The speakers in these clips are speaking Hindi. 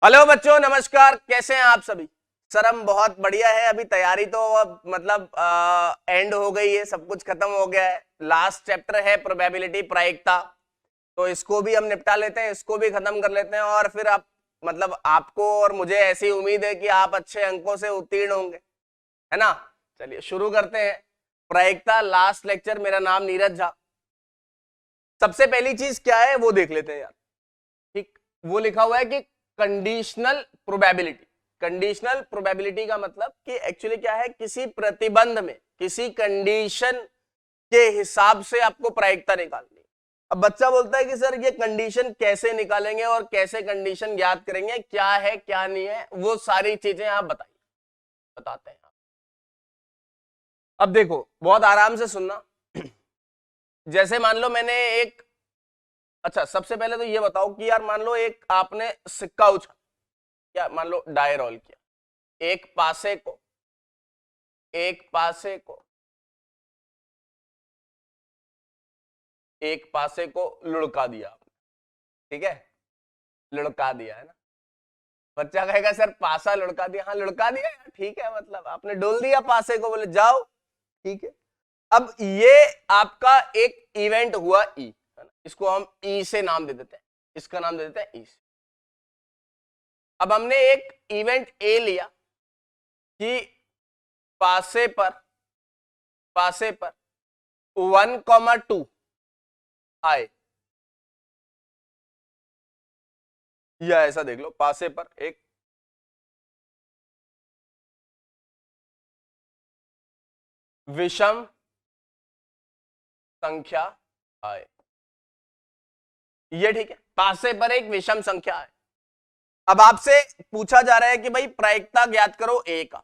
हेलो बच्चों, नमस्कार। कैसे हैं आप सभी? सर हम बहुत बढ़िया है। अभी तैयारी तो अब मतलब एंड हो गई है, सब कुछ खत्म हो गया है। लास्ट चैप्टर है प्रोबेबिलिटी, प्रायिकता, तो इसको भी हम निपटा लेते हैं, इसको भी खत्म कर लेते हैं और फिर आप मतलब आपको और मुझे ऐसी उम्मीद है कि आप अच्छे अंकों से उत्तीर्ण होंगे, है ना। चलिए शुरू करते हैं। प्रायिकता, लास्ट लेक्चर। मेरा नाम नीरज झा। सबसे पहली चीज क्या है वो देख लेते हैं यार। ठीक, वो लिखा हुआ है कि कंडीशनल प्रोबेबिलिटी। कंडीशनल प्रोबेबिलिटी का मतलब कि एक्चुअली क्या है, किसी प्रतिबंध में, किसी कंडीशन के हिसाब से आपको प्रायिकता निकालनी है। अब बच्चा बोलता है कि सर ये कंडीशन कैसे निकालेंगे और कैसे कंडीशन ज्ञात करेंगे, क्या है क्या नहीं है, वो सारी चीजें आप बताइए। बताते हैं। अब देखो, बहुत आराम से सुनना। जैसे मान लो मैंने एक, अच्छा सबसे पहले तो ये बताओ कि यार मान लो एक आपने सिक्का उछाला, या मान लो डाई रोल किया, एक पासे को एक पासे को लुढ़का दिया आपने। ठीक है, लुढ़का दिया है ना। बच्चा कहेगा सर पासा लुढ़का दिया। हाँ लुढ़का दिया यार, ठीक है, मतलब आपने डोल दिया पासे को, बोले जाओ। ठीक है, अब ये आपका एक इवेंट हुआ ई, है ना। इसको हम ई से नाम दे देते हैं, इसका नाम दे देते हैं ई से। अब हमने एक इवेंट ए लिया कि पासे पर 1,2 आए, या ऐसा देख लो, पासे पर एक विषम संख्या आए। ये ठीक है, पासे पर एक विषम संख्या है। अब आपसे पूछा जा रहा है कि भाई प्रायिकता ज्ञात करो ए का,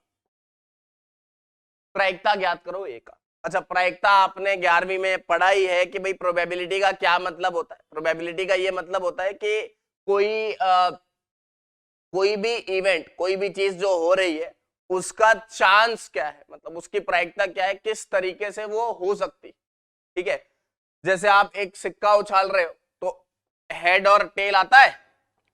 प्रायिकता ज्ञात करो ए का। अच्छा, प्रायिकता आपने 11वीं में पढ़ा ही है कि भाई प्रोबेबिलिटी का क्या मतलब होता है। प्रोबेबिलिटी का ये मतलब होता है कि कोई भी इवेंट, कोई भी चीज जो हो रही है उसका चांस क्या है, मतलब उसकी प्रायिकता क्या है, किस तरीके से वो हो सकती। ठीक है, जैसे आप एक सिक्का उछाल रहे हो तो हेड और टेल आता है।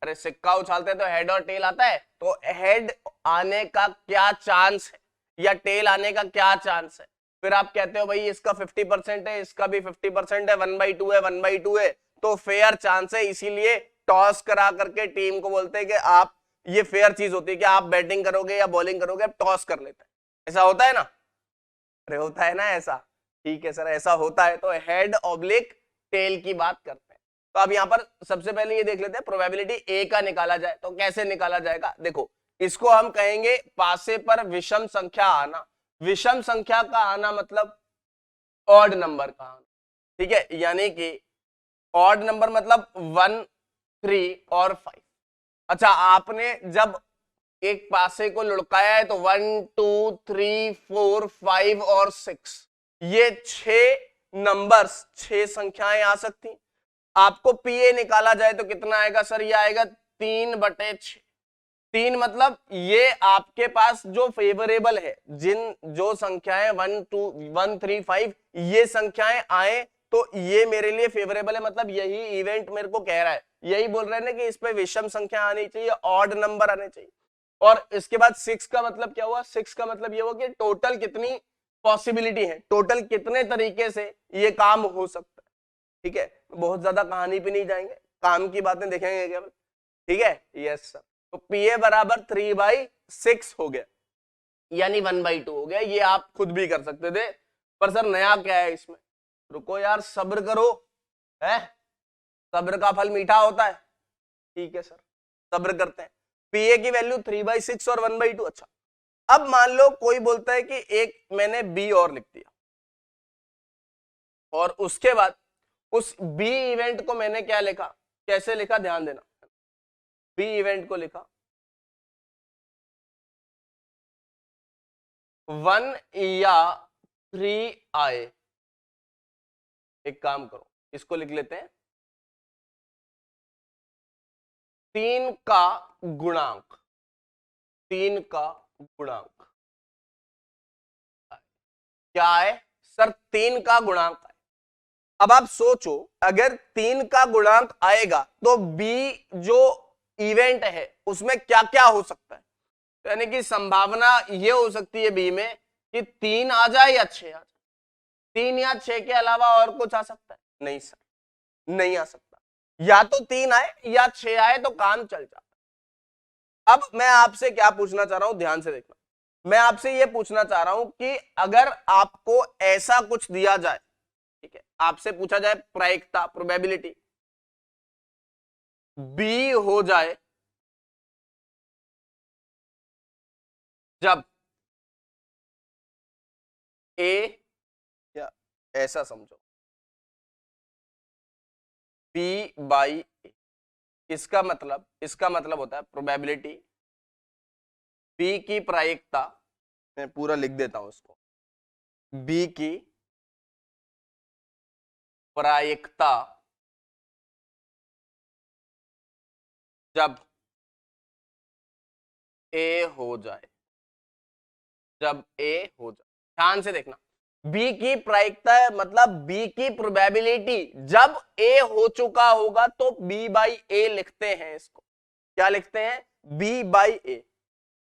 अरे सिक्का उछालते हैं तो हेड और टेल आता है, तो हेड आने का क्या चांस है या टेल आने का क्या चांस है। फिर आप कहते हो भाई इसका 50% है, इसका भी 50% है, 1/2 है, 1/2 है, तो फेयर चांस है। इसीलिए टॉस करा करके टीम को बोलते हैं कि आप, ये फेयर चीज होती है कि आप बैटिंग करोगे या बॉलिंग करोगे, आप टॉस कर लेते हैं। ऐसा होता है ना, अरे होता है ना ऐसा। ठीक है सर, ऐसा होता है, तो हेड ऑब्लिक टेल की बात करते हैं। तो अब यहां पर सबसे पहले ये देख लेते हैं प्रोबेबिलिटी ए का निकाला जाए तो कैसे निकाला जाएगा। देखो, इसको हम कहेंगे पासे पर विषम संख्या आना। विषम संख्या का आना मतलब ऑड नंबर का आना। ठीक है, यानी कि ऑड नंबर मतलब 1, 3 और 5। अच्छा, आपने जब एक पासे को लुढ़काया है तो 1, 2, 3, 4, 5 और 6, ये 6 नंबर्स, 6 संख्याएं आ सकती। आपको पीए निकाला जाए तो कितना आएगा सर? ये आएगा 3/6। 3 मतलब ये आपके पास जो फेवरेबल है, जिन जो संख्याएं 1, 2, 1, 3, 5 ये संख्याएं आए तो ये मेरे लिए फेवरेबल है, मतलब यही इवेंट मेरे को कह रहा है, यही बोल रहे हैं ना कि इस पे विषम संख्या आनी चाहिए, ऑड नंबर आने चाहिए। और इसके बाद 6 का मतलब क्या हुआ? 6 का मतलब ये हुआ कि टोटल कितनी पॉसिबिलिटी है, टोटल कितने तरीके से ये काम हो सकता है। ठीक है, बहुत ज्यादा कहानी पे नहीं जाएंगे, काम की बातें देखेंगे केवल। ठीक है, यस सर। तो पीए बराबर 3/6 हो गया, यानी 1/2 हो गया। ये आप खुद भी कर सकते थे, पर सर नया क्या है इसमें? रुको यार, सब्र करो, है सब्र का फल मीठा होता है। ठीक है सर, सब्र करते हैं। पीए की वैल्यू 3/6 और 1/2। अच्छा, अब मान लो कोई बोलता है कि एक मैंने बी और लिख दिया, और उसके बाद उस बी इवेंट को मैंने क्या लिखा, कैसे लिखा, ध्यान देना। बी इवेंट को लिखा 1 या 3 आए। एक काम करो, इसको लिख लेते हैं 3 का गुणांक। 3 का गुणांक क्या है सर? 3 का गुणांक है। अब आप सोचो, अगर 3 का गुणांक आएगा तो बी जो इवेंट है उसमें क्या क्या हो सकता है, तो यानी कि संभावना ये हो सकती है बी में कि 3 आ जाए या 6 आ जाए। 3 या 6 के अलावा और कुछ आ सकता है? नहीं सर, नहीं आ सकता। या तो 3 आए या 6 आए तो काम चल जाता। अब मैं आपसे क्या पूछना चाह रहा हूं, ध्यान से देखना। मैं आपसे यह पूछना चाह रहा हूं कि अगर आपको ऐसा कुछ दिया जाए, ठीक है, आपसे पूछा जाए प्रायिकता, प्रोबेबिलिटी बी हो जाए जब ए, या ऐसा समझो बी बाई ए, इसका मतलब होता है प्रोबेबिलिटी बी की प्रायिकता, मैं पूरा लिख देता हूं इसको, बी की प्रायिकता जब ए हो जाए, जब ए हो जाए, ध्यान से देखना, बी की प्रायिकता मतलब बी की प्रोबेबिलिटी जब ए हो चुका होगा तो बी बाई ए लिखते हैं। इसको क्या लिखते हैं? B by A,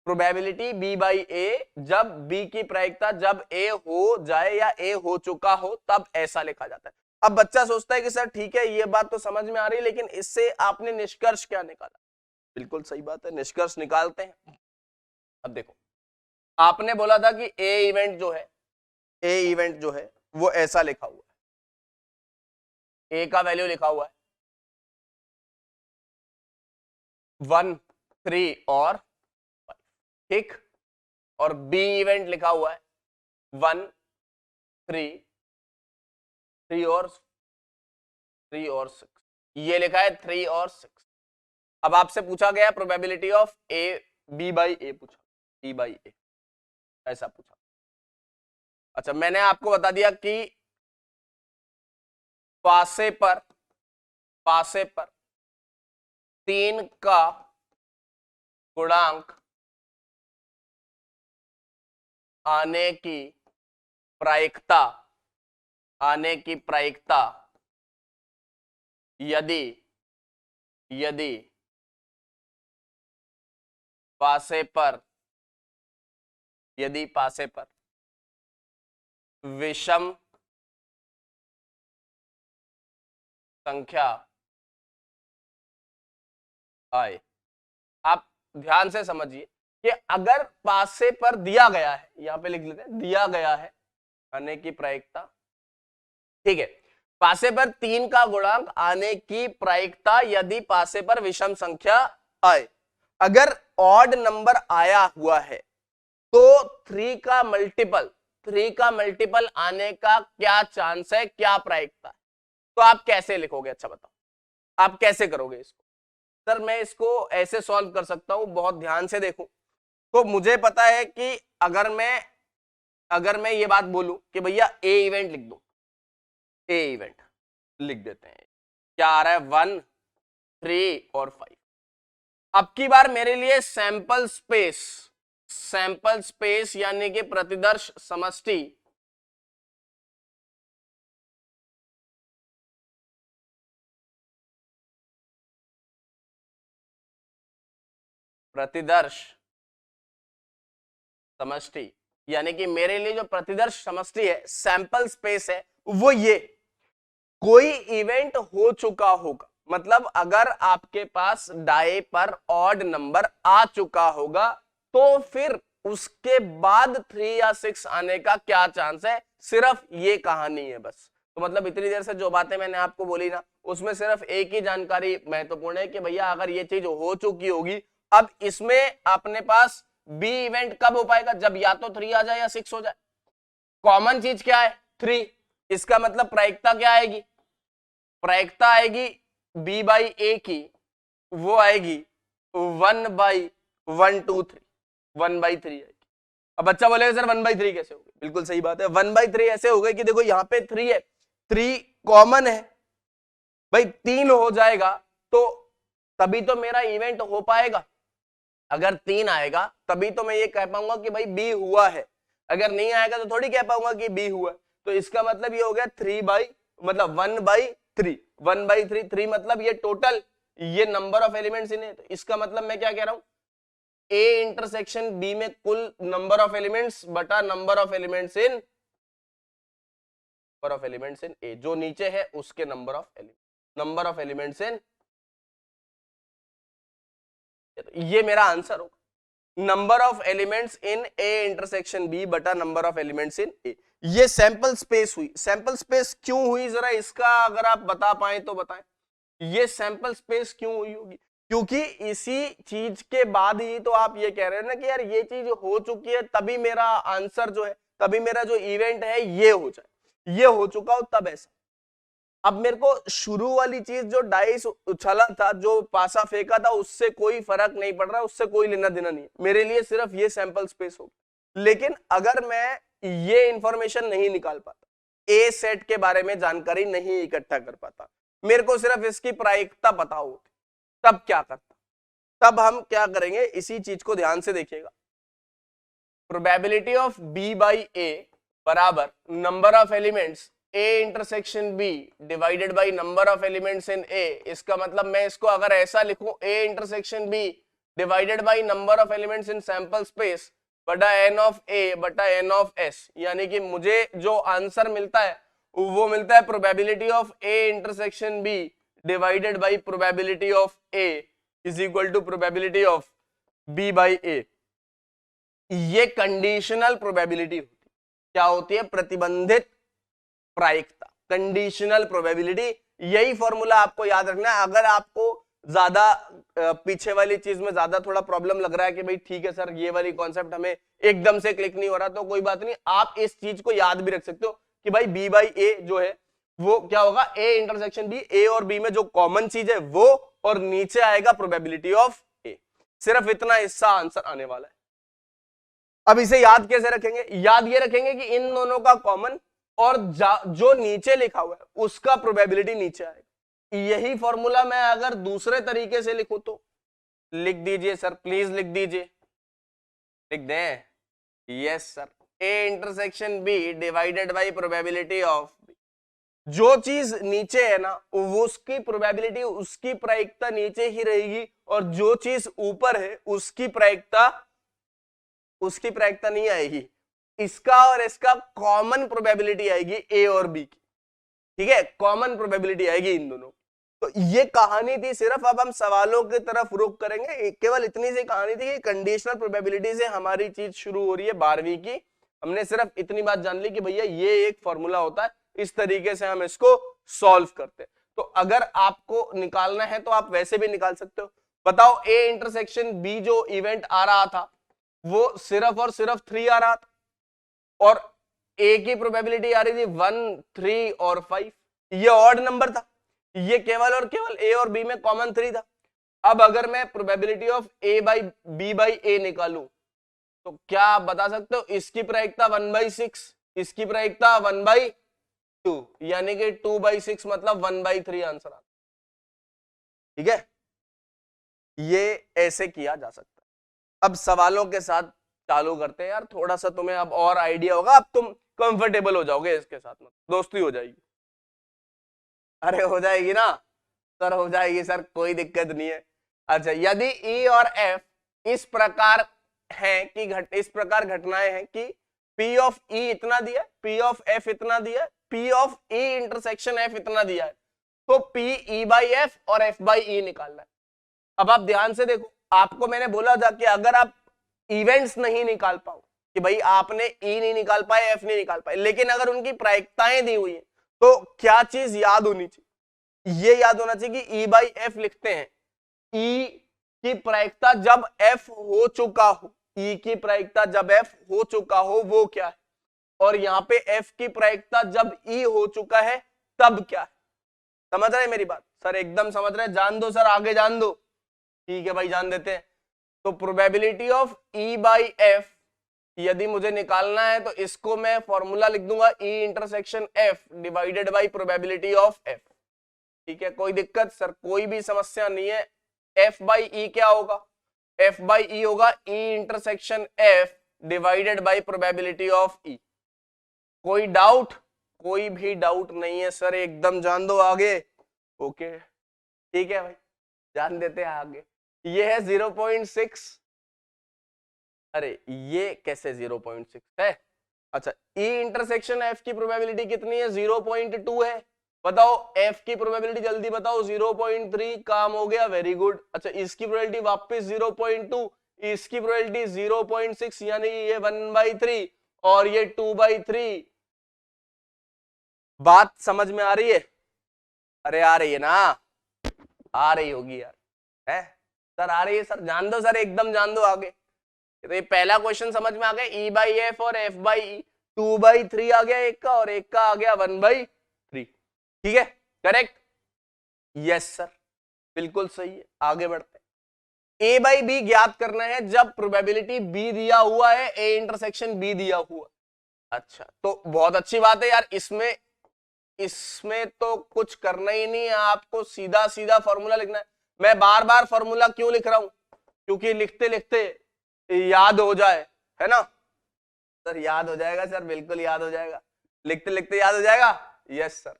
probability B by A जब बी की प्रायिकता जब ए हो जाए या ए हो चुका हो तब ऐसा लिखा जाता है। अब बच्चा सोचता है कि सर ठीक है ये बात तो समझ में आ रही है, लेकिन इससे आपने निष्कर्ष क्या निकाला? बिल्कुल सही बात है, निष्कर्ष निकालते हैं। अब देखो, आपने बोला था कि ए इवेंट जो है वो ऐसा लिखा हुआ है, ए का वैल्यू लिखा हुआ है 1, 3 और 5, ठीक, और बी इवेंट लिखा हुआ है 1, 3 और 6, ये लिखा है 3 और 6। अब आपसे पूछा गया probability of A, B by A पूछा, बी बाई ए ऐसा पूछा। अच्छा, मैंने आपको बता दिया कि पासे पर 3 का गुणांक आने की प्रायिकता यदि पासे पर विषम संख्या आए। आप ध्यान से समझिए कि अगर पासे पर दिया गया है, यहां पे लिख लेते हैं, दिया गया है आने की प्रायिकता, ठीक है, पासे पर 3 का गुणांक आने की प्रायिकता यदि पासे पर विषम संख्या आए। अगर ऑड नंबर आया हुआ है तो 3 का मल्टीपल आने का क्या चांस है, क्या प्रायिकता है? तो आप कैसे लिखोगे? अच्छा बताओ, आप कैसे करोगे इसको? सर मैं इसको ऐसे सॉल्व कर सकता हूं, बहुत ध्यान से देखो। तो मुझे पता है कि अगर मैं ये बात बोलूं कि भैया ए इवेंट लिख दो, ए इवेंट लिख देते हैं, क्या आ रहा है 1, 3 और 5। अब की बार मेरे लिए सैंपल स्पेस यानी कि प्रतिदर्श समष्टि यानी कि मेरे लिए जो प्रतिदर्श समष्टि है, सैंपल स्पेस है, वो ये कोई इवेंट हो चुका होगा, मतलब अगर आपके पास डाई पर ऑड नंबर आ चुका होगा तो फिर उसके बाद 3 या 6 आने का क्या चांस है, सिर्फ ये कहानी है बस। तो मतलब इतनी देर से जो बातें मैंने आपको बोली ना, उसमें सिर्फ एक ही जानकारी महत्वपूर्ण है कि भैया अगर ये चीज हो चुकी होगी, अब इसमें अपने पास बी इवेंट कब हो पाएगा? जब या तो 3 आ जाए या 6 हो जाए। कॉमन चीज क्या है? 3। इसका मतलब प्रायिकता क्या आएगी? प्रायिकता आएगी बी बाई ए की, वो आएगी 1/1, 1/3 आएगी। अब बच्चा बोलेगा सर 1/3 कैसे हो गए? बिल्कुल सही बात है, 1/3 ऐसे हो गए कि देखो यहाँ पे 3 है, 3 कॉमन है भाई, 3 हो जाएगा तो तभी तो मेरा इवेंट हो पाएगा। अगर 3 आएगा तभी तो मैं ये कह पाऊंगा कि भाई बी हुआ है, अगर नहीं आएगा तो थोड़ी कह पाऊंगा कि बी हुआ। तो इसका मतलब ये हो गया 1/3, 1/3 मतलब ये ये नंबर ऑफ एलिमेंट्स इन ए, तो इसका मतलब मैं क्या कह रहा हूं, ए इंटरसेक्शन बी में कुल नंबर ऑफ एलिमेंट्स बटा नंबर ऑफ एलिमेंट्स इन ए, जो नीचे है उसके नंबर ऑफ एलिमेंट्स इन, ये मेरा आंसर होगा, number of elements in A intersection B बटा number of elements in A. ये सैंपल स्पेस हुई। सैंपल स्पेस क्यों हुई, जरा इसका अगर आप बता पाए तो बताएं, ये सैंपल स्पेस क्यों हुई होगी? क्योंकि इसी चीज के बाद ही तो आप ये कह रहे हैं ना कि यार ये चीज हो चुकी है तभी मेरा आंसर जो है, तभी मेरा जो इवेंट है ये हो जाए, ये हो चुका हो तब ऐसा। अब मेरे को शुरू वाली चीज जो डाइस उछला था, जो पासा फेंका था, उससे कोई फर्क नहीं पड़ रहा, उससे कोई लेना देना नहीं, मेरे लिए सिर्फ ये सैंपल स्पेस होगा। लेकिन अगर मैं ये इंफॉर्मेशन नहीं निकाल पाता, ए सेट के बारे में जानकारी नहीं इकट्ठा कर पाता, मेरे को सिर्फ इसकी प्रायिकता पता होती, तब क्या करता? तब हम क्या करेंगे, इसी चीज को ध्यान से देखिएगा। Probability of B by A बराबर number of elements A intersection B divided by number of elements in A. इसका मतलब मैं इसको अगर ऐसा लिखूं, A intersection B divided by number of elements in sample space बटा एन ऑफ ए बटा एन ऑफ एस, यानी कि मुझे जो आंसर मिलता है वो मिलता है probability of A intersection B divided by probability of A is equal to probability of B by A. ये कंडीशनल प्रोबेबिलिटी होती है। क्या होती है? प्रतिबंधित प्रायिकता, कंडीशनल प्रोबेबिलिटी। यही फॉर्मूला आपको याद रखना है। अगर आपको ज्यादा पीछे वाली चीज में ज्यादा थोड़ा प्रॉब्लम लग रहा है कि भाई ठीक है सर ये वाली कॉन्सेप्ट हमें एकदम से क्लिक नहीं हो रहा, तो कोई बात नहीं, आप इस चीज को याद भी रख सकते हो कि भाई बी बाई ए जो है वो क्या होगा, ए इंटरसेक्शन बी, ए और बी में जो कॉमन चीज है वो, और नीचे आएगा प्रोबेबिलिटी ऑफ ए। सिर्फ इतना हिस्सा आंसर आने वाला है। अब इसे याद कैसे रखेंगे? याद ये रखेंगे कि इन दोनों का कॉमन और जो नीचे लिखा हुआ है उसका प्रोबेबिलिटी नीचे आएगा। यही फॉर्मूला मैं अगर दूसरे तरीके से लिखूं तो लिख दीजिए सर, प्लीज लिख दीजिए, लिख दें। Yes sir, A intersection B divided by probability of B. जो चीज नीचे है ना वो उसकी प्रोबेबिलिटी, उसकी प्रायिकता नीचे ही रहेगी, और जो चीज ऊपर है उसकी प्रायिकता नहीं आएगी। इसका और इसका कॉमन प्रोबेबिलिटी आएगी ए और बी की, ठीक है, कॉमन प्रोबेबिलिटी आएगी इन दोनों। तो ये कहानी थी सिर्फ। अब हम सवालों की तरफ रुख करेंगे। केवल इतनी सी कहानी थी कि कंडीशनल प्रोबेबिलिटी से हमारी चीज शुरू हो रही है 12वीं की। हमने सिर्फ इतनी बात जान ली कि भैया ये एक फॉर्मूला होता है, इस तरीके से हम इसको सॉल्व करते हैं। तो अगर आपको निकालना है तो आप वैसे भी निकाल सकते हो। बताओ, ए इंटरसेक्शन बी जो इवेंट आ रहा था वो सिर्फ और सिर्फ 3 आ रहा था, और ए की प्रोबेबिलिटी आ रही थी 1, 3 और 5। ये ऑड नंबर था, ये केवल और केवल ए और बी में कॉमन 3 था। अब अगर मैं probability of A by B by A निकालूं तो क्या आप बता सकते हो? इसकी प्रायिकता 1/6, इसकी प्रायिकता 1/2, यानी कि 2/6 मतलब 1/3 आंसर आता। ठीक है, ये ऐसे किया जा सकता है। अब सवालों के साथ चालू करते हैं यार, थोड़ा सा तुम्हें अब और आइडिया होगा, अब तुम कंफर्टेबल हो जाओगे इसके साथ में, दोस्ती हो जाएगी। अरे हो जाएगी ना सर, हो जाएगी सर, कोई दिक्कत नहीं है। अच्छा, यदि ई और एफ इस प्रकार हैं कि इस प्रकार घटनाएं हैं कि पी ऑफ ई इतना दिया, पी ऑफ एफ इतना दिया, P of E intersection F इतना दिया है, तो पी ई बाई एफ और एफ बाई ई निकालना है। अब आप ध्यान से देखो, आपको मैंने बोला था कि अगर आप इवेंट्स नहीं निकाल पाओ, कि भाई आपने ई नहीं निकाल पाए, एफ नहीं निकाल पाए, लेकिन अगर उनकी प्रायिकताएं दी हुई है तो क्या चीज याद होनी चाहिए? ये याद होना चाहिए कि ई बाई एफ लिखते हैं, ई की प्रायिकता जब एफ हो चुका हो, ई की प्रायिकता जब एफ हो चुका हो वो क्या है, और यहाँ पे एफ की प्रायिकता जब ई हो चुका है तब क्या है। समझ रहे मेरी बात सर? एकदम समझ रहे? जान दो सर, आगे जान दो। ठीक है भाई, जान देते हैं। तो probability of E by F यदि मुझे निकालना है तो इसको मैं फॉर्मूला लिख दूंगा, ई intersection F divided by probability of F. ठीक है, कोई दिक्कत सर? कोई भी समस्या नहीं है। एफ बाई ई क्या होगा? एफ बाई ई होगा E intersection F divided by probability of E. कोई डाउट? कोई भी डाउट नहीं है सर, एकदम जान दो आगे। ओके, ठीक है भाई, जान देते हैं आगे। ये है 0.6, अरे ये कैसे 0.6 है? अच्छा, ई इंटरसेक्शन एफ की प्रोबेबिलिटी कितनी है? 0.2 है। बताओ एफ की प्रोबेबिलिटी जल्दी बताओ। 0.3, काम हो गया, वेरी गुड। अच्छा, इसकी प्रोबेबिलिटी वापस 0.2, इसकी प्रोबेबिलिटी 0.6, यानी ये 1/3 और ये 2/3। बात समझ में आ रही है? अरे आ रही है ना? आ रही होगी यार, है सर? आ रही है सर? जान दो सर, एकदम जान दो आगे। तो ये पहला क्वेश्चन समझ में आ गया, ई बाई एफ और एफ बाई ई। 2/3 आ गया एक का, और एक का आ गया 1/3। ठीक है, करेक्ट? यस सर, बिल्कुल सही है। आगे बढ़ते हैं। ए बाई बी ज्ञात करना है जब प्रोबेबिलिटी बी दिया हुआ है, ए इंटरसेक्शन बी दिया हुआ। अच्छा, तो बहुत अच्छी बात है यार। इसमें तो कुछ करना ही नहीं है, आपको सीधा सीधा फॉर्मूला लिखना है। मैं बार बार फॉर्मूला क्यों लिख रहा हूं? क्योंकि लिखते लिखते याद हो जाए, है ना सर? याद हो जाएगा सर, बिल्कुल याद हो जाएगा। लिखते लिखते याद हो जाएगा। Yes sir.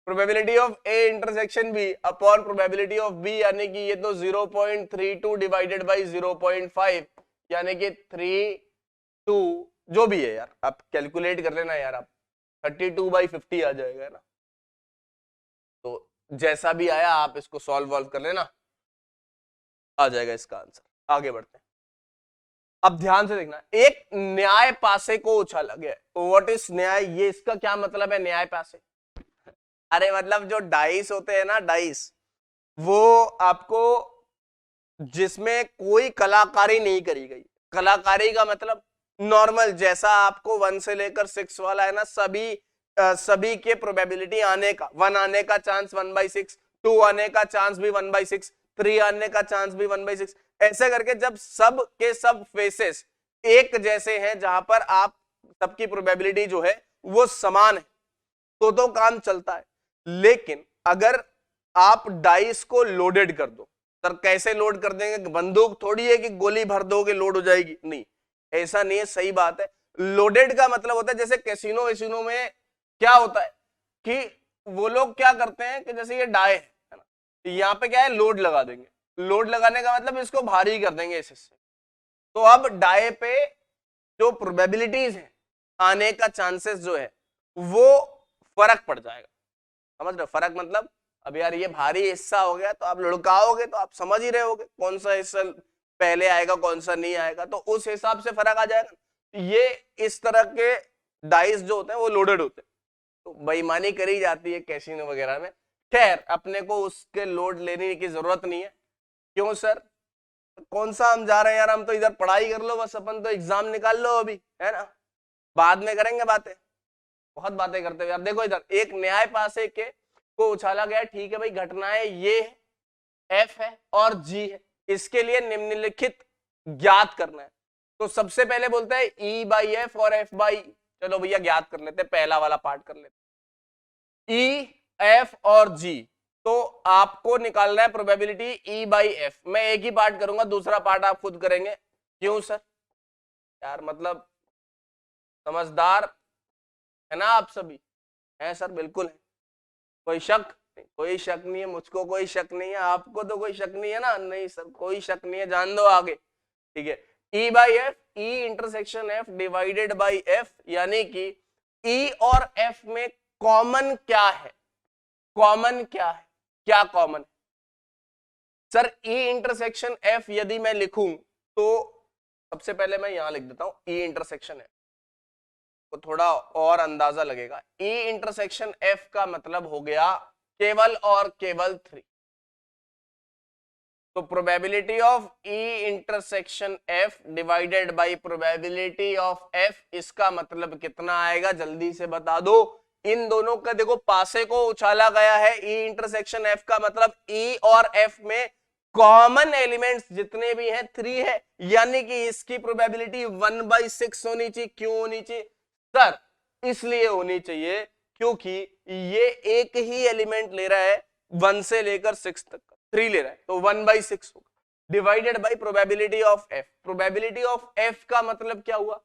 Probability of A intersection B upon probability of B, यानी कि ये तो 0.32 डिवाइडेड बाई 0.5, यानी कि 32, जो भी है यार, आप कैलकुलेट कर लेना यार। आप 32/50 आ जाएगा ना। तो जैसा भी आया आप इसको सॉल्व कर लेना, आ जाएगा इसका आंसर। आगे बढ़ते हैं। अब ध्यान से देखना, एक न्याय पासे को उछाला गया। व्हाट इज न्याय? ये इसका क्या मतलब है न्याय पासे? अरे मतलब जो डाइस होते हैं ना, डाइस, वो आपको जिसमें कोई कलाकारी नहीं करी गई। कलाकारी का मतलब नॉर्मल, जैसा आपको 1 से लेकर 6 वाला है ना, सभी के प्रोबेबिलिटी आने का, 1 आने का चांस 1/6, 2 आने का चांस भी 1/6, 3 आने का चांस भी 1/6, ऐसे करके जब सब के सब फेसेस एक जैसे हैं, जहां पर आप सबकी प्रोबेबिलिटी जो है वो समान है, तो काम चलता है। लेकिन अगर आप डाइस को लोडेड कर दो, सर कैसे लोड कर देंगे? बंदूक थोड़ी है कि गोली भर दोगे लोड हो जाएगी, नहीं, ऐसा नहीं है। सही बात है। लोडेड का मतलब होता है, जैसे कैसीनो वेसिनो में क्या होता है कि वो लोग क्या करते हैं कि जैसे ये डाई है ना, यहाँ पे क्या है, लोड लगा देंगे। लोड लगाने का मतलब इसको भारी कर देंगे इस हिस्से। तो अब डाई पे जो प्रोबेबिलिटीज है आने का चांसेस जो है वो फर्क पड़ जाएगा। समझ रहे? फर्क मतलब अब यार ये भारी हिस्सा हो गया, तो आप लुढ़काओगे तो आप समझ ही रहे होगे कौन सा हिस्सा पहले आएगा कौन सा नहीं आएगा, तो उस हिसाब से फर्क आ जाएगा। ये इस तरह के डाइस जो होते हैं वो लोडेड होते हैं, तो बेईमानी करी जाती है कैसीनो वगैरह में। खैर, अपने को उसके लोड लेने की जरूरत नहीं है। क्यों सर? कौन सा हम जा रहे हैं यार? हम तो इधर पढ़ाई कर लो बस, अपन तो एग्जाम निकाल लो अभी, है ना, बाद में करेंगे बातें। बहुत बातें करते हो यार। देखो इधर एक न्याय पासे के को उछाला गया, ठीक है भाई, घटनाएं ये एफ है और जी है, इसके लिए निम्नलिखित ज्ञात करना है। तो सबसे पहले बोलते हैं ई बाई एफ और एफ बाई, चलो भैया ज्ञात कर लेते हैं, पहला वाला पार्ट कर लेते हैं। ई एफ और जी, तो आपको निकालना है प्रोबेबिलिटी ई बाई एफ। मैं एक ही पार्ट करूंगा, दूसरा पार्ट आप खुद करेंगे। क्यों सर? यार मतलब समझदार है ना आप सभी? हैं सर? बिल्कुल है। कोई शक? कोई शक नहीं है, मुझको कोई शक नहीं है, आपको तो कोई शक नहीं है ना? नहीं सर, कोई शक नहीं है, जान दो आगे। ठीक है, E by F, E intersection F divided by F, यानी कि ई और एफ में कॉमन क्या है? कॉमन क्या है? क्या कॉमन? सर ई इंटरसेक्शन एफ यदि मैं लिखूं तो सबसे पहले मैं यहां लिख देता हूं ई इंटरसेक्शन एफ, तो थोड़ा और अंदाजा लगेगा। ई इंटरसेक्शन एफ का मतलब हो गया केवल और केवल 3। तो probability of E intersection F divided by probability of F, इसका मतलब कितना आएगा? जल्दी से बता दो। इन दोनों का देखो पासे को उछाला गया है, ई इंटरसेक्शन एफ का मतलब ई और एफ में कॉमन एलिमेंट्स जितने भी हैं 3 है, यानी कि इसकी प्रोबेबिलिटी 1/6 होनी चाहिए। क्यों होनी चाहिए सर? इसलिए होनी चाहिए क्योंकि ये एक ही एलिमेंट ले रहा है 1 से लेकर 6 तक, 3 ले रहा है, तो 1/6 होगा divided by probability of F. Probability of F का मतलब क्या हुआ?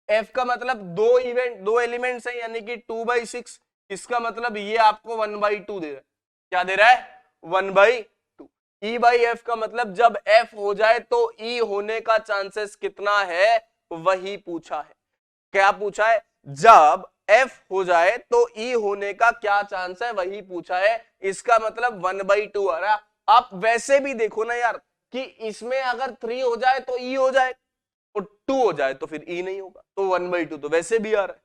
एफ का मतलब दो एलिमेंट्स है, यानी कि 2/6। इसका मतलब ये आपको 1/2 दे रहा है। क्या दे रहा है? 1/2। E बाई एफ का मतलब जब F हो जाए तो E होने का चांसेस कितना है वही पूछा है। क्या पूछा है? जब F हो जाए तो E होने का क्या चांस है वही पूछा है। इसका मतलब 1/2 आ रहा। आप वैसे भी देखो ना यार कि इसमें अगर 3 हो जाए तो E हो जाए और 2 हो जाए तो फिर E नहीं होगा, तो 1/2 तो वैसे भी आ रहा है।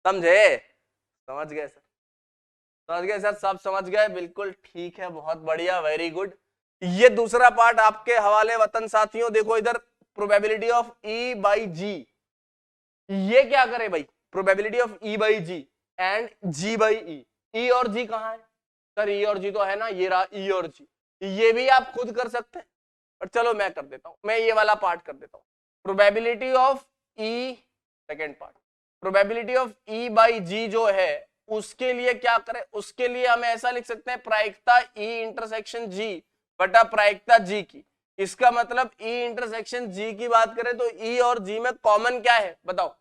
समझे? समझ गए सर? समझ गए सर? सब समझ गए? बिल्कुल ठीक है, बहुत बढ़िया, वेरी गुड। ये दूसरा पार्ट आपके हवाले वतन साथियों। देखो इधर probability of E by G, ये क्या करे भाई? Probability of E by G and G by E. E और G कहां है सर? E और G तो है ना, ये रहा E और G। ये भी आप खुद कर सकते हैं, और चलो मैं कर देता हूं, मैं ये वाला पार्ट कर देता हूं। Probability of E, second part, probability of E by G जो है उसके लिए क्या करें? उसके लिए हम ऐसा लिख सकते हैं प्रायिकता E इंटरसेक्शन G बटा प्रायिकता G की। इसका मतलब E इंटरसेक्शन G की बात करें तो E और G में कॉमन क्या है बताओ?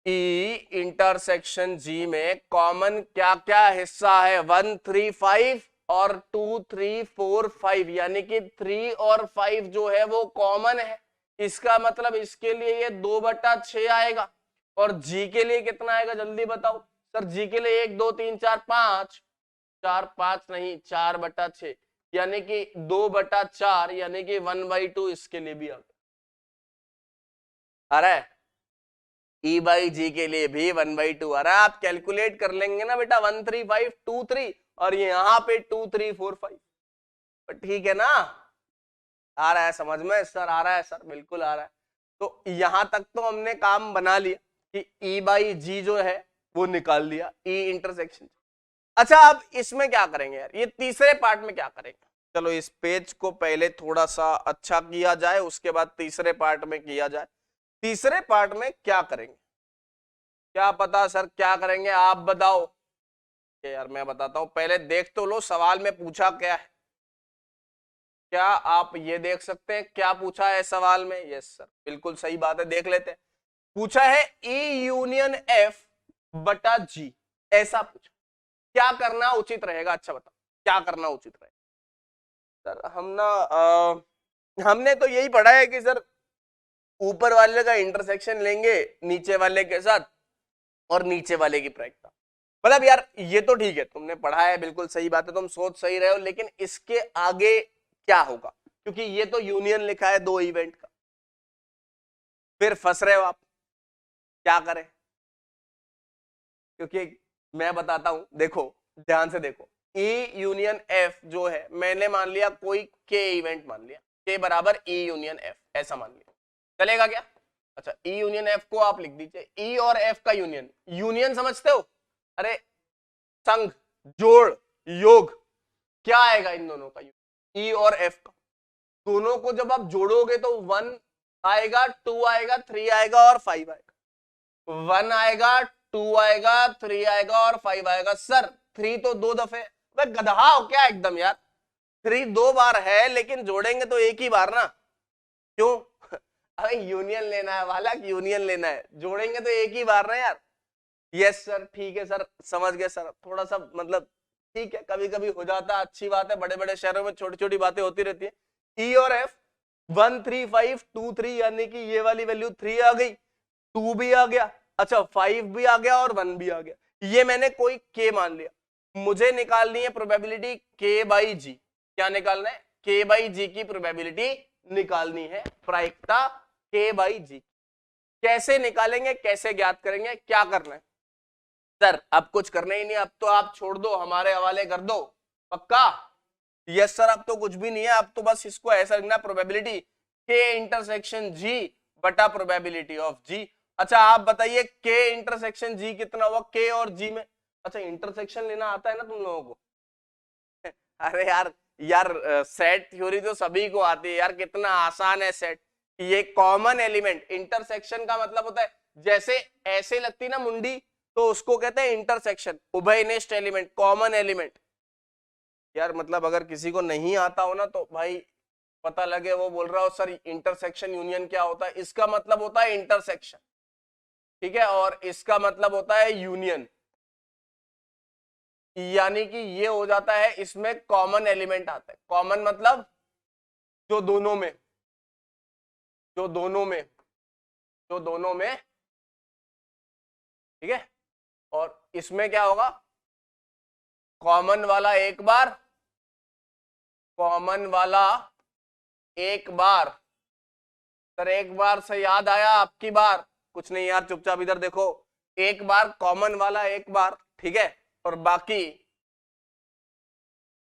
E इंटरसेक्शन G में कॉमन क्या क्या हिस्सा है? 1 3 5 और 2 3 4 5, यानी कि 3 और 5 जो है वो कॉमन है। इसका मतलब इसके लिए ये 2/6 आएगा। और G के लिए कितना आएगा जल्दी बताओ सर? G के लिए 1 2 3 4 5, 4 5 नहीं 4/6, यानी कि 2/4, यानी कि 1/2 इसके लिए भी आ गया। अरे E बाई जी के लिए भी 1/2 आ रहा है। आप कैलकुलेट कर लेंगे ना बेटा, 1 3 5 2 3 और यहाँ पे 2 3 4 5, ठीक है ना? आ रहा है समझ में सर? आ रहा है सर, बिल्कुल आ रहा है। तो यहां तक तो हमने काम बना लिया कि E बाई जी जो है वो निकाल लिया, E इंटरसेक्शन। अच्छा अब इसमें क्या करेंगे यार? ये तीसरे पार्ट में क्या करेंगे? चलो इस पेज को पहले थोड़ा सा अच्छा किया जाए, उसके बाद तीसरे पार्ट में किया जाए। तीसरे पार्ट में क्या करेंगे? क्या पता सर क्या करेंगे, आप बताओ। यार मैं बताता हूं, पहले देख तो लो सवाल में पूछा क्या है। क्या आप ये देख सकते हैं क्या पूछा है सवाल में? यस सर, बिल्कुल सही बात है, देख लेते हैं। पूछा है E यूनियन F बटा G, ऐसा पूछा। क्या करना उचित रहेगा? अच्छा बताओ क्या करना उचित रहेगा? सर हमने तो यही पढ़ा है कि सर ऊपर वाले का इंटरसेक्शन लेंगे नीचे वाले के साथ और नीचे वाले की प्रायिकता। मतलब यार ये तो ठीक है, तुमने पढ़ा है, बिल्कुल सही बात है, तुम सोच सही रहे हो, लेकिन इसके आगे क्या होगा? क्योंकि ये तो यूनियन लिखा है दो इवेंट का, फिर फंस रहे हो आप, क्या करें? क्योंकि मैं बताता हूं, देखो ध्यान से देखो, E यूनियन F जो है, मैंने मान लिया कोई K इवेंट मान लिया, K बराबर E यूनियन F ऐसा मान लिया, चलेगा क्या? अच्छा E यूनियन F को आप लिख दीजिए, E और F का यूनियन। यूनियन समझते हो? अरे संघ, जोड़, योग, क्या आएगा इन दोनों का? E और F का, दोनों को जब आप जोड़ोगे तो 1 आएगा, 2 आएगा, 3 आएगा और 5 आएगा। 1 आएगा, 2 आएगा, 3 आएगा और 5 आएगा। सर 3 तो 2 दफे, मैं गधा हो क्या एकदम यार? 3 2 बार है लेकिन जोड़ेंगे तो एक ही बार ना, क्यों? अरे यूनियन लेना है वाला, यूनियन लेना है, जोड़ेंगे तो एक ही बार ना यार। यस सर, ठीक है सर, समझ गए सर। थोड़ा सा मतलब ठीक है, कभी कभी हो जाता है, अच्छी बात है, बड़े बड़े शहरों में छोटी छोटी बातें होती रहती है। E और F 1 3 5 2 3, यानी कि ये वाली वैल्यू 3 आ गई, 2 भी आ गया, अच्छा 5 भी आ गया और 1 भी आ गया। ये मैंने कोई K मान लिया। मुझे निकालनी है प्रोबेबिलिटी K बाई जी। क्या निकालना है? K बाई जी की प्रोबेबिलिटी निकालनी है, प्रायिकता K बाई जी। कैसे निकालेंगे, कैसे ज्ञात करेंगे, क्या करना है? सर अब कुछ करना ही नहीं, अब तो आप छोड़ दो, हमारे हवाले कर दो, पक्का? यस सर, अब तो कुछ भी नहीं है, अब तो बस इसको ऐसा लिखना, प्रोबेबिलिटी के इंटरसेक्शन जी बटा प्रोबेबिलिटी ऑफ जी। अच्छा आप बताइए के इंटरसेक्शन जी कितना हुआ के और जी में? अच्छा इंटरसेक्शन लेना आता है ना तुम लोगों को? अरे यार, यार सेट थ्योरी तो सभी को आती है यार, कितना आसान है सेट। ये कॉमन एलिमेंट, इंटरसेक्शन का मतलब होता है जैसे ऐसे लगती ना मुंडी, तो उसको कहते हैं इंटरसेक्शन, उभयनिष्ठ एलिमेंट, कॉमन एलिमेंट। यार मतलब अगर किसी को नहीं आता हो ना तो भाई पता लगे वो बोल रहा हो सर इंटरसेक्शन यूनियन क्या होता है, इसका मतलब होता है इंटरसेक्शन, ठीक है, और इसका मतलब होता है यूनियन। यानी कि ये हो जाता है, इसमें कॉमन एलिमेंट आता है। कॉमन मतलब जो दोनों में, जो दोनों में, जो दोनों में, ठीक है। और इसमें क्या होगा, कॉमन वाला एक बार, कॉमन वाला एक बार। सर एक बार से याद आया आपकी बार, कुछ नहीं यार चुपचाप इधर देखो, एक बार कॉमन वाला एक बार, ठीक है। और बाकी,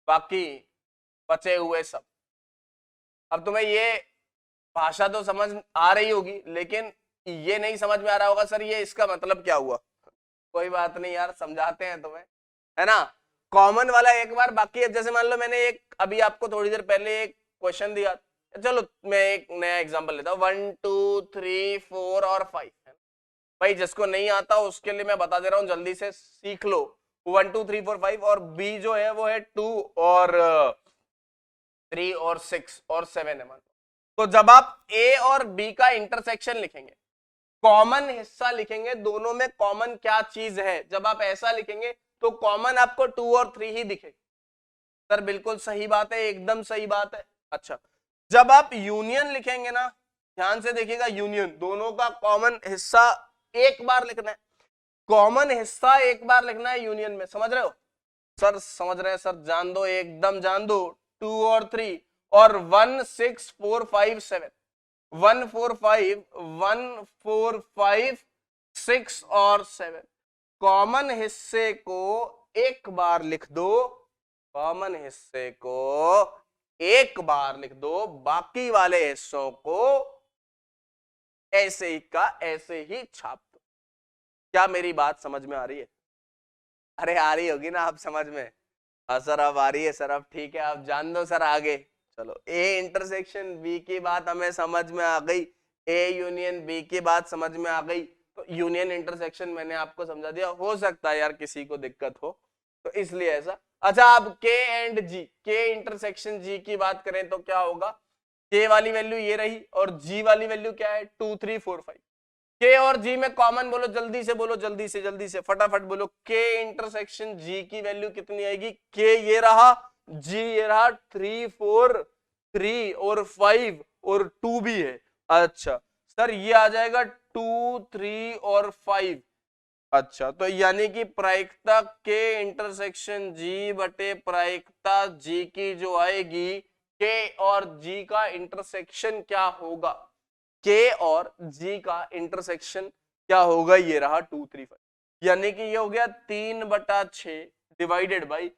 बाकी बचे हुए सब। अब तुम्हें ये भाषा तो समझ आ रही होगी, लेकिन ये नहीं समझ में आ रहा होगा सर ये इसका मतलब क्या हुआ। कोई बात नहीं यार, समझाते हैं तुम्हें, है ना। कॉमन वाला एक बार, बाकी जैसे मान लो मैंने एक अभी आपको थोड़ी देर पहले एक क्वेश्चन दिया, चलो मैं एक नया एग्जांपल लेता हूँ, 1 2 3 4 और 5 है। भाई जिसको नहीं आता उसके लिए मैं बता दे रहा हूँ, जल्दी से सीख लो। 1 2 3 4 5 और बी जो है वो है 2 और 3 और 6 और 7 है मान लो। तो जब आप ए और बी का इंटरसेक्शन लिखेंगे, कॉमन हिस्सा लिखेंगे, दोनों में कॉमन क्या चीज है, जब आप ऐसा लिखेंगे तो कॉमन आपको 2 और 3 ही दिखेगी। सर बिल्कुल सही बात है, एकदम सही बात है। अच्छा, जब आप यूनियन लिखेंगे ना, ध्यान से देखिएगा, यूनियन दोनों का कॉमन हिस्सा एक बार लिखना है, कॉमन हिस्सा एक बार लिखना है यूनियन में, समझ रहे हो। सर समझ रहे हैं सर, जान दो एकदम जान दो, 2 और 3 और 1 6 4 5 7, 1 4 5 1 4 5 6 और 7, कॉमन हिस्से को एक बार लिख दो, कॉमन हिस्से को एक बार लिख दो, बाकी वाले हिस्सों को ऐसे ही का ऐसे ही छाप दो। क्या मेरी बात समझ में आ रही है? अरे आ रही होगी ना आप समझ में। हाँ सर अब आ रही है सर, अब ठीक है, आप जान दो सर आगे। चलो ए इंटरसेक्शन बी की बात हमें समझ में आ गई, ए यूनियन बी की बात समझ में आ गई, तो यूनियन इंटरसेक्शन मैंने आपको समझा दिया। हो सकता है यार किसी को दिक्कत हो तो इसलिए ऐसा। अच्छा अब के एंड जी, के इंटरसेक्शन जी की बात करें तो क्या होगा, के वाली वैल्यू ये रही और जी वाली वैल्यू क्या है 2 3 4 5। के और जी में कॉमन बोलो, जल्दी से बोलो, जल्दी से फटाफट बोलो, के इंटरसेक्शन जी की वैल्यू कितनी आएगी, के ये रहा, जी ये रहा, 3 4 3 और 5 और 2 भी है। अच्छा सर ये आ जाएगा 2 3 और 5। अच्छा तो यानी कि प्रायिकता के इंटरसेक्शन जी बटे प्रायिकता जी की जो आएगी, के और जी का इंटरसेक्शन क्या होगा, के और जी का इंटरसेक्शन क्या होगा, ये रहा 2 3 5, यानी कि ये हो गया 3/6 डिवाइडेड बाई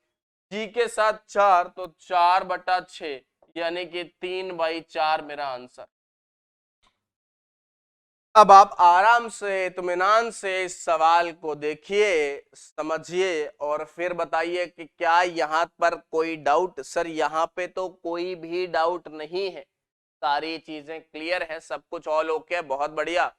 जी के साथ 4, तो 4/6 यानी कि 3/4 मेरा आंसर। अब आप आराम से इत्मीनान से इस सवाल को देखिए, समझिए और फिर बताइए कि क्या यहाँ पर कोई डाउट। सर यहाँ पे तो कोई भी डाउट नहीं है, सारी चीजें क्लियर है, सब कुछ ऑल ओके है, बहुत बढ़िया।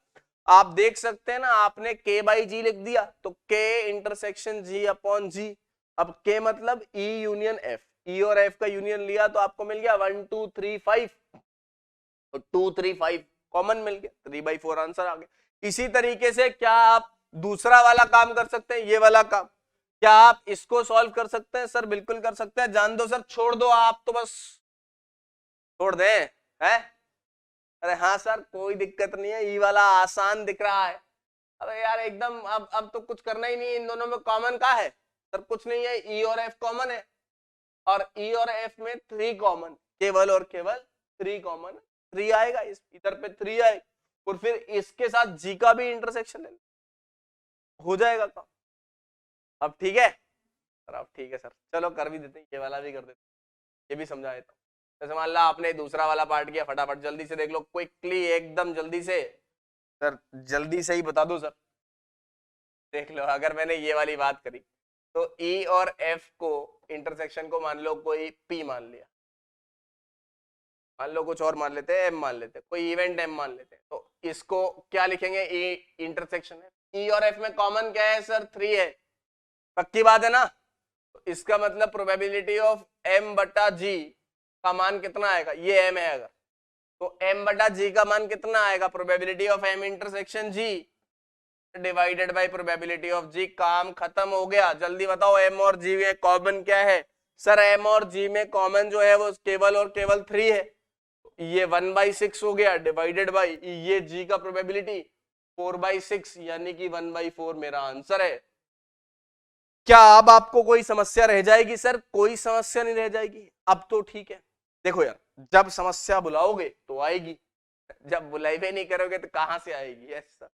आप देख सकते हैं ना, आपने के बाई जी लिख दिया तो के इंटरसेक्शन जी अपॉन जी। अब के मतलब ई यूनियन एफ, ई और एफ का यूनियन लिया तो आपको मिल गया 1 2 3 5, तो 2 3 5 कॉमन मिल गया, 3/4 आंसर आ गया। इसी तरीके से क्या आप दूसरा वाला काम कर सकते हैं, ये वाला काम, क्या आप इसको सॉल्व कर सकते हैं? सर बिल्कुल कर सकते हैं, जान दो सर, छोड़ दो आप तो बस छोड़ दें, है? अरे हाँ सर कोई दिक्कत नहीं है, ई वाला आसान दिख रहा है। अरे यार एकदम, अब तो कुछ करना ही नहीं, इन दोनों में कॉमन क्या है? सर कुछ नहीं है, ई और एफ कॉमन है, और ई और एफ में 3 कॉमन, केवल और केवल 3 कॉमन, 3 आएगा, इस इधर पे 3 आएगा, और फिर इसके साथ जी का भी इंटरसेक्शन ले, हो जाएगा काम। अब ठीक है सर, अब ठीक है सर, चलो कर भी देते हैं, ये वाला भी कर देते हैं, ये भी समझा देता हूँ। जैसे मान लो आपने दूसरा वाला पार्ट किया, फटाफट जल्दी से देख लो, क्विकली एकदम जल्दी से। सर जल्दी से ही बता दो सर, देख लो अगर मैंने ये वाली बात करी तो ई और एफ को इंटरसेक्शन को मान लो कोई पी मान लिया, मान लो कुछ और मान लेते हैं, एम मान लेते हैं, कोई इवेंट एम मान लेते हैं, तो इसको क्या लिखेंगे, ई इंटरसेक्शन है, ई और एफ में कॉमन क्या है सर 3 है, पक्की बात है ना। तो इसका मतलब प्रोबेबिलिटी ऑफ एम बटा जी का मान कितना आएगा, ये एम है अगर, तो एम बटा जी का मान कितना आएगा, probability of M intersection G divided by probability of G. काम खत्म हो गया। जल्दी बताओ एम और जी में कॉमन क्या है? सर एम और जी में कॉमन जो है वो केवल और केवल 3 है। ये 1/6 हो गया डिवाइडेड बाय ये जी का प्रोबेबिलिटी 4/6 यानी कि 1/4 मेरा आंसर है। क्या अब आपको कोई समस्या रह जाएगी? सर कोई समस्या नहीं रह जाएगी। अब तो ठीक है। देखो यार, जब समस्या बुलाओगे तो आएगी, जब बुलाई भी नहीं करोगे तो कहां से आएगी? यस सर,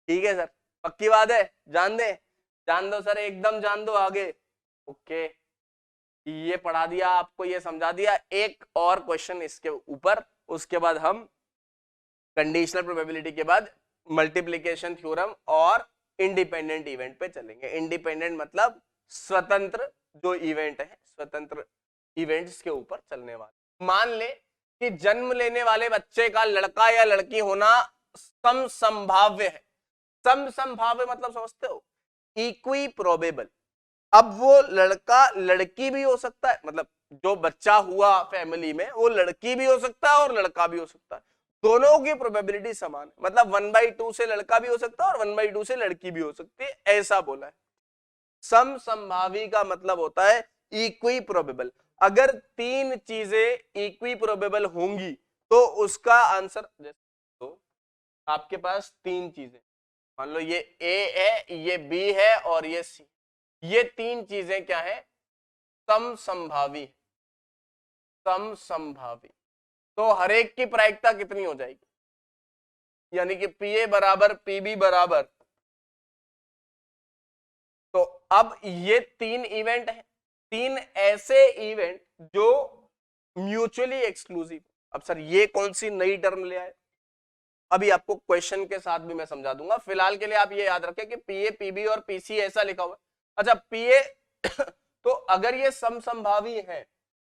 ठीक है सर, पक्की बात है। जान दे, जान दो सर, एकदम जान दो आगे। ओके, ये पढ़ा दिया आपको, ये समझा दिया। एक और क्वेश्चन इसके ऊपर, उसके बाद हम कंडीशनल प्रोबेबिलिटी के बाद मल्टीप्लिकेशन थ्योरम और इंडिपेंडेंट इवेंट पे चलेंगे। इंडिपेंडेंट मतलब स्वतंत्र जो इवेंट है, स्वतंत्र इवेंट्स के ऊपर चलने वाले। मान ले कि जन्म लेने वाले बच्चे का लड़का या लड़की होना समसंभाव्य है। समसंभाव्य मतलब समझते हो? Equi probable. अब वो लड़का लड़की भी हो सकता है, मतलब जो बच्चा हुआ फैमिली में वो लड़की भी हो सकता है और लड़का भी हो सकता है। दोनों की प्रोबेबिलिटी समान है, मतलब 1/2 से लड़का भी हो सकता है और 1/2 से लड़की भी हो सकती है, ऐसा बोला है। समसंभावी का मतलब होता है इक्वी प्रोबेबल। अगर 3 चीजें इक्वी प्रोबेबल होंगी तो उसका आंसर, तो आपके पास 3 चीजें, मान लो ये ए है, ये बी है और ये सी, ये 3 चीजें क्या है? समसंभावी। समसंभावी तो हर एक की प्रायिकता कितनी हो जाएगी? यानी कि पी ए बराबर पी बी बराबर, तो अब ये 3 इवेंट है, 3 ऐसे इवेंट जो म्यूचुअली एक्सक्लूसिव। अब सर ये कौन सी नई टर्म ले आए? अभी आपको क्वेश्चन के साथ भी मैं समझा दूंगा। फिलहाल के लिए आप ये याद रखें कि पी ए पी बी और पी सी ऐसा लिखा हुआ है। अच्छा पी ए तो अगर ये समसंभावी है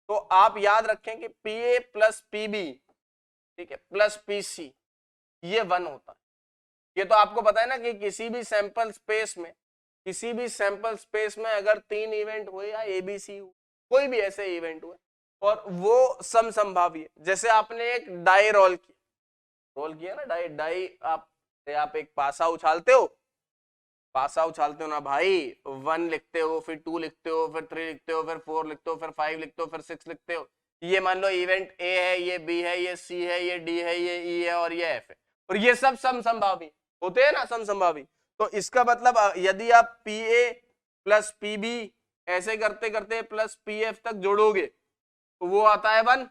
तो आप याद रखें कि P A plus P B, ठीक है, प्लस पी सी, ये 1 होता है। ये तो आपको पता है ना कि किसी भी सैंपल स्पेस में, किसी भी सैंपल स्पेस में अगर 3 इवेंट हुए या एबीसी हो, कोई भी ऐसे इवेंट हुए और वो समसंभावी है। जैसे आपने एक डाई रोल किया ना, डाई आप एक पासा उछालते हो, ना भाई, 1 लिखते हो, फिर 2 लिखते हो, फिर 3 लिखते हो, फिर 4 लिखते हो, फिर 5 लिखते हो, फिर 6 लिखते हो। ये मान लो इवेंट ए है, ये बी है, ये सी है, ये डी है, ये ई है और ये एफ है, और ये सब समसंभावी होते हैं ना, समसंभावी। तो इसका मतलब यदि आप P A plus P B ऐसे करते करते प्लस पी एफ तक जोड़ोगे तो वो आता है 1।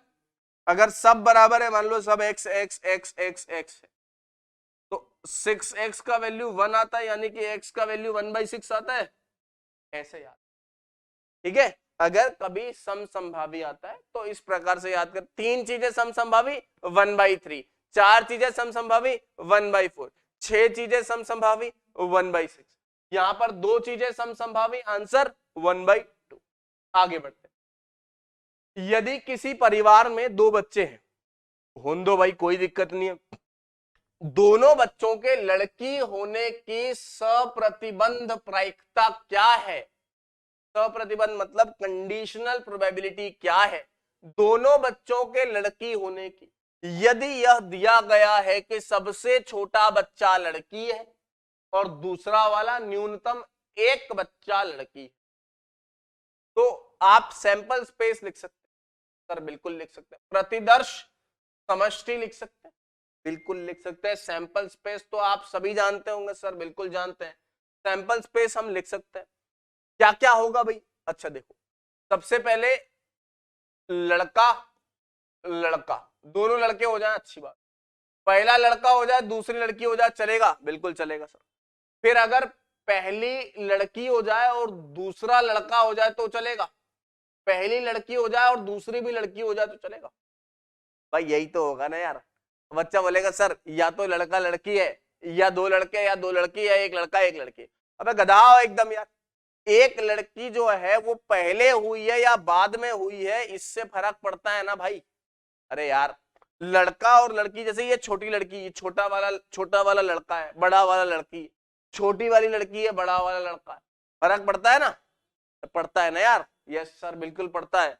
अगर सब बराबर है, मान लो सब x x x x x है, तो 6x का वैल्यू 1 आता है, यानी कि x का वैल्यू 1/6 आता है, ऐसे याद, ठीक है। अगर कभी समसंभावी आता है तो इस प्रकार से याद कर। 3 चीजें समसंभावी 1/3, 4 चीजें समसंभावी 1/4, 6 चीजें समसंभावी 1/6, यहां पर 2 चीजें समसंभावी, आंसर 1/2। आगे बढ़ते हैं। यदि किसी परिवार में 2 बच्चे हैं, होने दो भाई, कोई दिक्कत नहीं है, दोनों बच्चों के लड़की होने की सप्रतिबंध प्रायिकता क्या है? सप्रतिबंध मतलब कंडीशनल प्रोबेबिलिटी क्या है दोनों बच्चों के लड़की होने की? यदि यह दिया गया है कि सबसे छोटा बच्चा लड़की है और दूसरा वाला न्यूनतम एक बच्चा लड़की है, तो आप सैंपल स्पेस लिख सकते हैं। सर बिल्कुल लिख सकते हैं। प्रतिदर्श समष्टि लिख सकते हैं, बिल्कुल लिख सकते हैं। सैंपल स्पेस तो आप सभी जानते होंगे सर, बिल्कुल जानते हैं। सैंपल स्पेस हम लिख सकते हैं। क्या क्या होगा भाई? अच्छा देखो, सबसे पहले लड़का लड़का, दोनों लड़के हो जाए, अच्छी बात। पहला लड़का हो जाए, दूसरी लड़की हो जाए, चलेगा? बिल्कुल चलेगा सर। फिर अगर पहली लड़की हो जाए और दूसरा लड़का हो जाए तो चलेगा? पहली लड़की हो जाए और दूसरी भी लड़की हो जाए तो चलेगा? भाई यही तो होगा ना यार। बच्चा बोलेगा सर या तो लड़का लड़की है, या 2 लड़के, या 2 लड़की, या 1 लड़का 1 लड़की। अबे गधा हो एकदम यार। एक लड़की जो है वो पहले हुई है या बाद में हुई है, इससे फर्क पड़ता है ना भाई। अरे यार, लड़का और लड़की, जैसे ये छोटी लड़की, ये छोटा वाला लड़का है, बड़ा वाला लड़की, छोटी वाली लड़की है, बड़ा वाला लड़का है, फर्क पड़ता है ना? पड़ता है ना यार। यस सर बिल्कुल पड़ता है।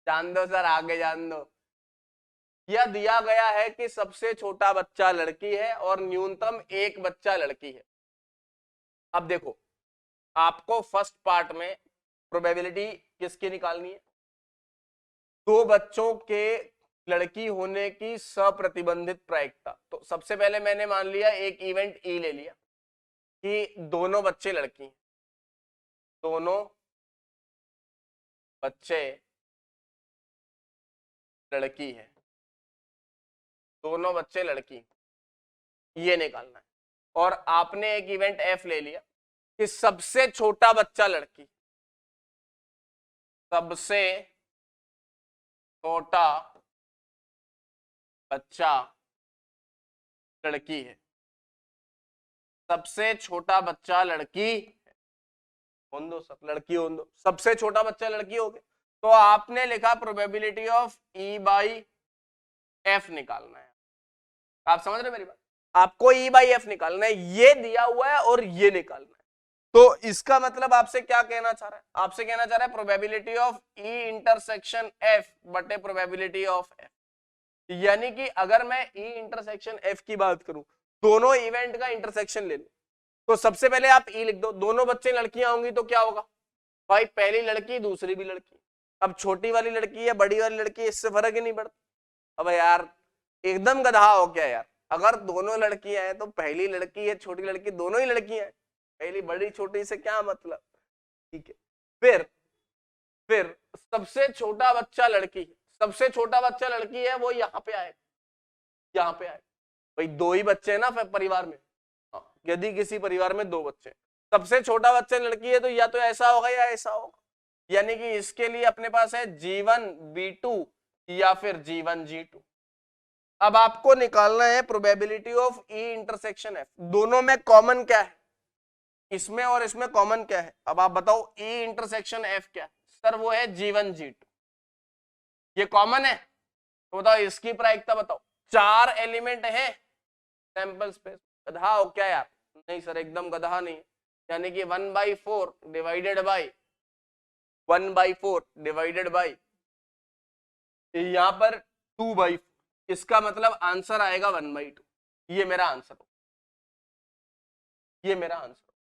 जान दो सर, आगे जान दो। यह दिया गया है कि सबसे छोटा बच्चा लड़की है और न्यूनतम एक बच्चा लड़की है, अब देखो, आपको फर्स्ट पार्ट में प्रोबेबिलिटी किसकी निकालनी है? दो बच्चों के लड़की होने की सप्रतिबंधित प्रायिकता। तो सबसे पहले मैंने मान लिया एक इवेंट ई ले लिया कि दोनों बच्चे लड़की हैं, दोनों बच्चे लड़की है, दोनों बच्चे लड़की, ये निकालना है। और आपने एक इवेंट एफ ले लिया कि सबसे छोटा बच्चा लड़की, सबसे छोटा बच्चा लड़की है, सबसे छोटा बच्चा लड़की होन दो, सब लड़की होन दो, सबसे छोटा बच्चा लड़की हो गया। तो आपने लिखा probability of E by F निकालना है। आप समझ रहे मेरी बात? आपको ई बाई एफ निकालना है, ये दिया हुआ है और ये निकालना है। तो इसका मतलब आपसे क्या कहना चाह रहा है? आपसे कहना चाह रहा है probability of E intersection F बटे प्रोबेबिलिटी ऑफ एफ। यानी कि अगर मैं ई इंटरसेक्शन एफ की बात करूं, दोनों इवेंट का इंटरसेक्शन ले लूं, तो सबसे पहले आप ई लिख दो। दोनों बच्चे लड़कियां होंगी तो क्या होगा भाई? पहली लड़की दूसरी भी लड़की। अब छोटी वाली लड़की है बड़ी वाली लड़की, इससे फर्क ही नहीं पड़ता। अब यार एकदम गधा हो क्या यार? अगर दोनों लड़कियां हैं तो पहली लड़की है छोटी लड़की, दोनों ही लड़कियां हैं, पहली बड़ी छोटी से क्या मतलब? ठीक है, फिर सबसे छोटा बच्चा लड़की, सबसे छोटा बच्चा लड़की है, वो यहाँ पे आए, यहाँ पे आए। भाई दो ही बच्चे हैं ना परिवार में, यदि किसी परिवार में दो बच्चे, सबसे छोटा बच्चा लड़की है तो या तो ऐसा होगा या ऐसा होगा। यानी कि इसके लिए अपने पास है G1 B2 या फिर G1 G2। अब आपको निकालना है probability of E intersection F. दोनों में कॉमन क्या है? इसमें और इसमें कॉमन क्या है? अब आप बताओ ई इंटरसेक्शन एफ क्या है? सर वो है G1 G2, ये कॉमन है। तो बताओ इसकी प्रायिकता बताओ। 4 एलिमेंट है सैंपल स्पेस। गधा हो क्या यार? नहीं सर एकदम गधा नहीं। यानी कि 1/4 डिवाइडेड बाई 1/4 डिवाइडेड बाई यहां पर 2/4, इसका मतलब आंसर आएगा 1/2। ये मेरा आंसर हो, ये मेरा आंसर।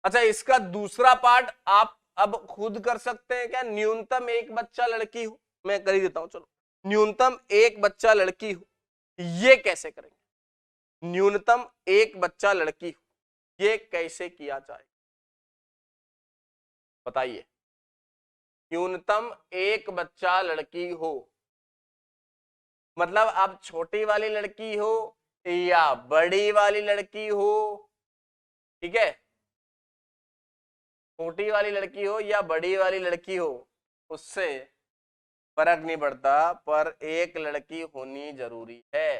अच्छा इसका दूसरा पार्ट आप अब खुद कर सकते हैं क्या? न्यूनतम एक बच्चा लड़की हो, मैं कर ही देता हूं, चलो। न्यूनतम एक बच्चा लड़की हो, ये कैसे करेंगे? न्यूनतम एक बच्चा लड़की हो, ये कैसे किया जाए बताइए? न्यूनतम एक बच्चा लड़की हो मतलब अब छोटी वाली लड़की हो या बड़ी वाली लड़की हो, ठीक है, छोटी वाली लड़की हो या बड़ी वाली लड़की हो, उससे फर्क नहीं पड़ता, पर एक लड़की होनी जरूरी है।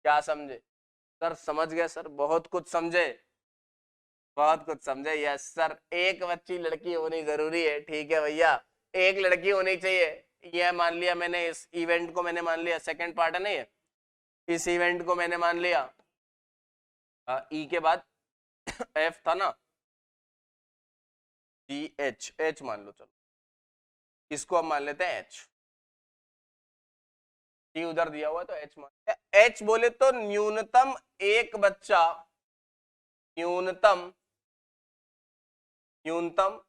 क्या समझे सर? समझ गए सर? बहुत कुछ समझे, बहुत कुछ समझे। यस सर, एक बच्ची लड़की होनी जरूरी है। ठीक है भैया, एक लड़की होनी चाहिए। यह मान लिया मैंने, इस इवेंट को मैंने मान लिया, सेकंड पार्ट है ना ये, इस इवेंट को मैंने मान लिया। ई के बाद एफ था ना, जी एच, एच मान लो, चलो इसको हम मान लेते हैं एच। डी उधर दिया हुआ है तो एच मान, एच बोले तो न्यूनतम एक बच्चा, न्यूनतम न्यूनतम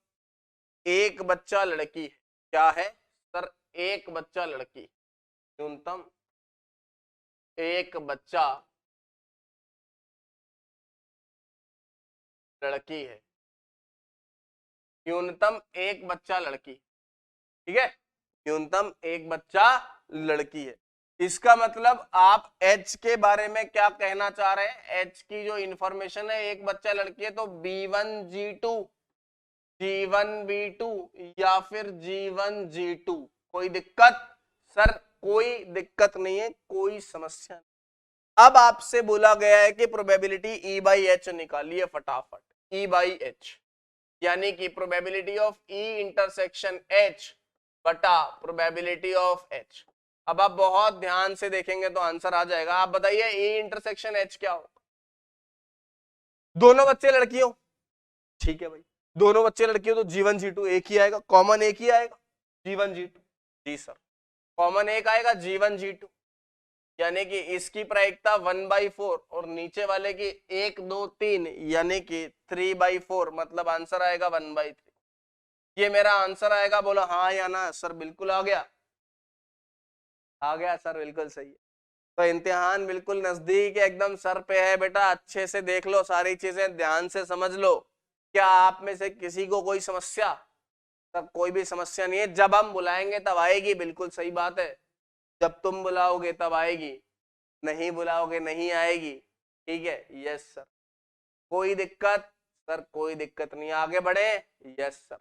एक बच्चा लड़की है। क्या है सर? एक बच्चा लड़की, न्यूनतम एक बच्चा लड़की है, न्यूनतम एक बच्चा लड़की, ठीक है, न्यूनतम एक बच्चा लड़की है। इसका मतलब आप H के बारे में क्या कहना चाह रहे हैं? H की जो इंफॉर्मेशन है, एक बच्चा लड़की है तो B1 G2, G1 B2 या फिर G1 G2। कोई दिक्कत? सर कोई दिक्कत नहीं है, कोई समस्या नहीं। अब आपसे बोला गया है कि प्रोबेबिलिटी E बाई H निकालिए फटाफट। E बाई H यानी कि probability of E intersection H बटा प्रोबेबिलिटी ऑफ H। अब आप बहुत ध्यान से देखेंगे तो आंसर आ जाएगा। आप बताइए E इंटरसेक्शन H क्या होगा? दोनों बच्चे लड़की हो, ठीक है भाई, दोनों बच्चे लड़की हो तो G1 G2 एक ही आएगा, कॉमन एक ही आएगा, G1 G2। जी सर, कॉमन एक आएगा G1 G2। यानी कि इसकी प्रायिकता 1/4 और नीचे वाले की 1 2 3 यानी कि 3/4, मतलब आंसर आएगा 1/3। ये मेरा आंसर आएगा। बोलो हाँ या ना सर। बिल्कुल आ गया, आ गया सर, बिल्कुल सही है। तो इम्तिहान बिल्कुल नजदीक है, एकदम सर पे है बेटा। अच्छे से देख लो, सारी चीजें ध्यान से समझ लो। क्या आप में से किसी को कोई समस्या? तब कोई भी समस्या नहीं है। जब हम बुलाएंगे तब आएगी, बिल्कुल सही बात है। जब तुम बुलाओगे तब आएगी, नहीं बुलाओगे नहीं आएगी। ठीक है, यस सर। कोई दिक्कत? सर कोई दिक्कत नहीं, आगे बढ़े। Yes sir.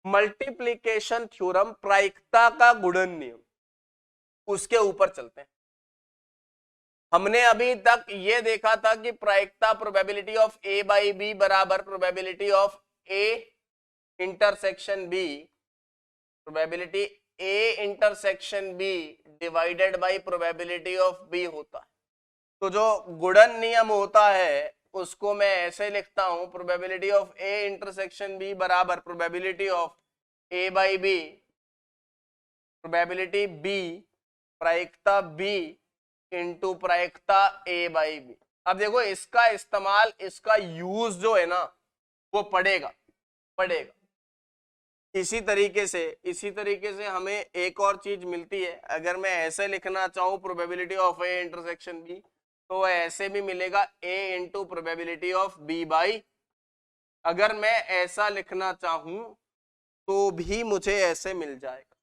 मल्टीप्लीकेशन थ्योरम, प्रायिकता का गुणन नियम, उसके ऊपर चलते हैं। हमने अभी तक ये देखा था कि प्रायिकता probability of A by B बराबर probability of A intersection B, probability A intersection B divided by probability of B होता है। तो जो गुणन नियम होता है उसको मैं ऐसे लिखता हूं, probability of A intersection B बराबर probability of A by B, probability B प्रायिकता बी इंटू प्रायिकता ए बाई बी। अब देखो इसका इस्तेमाल, इसका यूज जो है ना वो पड़ेगा। इसी तरीके से हमें एक और चीज मिलती है। अगर मैं ऐसे लिखना चाहूं probability of A intersection B, तो ऐसे भी मिलेगा A into probability of B by. अगर मैं ऐसा लिखना चाहूं तो भी मुझे ऐसे मिल जाएगा,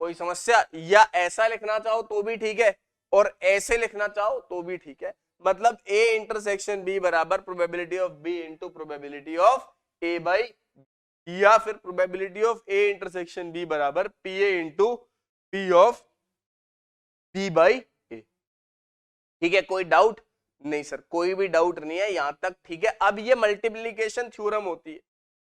कोई समस्या? या ऐसा लिखना चाहो तो भी ठीक है, और ऐसे लिखना चाहो तो भी ठीक है। मतलब ए इंटरसेक्शन बी बराबर probability of B into probability of A by, या फिर probability of A intersection B बराबर P A into P of B by A. ठीक है, कोई डाउट? नहीं सर, कोई भी डाउट नहीं है यहां तक। ठीक है, अब ये मल्टीप्लीकेशन थ्योरम होती है,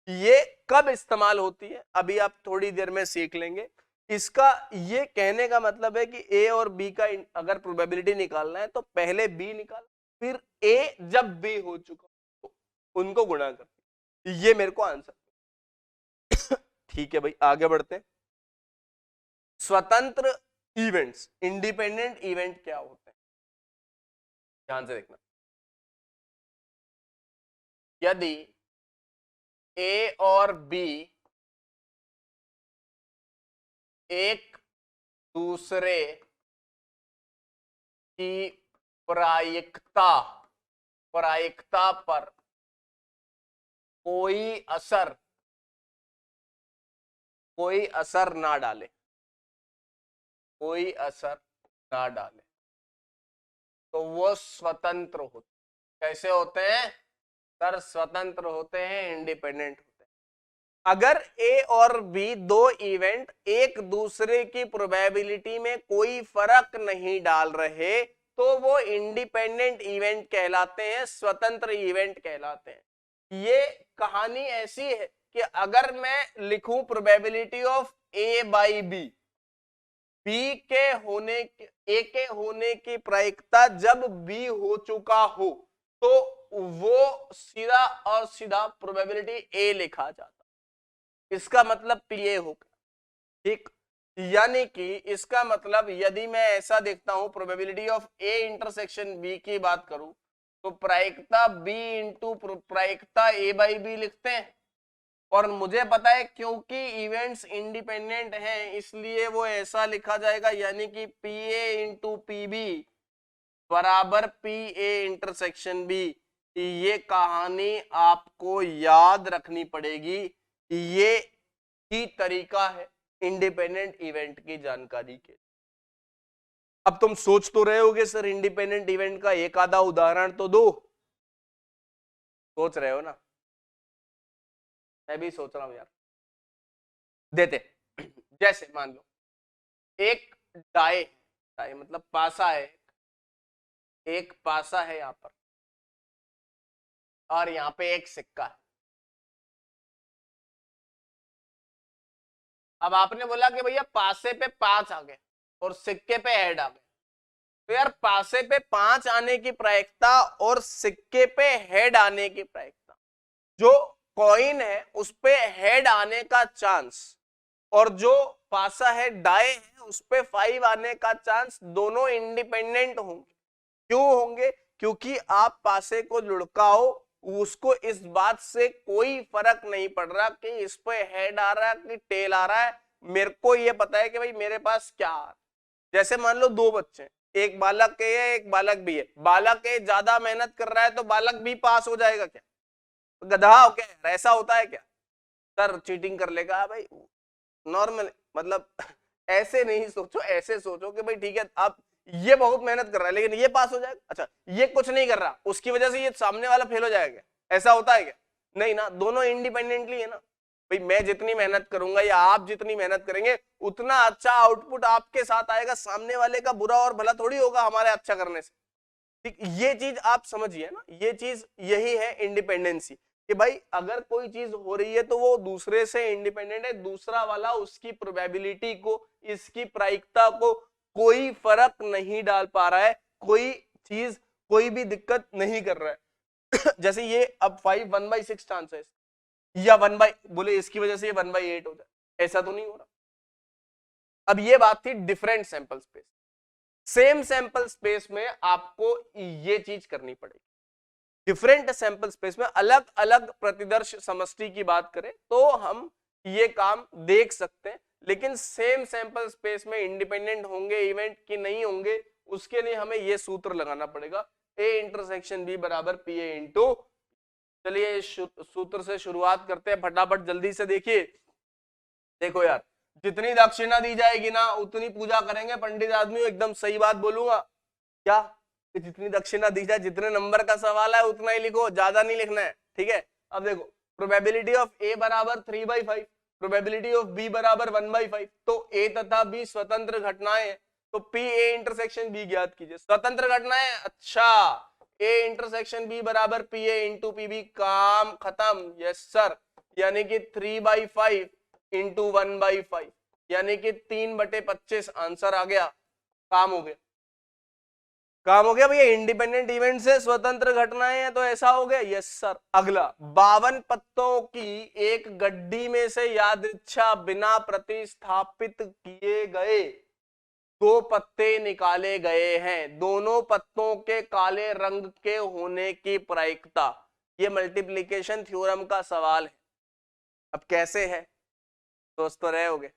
ये कब इस्तेमाल होती है अभी आप थोड़ी देर में सीख लेंगे। इसका ये कहने का मतलब है कि ए और बी का अगर प्रोबेबिलिटी निकालना है तो पहले बी निकाल, फिर ए जब बी हो चुका तो उनको गुणा कर। ये मेरे को आंसर। ठीक है भाई, आगे बढ़ते हैं। स्वतंत्र इवेंट्स, इंडिपेंडेंट इवेंट क्या होते हैं? ध्यान से देखना। यदि ए और बी एक दूसरे की प्रायिकता पर कोई असर ना डाले, तो वो स्वतंत्र होते। कैसे होते हैं सर? स्वतंत्र होते हैं, इंडिपेंडेंट होते हैं। अगर ए और बी दो इवेंट एक दूसरे की प्रोबेबिलिटी में कोई फर्क नहीं डाल रहे तो वो इंडिपेंडेंट इवेंट कहलाते हैं, स्वतंत्र इवेंट कहलाते हैं। ये कहानी ऐसी है कि अगर मैं लिखूं probability of A by B, B के होने, ए के होने की प्रायिकता जब बी हो चुका हो तो वो सीधा और सीधा प्रोबेबिलिटी ए लिखा जाता, इसका मतलब पी ए होगा। ठीक, यानी कि इसका मतलब यदि मैं ऐसा देखता हूं probability of A intersection B की बात करूं तो प्रायिकता बी इंटू प्रायिकता ए बाई बी लिखते हैं। और मुझे पता है क्योंकि इवेंट्स इंडिपेंडेंट हैं इसलिए वो ऐसा लिखा जाएगा, यानी कि P A into P B बराबर पी ए इंटरसेक्शन बी। ये कहानी आपको याद रखनी पड़ेगी। ये ही तरीका है इंडिपेंडेंट इवेंट की जानकारी के। अब तुम सोच तो रहे होगे सर इंडिपेंडेंट इवेंट का एक आधा उदाहरण तो दो, सोच रहे हो ना? मैं भी सोच रहा हूं यार, देते। जैसे मान लो एक डाई मतलब पासा है, एक पासा है यहां पर और यहां पे एक सिक्का है। अब आपने बोला कि भैया पासे पे 5 आ गए और सिक्के पे हेड आ गए, तो यार पासे पे 5 आने की प्रायिकता और सिक्के पे हेड आने की प्रायिकता, जो कॉइन है उस पे हेड आने का चांस और जो पासा है डाई है उस पे 5 आने का चांस दोनों इंडिपेंडेंट होंगे। क्यों होंगे? क्योंकि आप पासे को लुढ़काओ, उसको इस बात से कोई फर्क नहीं पड़ रहा कि इस पे हेड आ रहा है कि टेल आ रहा है, मेरे को ये पता है कि भाई मेरे पास क्या आ रहा है। जैसे मान लो दो बच्चे, एक बालक ए है एक बालक बी है, बालक ए ज्यादा मेहनत कर रहा है तो बालक बी पास हो जाएगा क्या? गधा हो क्या यार, ऐसा होता है क्या? सर चीटिंग कर लेगा भाई, नॉर्मल मतलब ऐसे नहीं सोचो, ऐसे सोचो कि भाई ठीक है अब ये बहुत मेहनत कर रहा है लेकिन ये पास हो जाएगा, अच्छा ये कुछ नहीं कर रहा उसकी वजह से ये सामने वाला फेल हो जाएगा, ऐसा होता है क्या? नहीं ना, दोनों इंडिपेंडेंटली है ना। भाई मैं जितनी मेहनत करूंगा या आप जितनी मेहनत करेंगे उतना अच्छा आउटपुट आपके साथ आएगा, सामने वाले का बुरा और भला थोड़ी होगा हमारे अच्छा करने से। ठीक, ये चीज आप समझिए ना, ये चीज यही है इंडिपेंडेंसी, कि भाई अगर कोई चीज हो रही है तो वो दूसरे से इंडिपेंडेंट है, दूसरा वाला उसकी प्रोबेबिलिटी को, इसकी प्रायिकता को कोई फर्क नहीं डाल पा रहा है, कोई चीज कोई भी दिक्कत नहीं कर रहा है। जैसे ये अब 5 1/6 चांस है या 1 बोले इसकी वजह से ये 1/8 हो जाए, ऐसा तो नहीं हो रहा। अब ये बात थी different sample space. Same sample space में आपको ये चीज करनी पड़ेगी। डिफरेंट सैंपल स्पेस में अलग अलग प्रतिदर्श समष्टि की बात करें तो हम ये काम देख सकते हैं, लेकिन सेम सैंपल स्पेस में इंडिपेंडेंट होंगे इवेंट कि नहीं होंगे, उसके लिए हमें ये सूत्र लगाना पड़ेगा, A इंटरसेक्शन B बराबर PA इंटू। चलिए सूत्र से शुरुआत करते हैं फटाफट, जल्दी से देखिए। देखो यार, जितनी दक्षिणा दी जाएगी ना उतनी पूजा करेंगे पंडित आदमी, एकदम सही बात बोलूंगा क्या, कि जितनी दक्षिणा दी जाए, जितने नंबर का सवाल है उतना ही लिखो, ज्यादा नहीं लिखना है, ठीक है। अब देखो प्रोबेबिलिटी ऑफ ए बराबर 3/5, प्रोबेबिलिटी ऑफ बी बराबर 1/5, तो ए तथा बी स्वतंत्र घटनाएं हैं, तो पी ए इंटरसेक्शन बी ज्ञात कीजिए। स्वतंत्र घटनाएं, अच्छा, ए इंटरसेक्शन बी बराबर P A into P B, काम खत्म, यस सर, यानी कि 3/5 इंटू 1/5 यानी कि 3/25 आंसर आ गया, काम हो गया, काम हो गया भैया। इंडिपेंडेंट इवेंट से स्वतंत्र घटनाएं हैं तो ऐसा हो गया, यस सर। अगला, 52 पत्तों की एक गड्डी में से यादृच्छा बिना प्रतिस्थापित किए गए 2 पत्ते निकाले गए हैं, दोनों पत्तों के काले रंग के होने की प्रायिकता। ये मल्टीप्लीकेशन थ्योरम का सवाल है। अब कैसे है दोस्त, तो रहे होगे,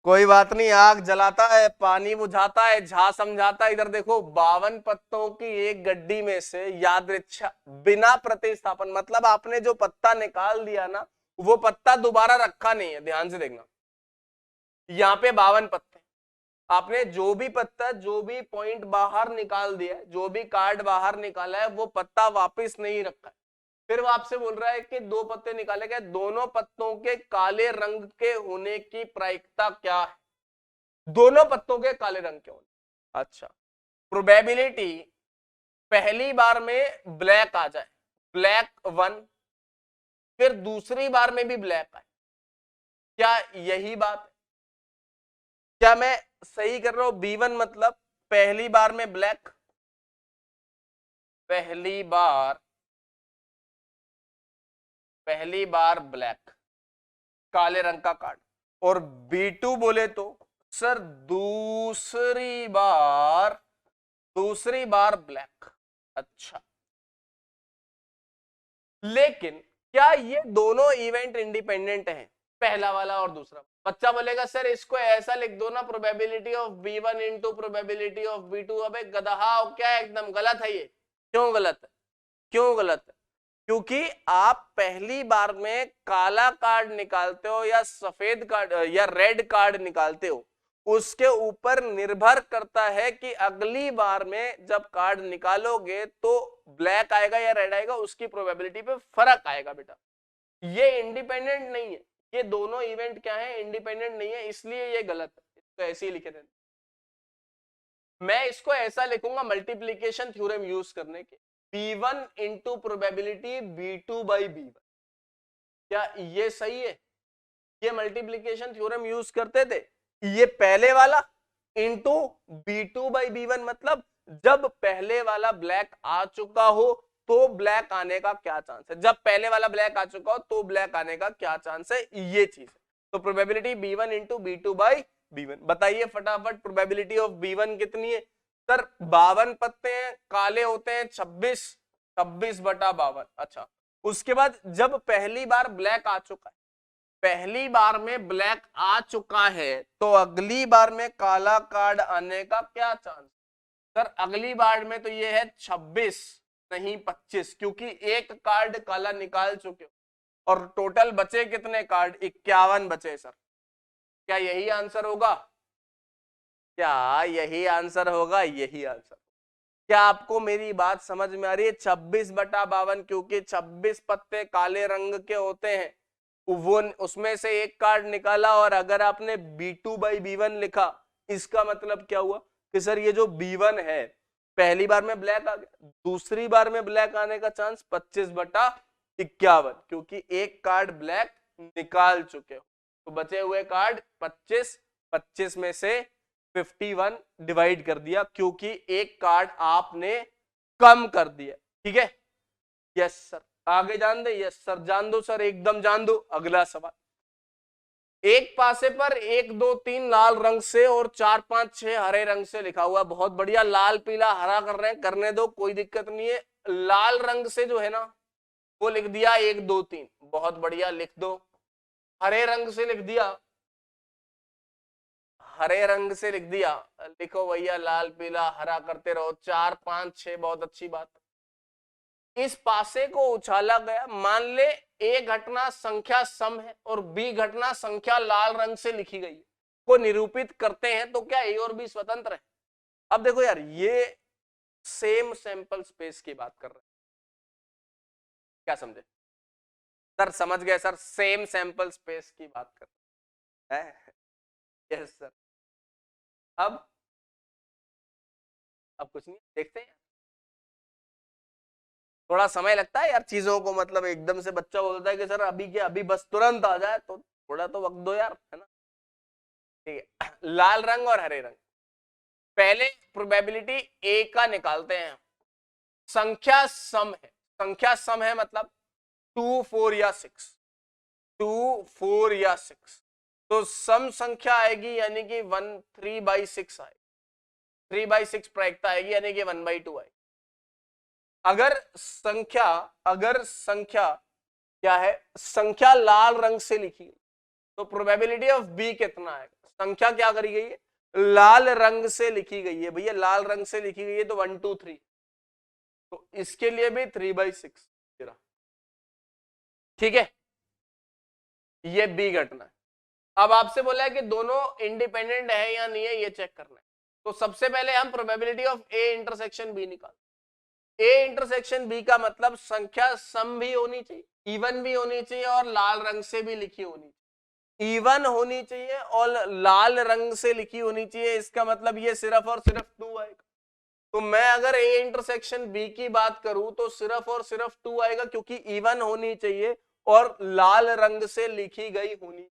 कोई बात नहीं, आग जलाता है पानी बुझाता है, झा समझाता है। इधर देखो, 52 पत्तों की एक गड्डी में से यादृच्छा बिना प्रतिस्थापन, मतलब आपने जो पत्ता निकाल दिया ना वो पत्ता दोबारा रखा नहीं है, ध्यान से देखना। यहाँ पे 52 पत्ते, आपने जो भी पत्ता, जो भी पॉइंट बाहर निकाल दिया है, जो भी कार्ड बाहर निकाला है वो पत्ता वापस नहीं रखा है। फिर वो आपसे बोल रहा है कि 2 पत्ते निकाले गए, दोनों पत्तों के काले रंग के होने की प्रायिकता क्या है, दोनों पत्तों के काले रंग के होने। अच्छा, प्रोबेबिलिटी पहली बार में ब्लैक आ जाए, ब्लैक 1, फिर दूसरी बार में भी ब्लैक आए, क्या यही बात है? क्या मैं सही कर रहा हूं? B1 मतलब पहली बार में ब्लैक, पहली बार ब्लैक, काले रंग का कार्ड, और B2 बोले तो सर दूसरी बार ब्लैक। अच्छा, लेकिन क्या ये दोनों इवेंट इंडिपेंडेंट हैं, पहला वाला और दूसरा? बच्चा बोलेगा सर इसको ऐसा लिख दो ना, probability of B1 into probability of B2। अबे गधा क्या, एकदम गलत है ये। क्यों गलत है? क्यों गलत है? क्योंकि आप पहली बार में काला कार्ड निकालते हो या सफेद कार्ड या रेड कार्ड निकालते हो, उसके ऊपर निर्भर करता है कि अगली बार में जब कार्ड निकालोगे तो ब्लैक आएगा या रेड आएगा, उसकी प्रोबेबिलिटी पे फर्क आएगा बेटा। ये इंडिपेंडेंट नहीं है, ये दोनों इवेंट क्या है, इंडिपेंडेंट नहीं है, इसलिए ये गलत है। इसको ऐसे ही लिखे देना, मैं इसको ऐसा लिखूंगा मल्टीप्लीकेशन थ्योरम यूज करने के, B1 इंटू प्रोबेबिलिटी B2/B1। क्या ये सही है? ये मल्टीप्लीकेशन थ्योरम यूज करते थे, ये पहले वाला इंटू B2/B1, मतलब जब पहले वाला ब्लैक आ चुका हो तो ब्लैक आने का क्या चांस है, जब पहले वाला ब्लैक आ चुका हो तो ब्लैक आने का क्या चांस है, ये चीज। तो probability B1 into B2 by B1। बताइए फटाफट प्रोबेबिलिटी ऑफ B1 कितनी है सर? 52 पत्ते हैं, काले होते हैं 26, 26/52। अच्छा, उसके बाद जब पहली बार ब्लैक आ चुका है, पहली बार में ब्लैक आ चुका है, तो अगली बार में काला कार्ड आने का क्या चांस? सर अगली बार में तो ये है 26 नहीं 25, क्योंकि एक कार्ड काला निकाल चुके हो और टोटल बचे कितने कार्ड? 51 बचे सर। क्या यही आंसर होगा? क्या यही आंसर होगा? यही आंसर। क्या आपको मेरी बात समझ में आ रही है? 26/52, क्योंकि 26 पत्ते काले रंग के होते हैं, वो उसमें से एक कार्ड निकाला, और अगर आपने B2/B1 लिखा, इसका मतलब क्या हुआ कि सर ये जो B1 है, पहली बार में ब्लैक आ गया, दूसरी बार में ब्लैक आने का चांस 25/51, क्योंकि एक कार्ड ब्लैक निकाल चुके हो। तो बचे हुए कार्ड 25, 25 में से 51 डिवाइड कर दिया, क्योंकि एक कार्ड आपने कम कर दिया। ठीक है, यस सर। आगे जान दे? यस सर, जान दो सर, एकदम जान दो। अगला सवाल, एक पासे पर 1 2 3 लाल रंग से और 4 5 6 हरे रंग से लिखा हुआ। बहुत बढ़िया, लाल पीला हरा कर रहे हैं, करने दो, कोई दिक्कत नहीं है। लाल रंग से जो है ना, वो लिख दिया 1 2 3, बहुत बढ़िया, लिख दो। हरे रंग से लिख दिया, हरे रंग से लिख दिया, लिखो भैया, लाल पीला हरा करते रहो, 4 5 6, बहुत अच्छी बात। इस पासे को उछाला गया, मान ले ए घटना संख्या सम है और बी घटना संख्या लाल रंग से लिखी गई है, को निरूपित करते हैं, तो क्या ए और बी स्वतंत्र है? अब देखो यार, ये सेम सैंपल स्पेस की बात कर रहे हैं, क्या समझे सर? समझ गए सर, सेम सैंपल स्पेस की बात कर रहे हैं। Yes sir. अब कुछ नहीं, देखते हैं। थोड़ा समय लगता है यार चीजों को, मतलब एकदम से बच्चा बोलता है कि सर अभी के अभी बस तुरंत आ जाए, तो थोड़ा तो वक्त दो यार, है ना? ठीक है, लाल रंग और हरे रंग। पहले प्रोबेबिलिटी ए का निकालते हैं। संख्या सम है, संख्या सम है मतलब 2 4 या 6, 2 4 या 6, तो सम संख्या आएगी, यानी कि 1 3/6 आएगी, 3/6 प्रायिकता आएगी, यानी कि 1/2 आएगी। अगर संख्या क्या है, संख्या लाल रंग से लिखी गई, तो प्रोबेबिलिटी ऑफ बी कितना आएगा? संख्या क्या करी गई है, लाल रंग से लिखी गई है भैया, लाल रंग से लिखी गई है, तो 1 2 3, तो इसके लिए भी 3/6। ठीक है, ये बी घटना है। अब आपसे बोला है कि दोनों इंडिपेंडेंट है या नहीं है, ये चेक करना है। तो सबसे पहले हम probability of A intersection B निकाल। ए इंटरसेक्शन बी का मतलब संख्या सम भी होनी चाहिए, इवन भी होनी चाहिए, और लाल रंग से भी लिखी होनी चाहिए। इवन होनी चाहिए और लाल रंग से लिखी होनी चाहिए, इसका मतलब ये सिर्फ और सिर्फ 2 आएगा। तो मैं अगर ए इंटरसेक्शन बी की बात करूं, तो सिर्फ और सिर्फ 2 आएगा, क्योंकि इवन होनी चाहिए और लाल रंग से लिखी गई होनी।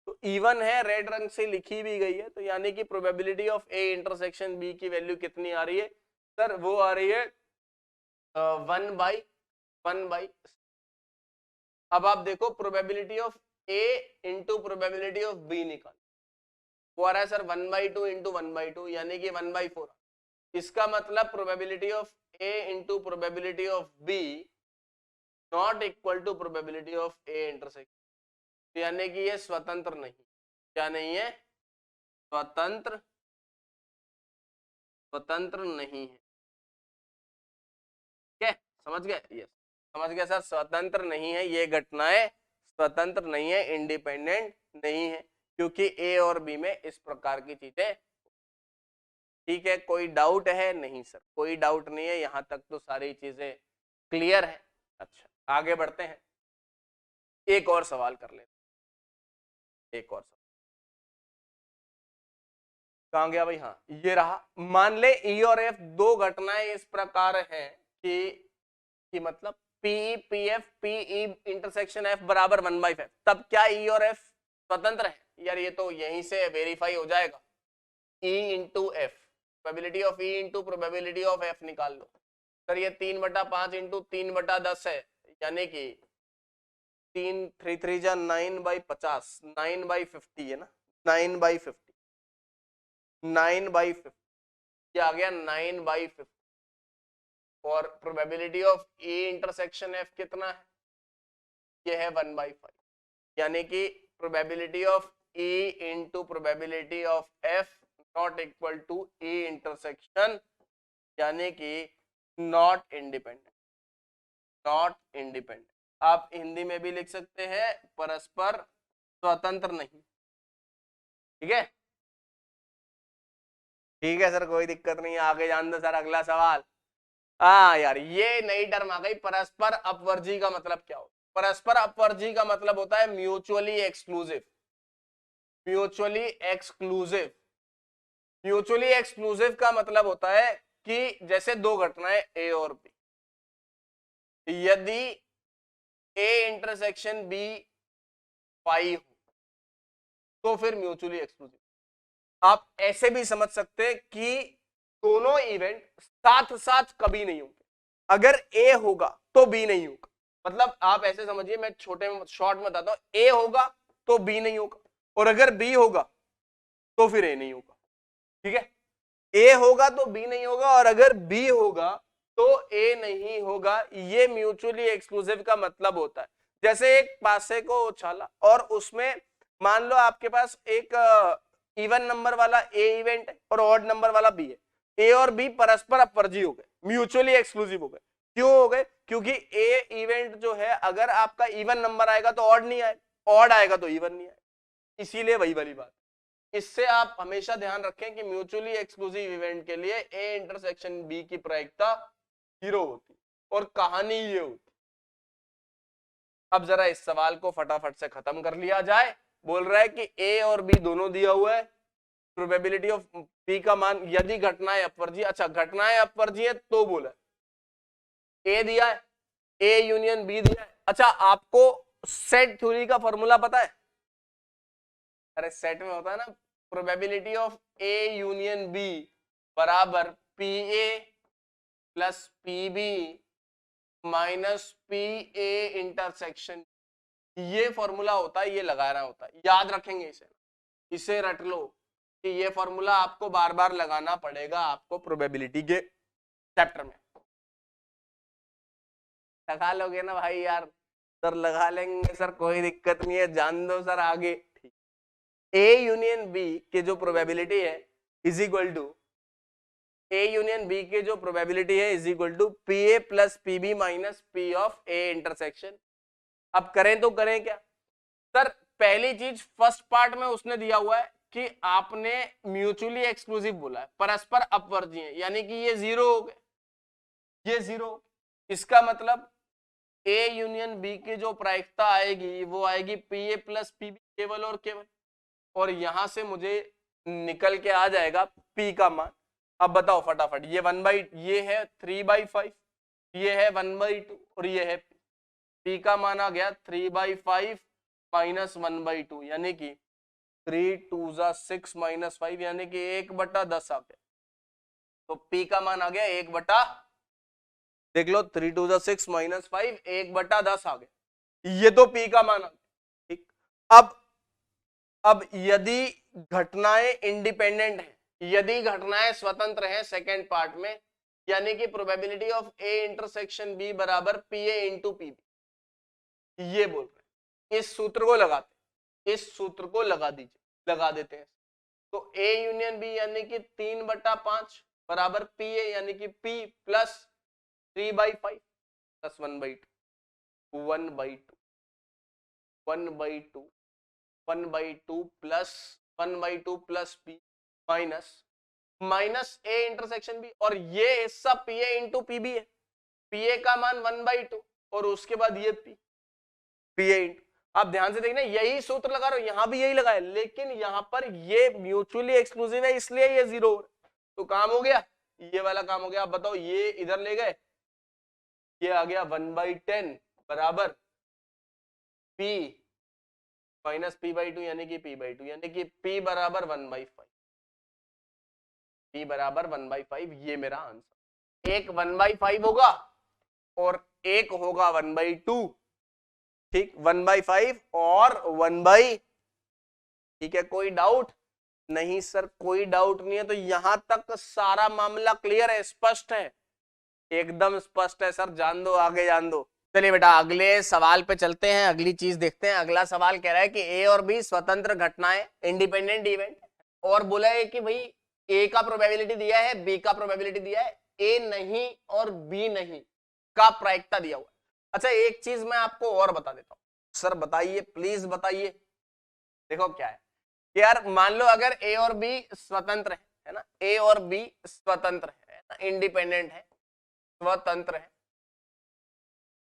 तो इवन है, रेड रंग से लिखी भी गई है, तो यानी कि probability of A intersection B की वैल्यू कितनी आ रही है सर? वो आ रही है 1/1। अब आप देखो probability of A into probability of B निकाल, वो आ रहा है सर 1/2 इंटू 1/2, यानी कि 1/4। इसका मतलब probability of A into probability of B not equal to probability of A intersection, यानी कि ये स्वतंत्र नहीं। क्या नहीं है? स्वतंत्र नहीं है। क्या समझ गए? यस, समझ गए सर, स्वतंत्र नहीं है, ये घटनाएं स्वतंत्र नहीं है, इंडिपेंडेंट नहीं है, क्योंकि ए और बी में इस प्रकार की चीजें। ठीक है, कोई डाउट है? नहीं सर, कोई डाउट नहीं है, यहां तक तो सारी चीजें क्लियर है। अच्छा, आगे बढ़ते हैं, एक और सवाल कर लेते हैं। एक और सवाल कहां गया भाई? हाँ, ये रहा। मान ले ई और एफ दो घटनाएं इस प्रकार हैं कि मतलब P E P F P E intersection F बराबर 1/5, तब क्या ई और एफ स्वतंत्र है? यार ये तो यहीं से वेरीफाई हो जाएगा। E into F, probability of E into probability of F निकाल लो। सर ये 3/5 इंटू 3/10 है, यानी कि 3 3 जा 9/50, 9/50 है ना, 9/50, 9/50 ये आ गया 9/50। और probability of A intersection F कितना है, ये है 1/5, यानी कि probability of A into probability of F not equal to A intersection, यानी कि नॉट इंडिपेंडेंट, नॉट इंडिपेंडेंट। आप हिंदी में भी लिख सकते हैं परस्पर स्वतंत्र नहीं। ठीक है, ठीक है सर, कोई दिक्कत नहीं, आगे जान दो सर। अगला सवाल, हाँ यार ये नई टर्म आ गई, परस्पर अपवर्जी का मतलब क्या होता है? परस्पर अपवर्जी का मतलब होता है mutually exclusive, mutually exclusive. Mutually exclusive का मतलब होता है कि जैसे दो घटनाएं ए और बी, यदि ए इंटरसेक्शन बी पाई हो तो फिर म्यूचुअली एक्सक्लूसिव। आप ऐसे भी समझ सकते हैं कि दोनों इवेंट साथ साथ कभी नहीं होंगे, अगर ए होगा तो बी नहीं होगा। मतलब आप ऐसे समझिए, मैं छोटे में शॉर्ट में बताता हूं, ए होगा तो बी नहीं होगा, और अगर बी होगा तो फिर ए नहीं होगा। ठीक है, ए होगा तो बी नहीं होगा, और अगर बी होगा तो ए नहीं होगा। ये म्यूचुअली एक्सक्लूसिव का मतलब होता है। जैसे एक पासे को उछाला और उसमें मान लो आपके पास एक इवन नंबर वाला ए इवेंट है और ऑड नंबर वाला बी है, ए और बी परस्पर अपवर्जी हो गए, म्यूचुअली एक्सक्लूसिव हो गए। क्यों हो गए? क्योंकि ए इवेंट जो है अगर आपका इवन नंबर आएगा तो ऑड नहीं आएगा, ऑड आएगा तो इवन नहीं आएगा, इसीलिए वही वाली बात। इससे आप हमेशा ध्यान रखें कि म्यूचुअली एक्सक्लूसिव इवेंट के लिए ए इंटरसेक्शन बी की प्रायिकता 0 होती और कहानी ये होती। अब जरा इस सवाल को फटाफट से खत्म कर लिया जाए। बोल रहा है कि ए और बी दोनों दिया हुआ है, प्रोबेबिलिटी ऑफ पी का मान यदि घटनाएं अपवर्जी, अच्छा घटनाएं अपवर्जी है तो बोला ए दिया है, ए यूनियन बी दिया है। अच्छा आपको सेट थ्योरी का फॉर्मूला पता है? अरे सेट में होता है ना, probability of A union B बराबर P A plus P B minus P A intersection. ये फॉर्मूला होता है, ये लगाना होता है, याद रखेंगे इसे, इसे रट लो कि ये फॉर्मूला आपको बार बार लगाना पड़ेगा आपको प्रोबेबिलिटी के चैप्टर में। लगा लोगे ना भाई? यार सर लगा लेंगे सर, कोई दिक्कत नहीं है, जान दो सर आगे। ठीक, ए यूनियन बी की जो प्रोबेबिलिटी है is equal to, A union B की जो प्रोबेबिलिटी है is equal to P A plus P B minus P of A intersection. अब करें तो करें क्या सर? पहली चीज फर्स्ट पार्ट में उसने दिया हुआ है कि आपने म्यूचुअली एक्सक्लूसिव बोला है, परस्पर अपवर्जी है, यानी कि ये 0 हो गए, ये 0। इसका मतलब ए यूनियन बी की जो प्रायिकता आएगी वो आएगी P A plus P B केवल और केवल, और यहां से मुझे निकल के आ जाएगा पी का मान। अब बताओ फटाफट, ये ये है 3/5, ये है 1/2 और ये है पी का मान आ गया 3/5 माइनस 1/2, यानी कि 3 2 जा 6 माइनस 5, यानी कि 1/10 आ गया। तो पी का मान आ गया 1/, देख लो 3 2 जा 6 माइनस 5 1/10 आ गया, ये तो पी का मान आ गया। ठीक, अब यदि घटनाएं इंडिपेंडेंट हैं, यदि घटनाएं स्वतंत्र हैं सेकेंड पार्ट में, यानी कि probability of A intersection B बराबर P A into P B, ये बोल रहे हैं। इस सूत्र को लगाते, इस सूत्र को लगा दीजिए, लगा देते हैं। तो ए यूनियन बी यानी कि 3/5 बराबर पी ए यानी कि P plus 3/5 plus 1/2, 1/2, 1/2, 1/2 plus 1/2 plus P minus minus A intersection B, और ये हिस्सा P A into P B है, पी ए का मान 1/2 और उसके बाद ये पी ए इंटू। आप ध्यान से देखना, यही सूत्र लगा रहे हो, यहां भी यही लगाया, लेकिन यहां पर ये म्यूचुअली एक्सक्लूसिव है इसलिए ये 0, तो काम हो गया, ये वाला काम हो गया। आप बताओ, ये इधर ले गए, ये आ गया 1/10 बराबर पी माइनस p/2 यानी कि p/2, यानी कि p बराबर 1/5, p बराबर 1/5, ये मेरा आंसर। एक 1/5 होगा और एक होगा 1/2, ठीक, 1/5 और 1/, ठीक है, कोई डाउट नहीं सर, कोई डाउट नहीं है। तो यहां तक सारा मामला क्लियर है, स्पष्ट है, एकदम स्पष्ट है सर, जान दो आगे, जान दो। चलिए बेटा अगले सवाल पे चलते हैं, अगली चीज देखते हैं। अगला सवाल कह रहा है कि ए और बी स्वतंत्र घटनाएं, इंडिपेंडेंट इवेंट, और बोला है कि भाई ए का प्रोबेबिलिटी दिया है, बी का प्रोबेबिलिटी दिया है, ए नहीं और बी नहीं का प्रायिकता दिया हुआ है। अच्छा एक चीज मैं आपको और बता देता हूं, सर बताइए प्लीज बताइए। देखो क्या है कि यार मान लो अगर ए और बी स्वतंत्र है ना, ए और बी स्वतंत्र है ना, इंडिपेंडेंट है, स्वतंत्र है,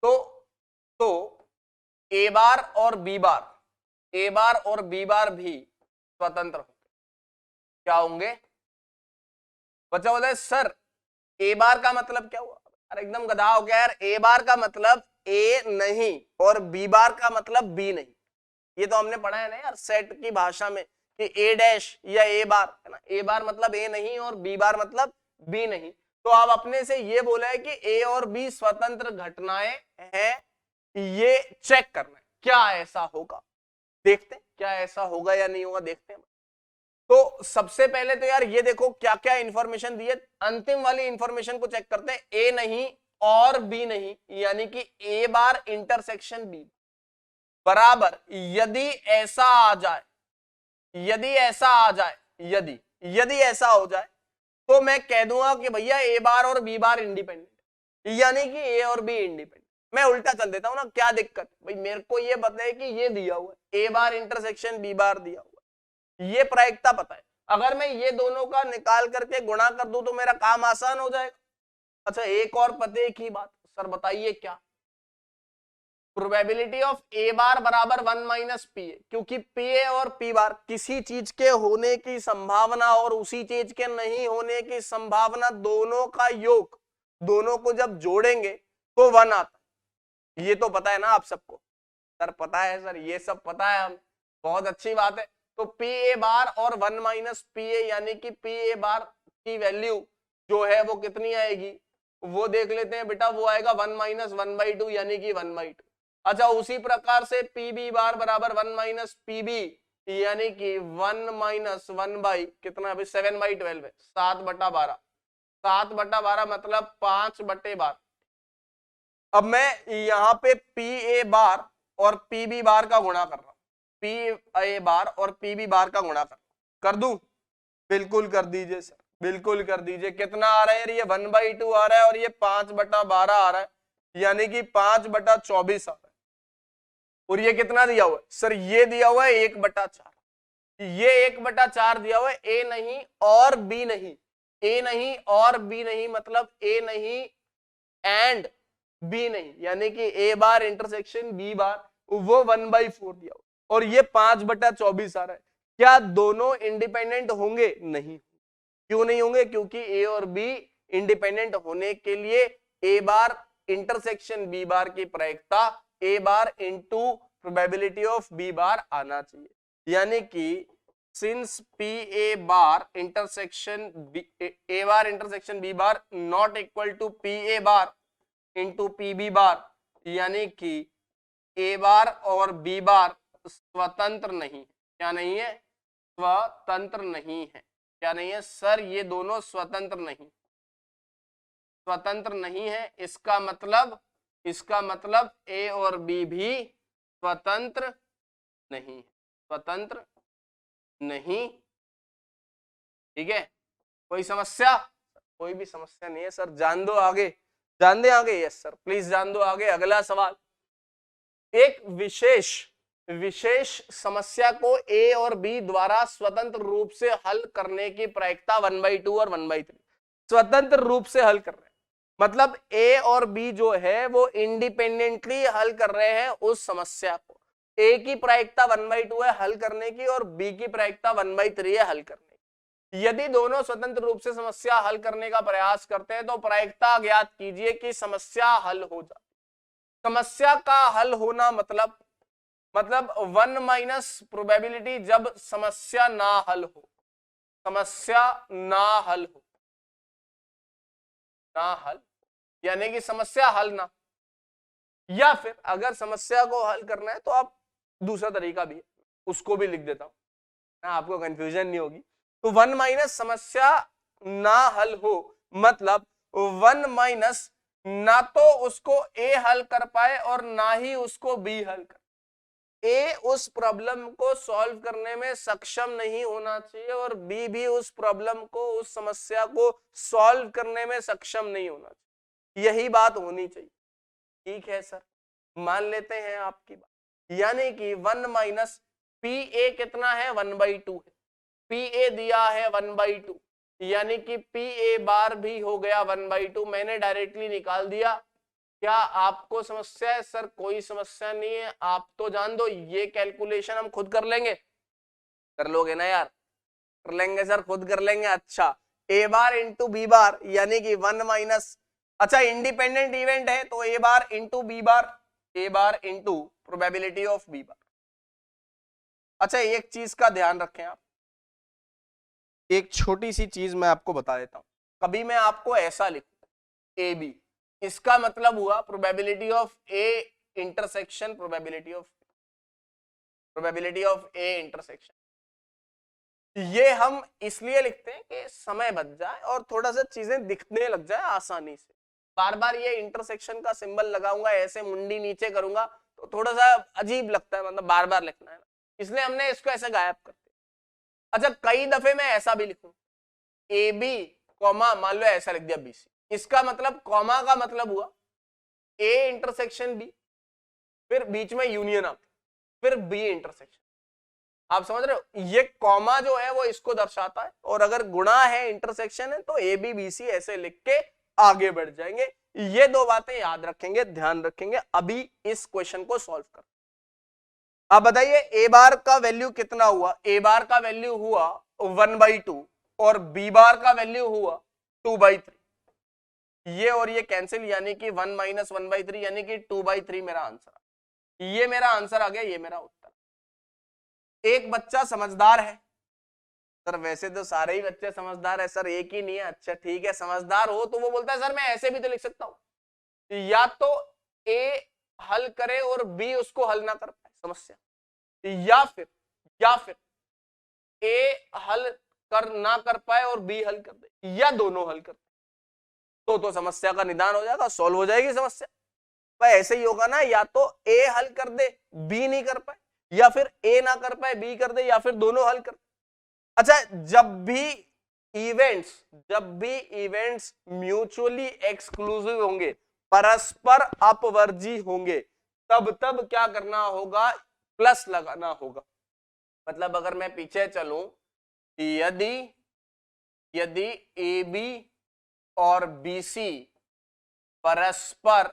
तो ए बार और बी बार, ए बार और बी बार भी स्वतंत्र होंगे। क्या होंगे? बच्चा बोलता है सर ए बार का मतलब क्या हुआ? अरे एकदम गधा हो गया यार, ए बार का मतलब ए नहीं और बी बार का मतलब बी नहीं। ये तो हमने पढ़ा है ना यार सेट की भाषा में कि ए डैश या ए बार, है ना, ए बार मतलब ए नहीं और बी बार मतलब बी नहीं। तो आप अपने से ये बोला है कि ए और बी स्वतंत्र घटनाएं हैं, ये चेक करना है क्या ऐसा होगा। देखते हैं क्या ऐसा होगा या नहीं होगा, देखते हैं। तो सबसे पहले तो यार ये देखो क्या क्या इंफॉर्मेशन दी है, अंतिम वाली इंफॉर्मेशन को चेक करते हैं। ए नहीं और बी नहीं, यानी कि ए बार इंटरसेक्शन बी बराबर, यदि ऐसा आ जाए, यदि ऐसा आ जाए, यदि ऐसा हो जाए तो मैं कह दूंगा कि भैया ए बार और बी बार इंडिपेंडेंट, यानी कि ए और बी इंडिपेंडेंट। मैं उल्टा चल देता हूं ना, क्या दिक्कत भाई, मेरे को ये बताए कि ये दिया हुआ है ए बार इंटरसेक्शन बी बार दिया हुआ है, ये प्रायिकता पता है, अगर मैं ये दोनों का निकाल करके गुणा कर दूं तो मेरा काम आसान हो जाएगा। अच्छा एक और पते की बात, सर बताइए क्या? प्रोबेबिलिटी ऑफ ए बार बराबर 1 माइनस पी ए, क्योंकि पी ए और पी बार किसी चीज के होने की संभावना और उसी चीज के नहीं होने की संभावना दोनों का योग, दोनों को जब जोड़ेंगे तो 1 आता है। ये तो पता है ना आप सबको? सर पता है सर, ये सब पता है हम, बहुत अच्छी बात है। तो पी ए बार और 1 माइनस पी ए, यानी कि पी ए बार की वैल्यू जो है वो कितनी आएगी, वो देख लेते हैं बेटा। वो आएगा 1 माइनस 1/2 यानी कि 1/2। अच्छा उसी प्रकार से पी बी बार बराबर 1 माइनस पी बी, यानी कि 1 माइनस 1 कितना, अभी 7/12 है, 7/12, 7/12 मतलब 5/12। अब मैं यहाँ पे पी ए बार और पी बी बार का गुणा कर रहा हूं, पी ए बार और पी बी बार का गुणा कर दूं? बिल्कुल कर दीजिए सर, बिल्कुल कर दीजिए। कितना आ रहा है? ये 1/2 आ रहा है और ये 5/12 आ रहा है, यानी कि 5/24 आ रहा है। और ये कितना दिया हुआ है सर? ये दिया हुआ है 1/4, ये 1/4 दिया हुआ है। ए नहीं और बी नहीं, ए नहीं और बी नहीं मतलब ए नहीं एंड बी नहीं, यानी कि ए बार इंटरसेक्शन बी बार, वो 1/4 दिया हुआ और ये 5/24 आ रहा है। क्या दोनों इंडिपेंडेंट होंगे? नहीं। क्यों नहीं होंगे? क्योंकि ए और बी इंडिपेंडेंट होने के लिए ए बार इंटरसेक्शन बी बार की प्रायिकता A bar into probability of B bar आना चाहिए, यानी कि since P A bar intersection B bar not equal to P A bar into P B bar, यानी कि ए बार और बी बार स्वतंत्र नहीं, क्या नहीं है? स्वतंत्र नहीं है। क्या नहीं है सर? ये दोनों स्वतंत्र नहीं, स्वतंत्र नहीं है। इसका मतलब ए और बी भी स्वतंत्र नहीं, स्वतंत्र नहीं। ठीक है, कोई समस्या? कोई भी समस्या नहीं है सर, जान दो आगे, जान दे आगे। यस सर प्लीज जान दो आगे। अगला सवाल, एक विशेष समस्या को ए और बी द्वारा स्वतंत्र रूप से हल करने की प्रायिकता 1/2 और 1/3, स्वतंत्र रूप से हल कर रहे हैं मतलब ए और बी जो है वो इंडिपेंडेंटली हल कर रहे हैं उस समस्या को। ए की प्रायिकता 1/2 है हल करने की और बी की प्रायिकता 1/3 है हल करने की। यदि दोनों स्वतंत्र रूप से समस्या हल करने का प्रयास करते हैं तो प्रायिकता ज्ञात कीजिए कि समस्या हल हो जाए। समस्या का हल होना मतलब 1 माइनस प्रोबेबिलिटी जब समस्या ना हल हो, समस्या ना हल हो, ना हल यानी कि समस्या हल ना, या फिर अगर समस्या को हल करना है तो आप दूसरा तरीका भी है, उसको भी लिख देता हूं, आपको कंफ्यूजन नहीं होगी। तो 1 माइनस समस्या ना हल हो, मतलब 1 माइनस ना तो उसको ए हल कर पाए और ना ही उसको बी हल कर। ए उस प्रॉब्लम को सॉल्व करने में सक्षम नहीं होना चाहिए और बी भी उस प्रॉब्लम को, उस समस्या को सॉल्व करने में सक्षम नहीं होना चाहिए, यही बात होनी चाहिए। ठीक है सर, मान लेते हैं आपकी बात, यानी कि 1 माइनस पी ए कितना है 1/2 है, पी ए दिया है 1/2, यानी कि पी ए बार भी हो गया 1/2, मैंने डायरेक्टली निकाल दिया। क्या आपको समस्या है? सर कोई समस्या नहीं है, आप तो जान दो, ये कैलकुलेशन हम खुद कर लेंगे। कर लोगे ना यार? कर लेंगे सर, खुद कर लेंगे। अच्छा, ए बार इंटू बी बार, यानी कि 1 माइनस, अच्छा इंडिपेंडेंट इवेंट है तो A bar into B bar, A bar into probability of B bar. अच्छा एक चीज का ध्यान रखें आप, एक छोटी सी चीज मैं आपको बता देता हूं, कभी मैं आपको ऐसा लिखूं ए बी, इसका मतलब हुआ probability of A intersection probability of A intersection. ये हम इसलिए लिखते हैं कि समय बच जाए और थोड़ा सा चीजें दिखने लग जाए आसानी से। बार बार ये इंटरसेक्शन का सिंबल लगाऊंगा, ऐसे मुंडी नीचे करूंगा तो थोड़ा सा अजीब लगता है, मतलब बार बार लिखना है ना, इसलिए हमने इसको ऐसे गायब कर दिया। अच्छा कई दफे मैं ऐसा भी लिखूं, ए बी कॉमा, मान लो ऐसा लिख दिया बी सी, इसका मतलब कॉमा का मतलब हुआ ए इंटरसेक्शन बी, फिर बीच में यूनियन आता, फिर बी इंटरसेक्शन। आप समझ रहे हो, ये कॉमा जो है वो इसको दर्शाता है, और अगर गुणा है इंटरसेक्शन है तो ए बी बी सी ऐसे लिख के आगे बढ़ जाएंगे। ये दो बातें याद रखेंगे, ध्यान रखेंगे। अभी इस क्वेश्चन को सॉल्व कर, अब बताइए ए बार का वैल्यू कितना हुआ? ए बार का वैल्यू हुआ 1/2 और बी बार का वैल्यू हुआ 2/3। ये और ये कैंसिल, यानी कि 1 माइनस 1/3 यानी कि 2/3 मेरा आंसर। ये मेरा आंसर आ गया, ये मेरा उत्तर। एक बच्चा समझदार है सर, वैसे तो सारे ही बच्चे समझदार है सर, एक ही नहीं है। अच्छा ठीक है, समझदार हो तो वो बोलता है सर मैं ऐसे भी तो लिख सकता हूं, या तो ए हल करे और बी उसको हल ना कर पाए समस्या, या फिर ए हल कर ना कर पाए और बी हल कर दे, या दोनों हल कर दे, तो समस्या का निदान हो जाएगा, सॉल्व हो जाएगी समस्या। भाई ऐसे ही होगा ना, या तो ए हल कर दे बी नहीं कर पाए, या फिर ए ना कर पाए बी कर दे, या फिर दोनों हल कर। अच्छा जब भी इवेंट्स म्यूचुअली एक्सक्लूसिव होंगे, परस्पर अपवर्जी होंगे, तब क्या करना होगा? प्लस लगाना होगा। मतलब अगर मैं पीछे चलूं, यदि ए बी और बी सी परस्पर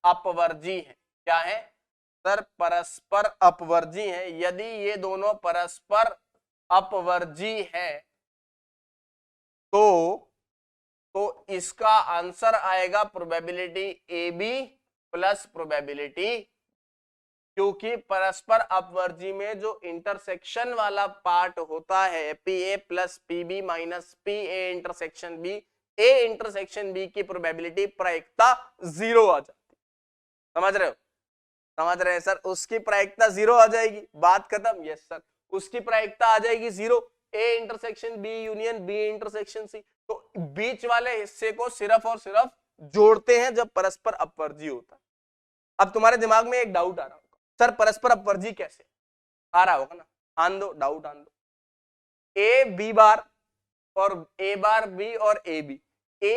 अपवर्जी है, क्या है सर? परस्पर अपवर्जी है। यदि ये दोनों परस्पर अपवर्जी है तो इसका आंसर आएगा probability A B plus probability, क्योंकि परस्पर अपवर्जी में जो इंटरसेक्शन वाला पार्ट होता है P A plus P B minus P A intersection B, A intersection B की प्रोबेबिलिटी प्रायिकता 0 आ जाती। समझ रहे हो? समझ रहे हैं सर? उसकी प्रायिकता 0 आ जाएगी, बात खत्म। यस सर, उसकी प्रायिकता आ जाएगी 0। A intersection B union B intersection C, तो बीच वाले हिस्से को सिर्फ और सिर्फ जोड़ते हैं जब परस्पर अपवर्जी होता है। अब तुम्हारे दिमाग में एक डाउट आ रहा होगा, सर परस्पर अपवर्जी कैसे? आ रहा होगा ना, आन दो डाउट, आन दो। ए बी बार और ए बार बी और ए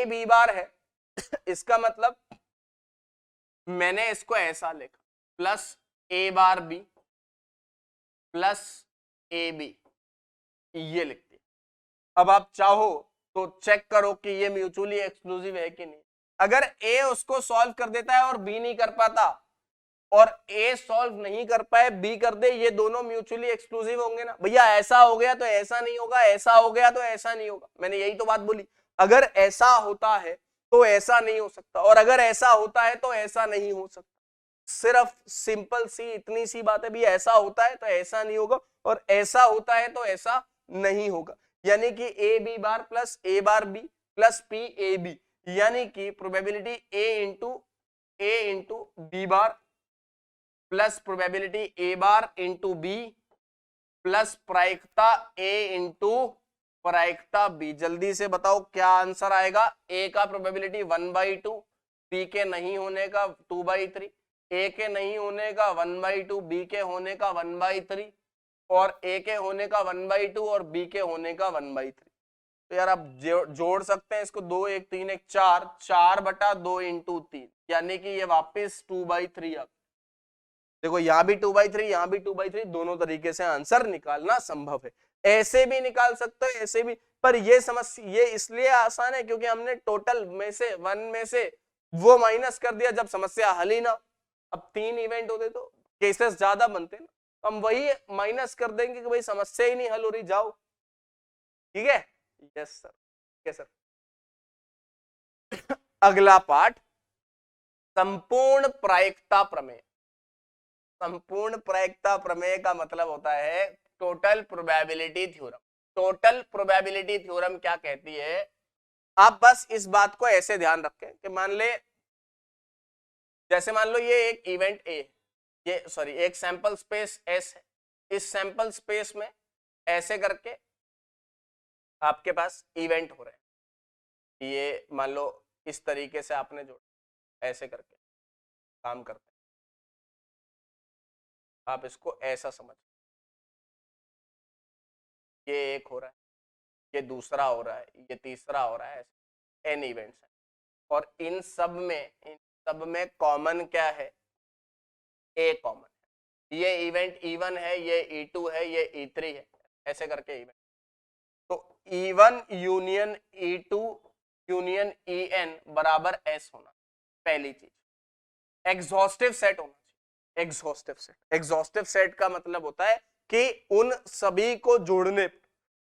बी बार है इसका मतलब मैंने इसको ऐसा लिखा, plus A bar B plus A B, ये लिख दिया। अब आप चाहो तो चेक करो कि ये म्यूचुअली एक्सक्लूसिव है कि नहीं। अगर ए उसको सॉल्व कर देता है और बी नहीं कर पाता, और ए सॉल्व नहीं कर पाए बी कर दे, ये दोनों म्यूचुअली एक्सक्लूसिव होंगे ना भैया? ऐसा हो गया तो ऐसा नहीं होगा, ऐसा हो गया तो ऐसा नहीं होगा। मैंने यही तो बात बोली, अगर ऐसा होता है तो ऐसा नहीं हो सकता, और अगर ऐसा होता है तो ऐसा नहीं हो सकता। सिर्फ सिंपल सी इतनी सी बात है, भी ऐसा होता है तो ऐसा नहीं होगा, और ऐसा होता है तो ऐसा नहीं होगा। यानी कि A B bar plus A bar B plus P A B, यानी कि probability A into B bar plus probability A bar into B plus प्रायिकता ए इंटू प्रायिकता बी। जल्दी से बताओ क्या आंसर आएगा। ए का प्रोबेबिलिटी 1/2, बी के नहीं होने का 2/3, ए के नहीं होने का 1/2, बी के होने का 1/3 और ए के होने का 1/2 और बी के होने का 1/3। तो यार आप जोड़ सकते हैं इसको, 2 1 3 1 4, 4/2 इंटू 3, यानी कि ये वापस 2/3 आ। देखो यहाँ भी 2/3, यहाँ भी 2/3, दोनों तरीके से आंसर निकालना संभव है। ऐसे भी निकाल सकते हो, ऐसे भी, पर ये समस्या ये इसलिए आसान है क्योंकि हमने टोटल में से 1 में से वो माइनस कर दिया जब समस्या हल ही ना। अब 3 इवेंट होते तो केसेस ज्यादा बनते ना, हम वही माइनस कर देंगे कि भाई समस्या ही नहीं हल हो रही, जाओ। ठीक है, यस सर, ठीक है सर। अगला पार्ट, संपूर्ण प्रायिकता प्रमेय। संपूर्ण प्रायिकता प्रमेय का मतलब होता है total probability theorem. Total probability theorem क्या कहती है, आप बस इस बात को ऐसे ध्यान रखें कि मान ले, जैसे मान लो ये एक इवेंट ए, ये सॉरी एक सैंपल स्पेस एस है, इस सैंपल स्पेस में ऐसे करके आपके पास इवेंट हो रहे हैं। ये मान लो इस तरीके से आपने जोड़ा, ऐसे करके काम करते हैं, आप इसको ऐसा समझ, ये एक हो रहा है, ये दूसरा हो रहा है, ये तीसरा हो रहा है, एन इवेंट्स है और इन सब में कॉमन क्या है, ए कॉमन है। ये इवेंट E1 है, ये E2 है, ये E3 है, ऐसे करके इवेंट। तो E1 union E2 union En बराबर S होना, पहली चीज। एग्जॉस्टिव सेट होना चाहिए। एग्जॉस्टिव सेट, एग्जॉस्टिव सेट का मतलब होता है कि उन सभी को जोड़ने,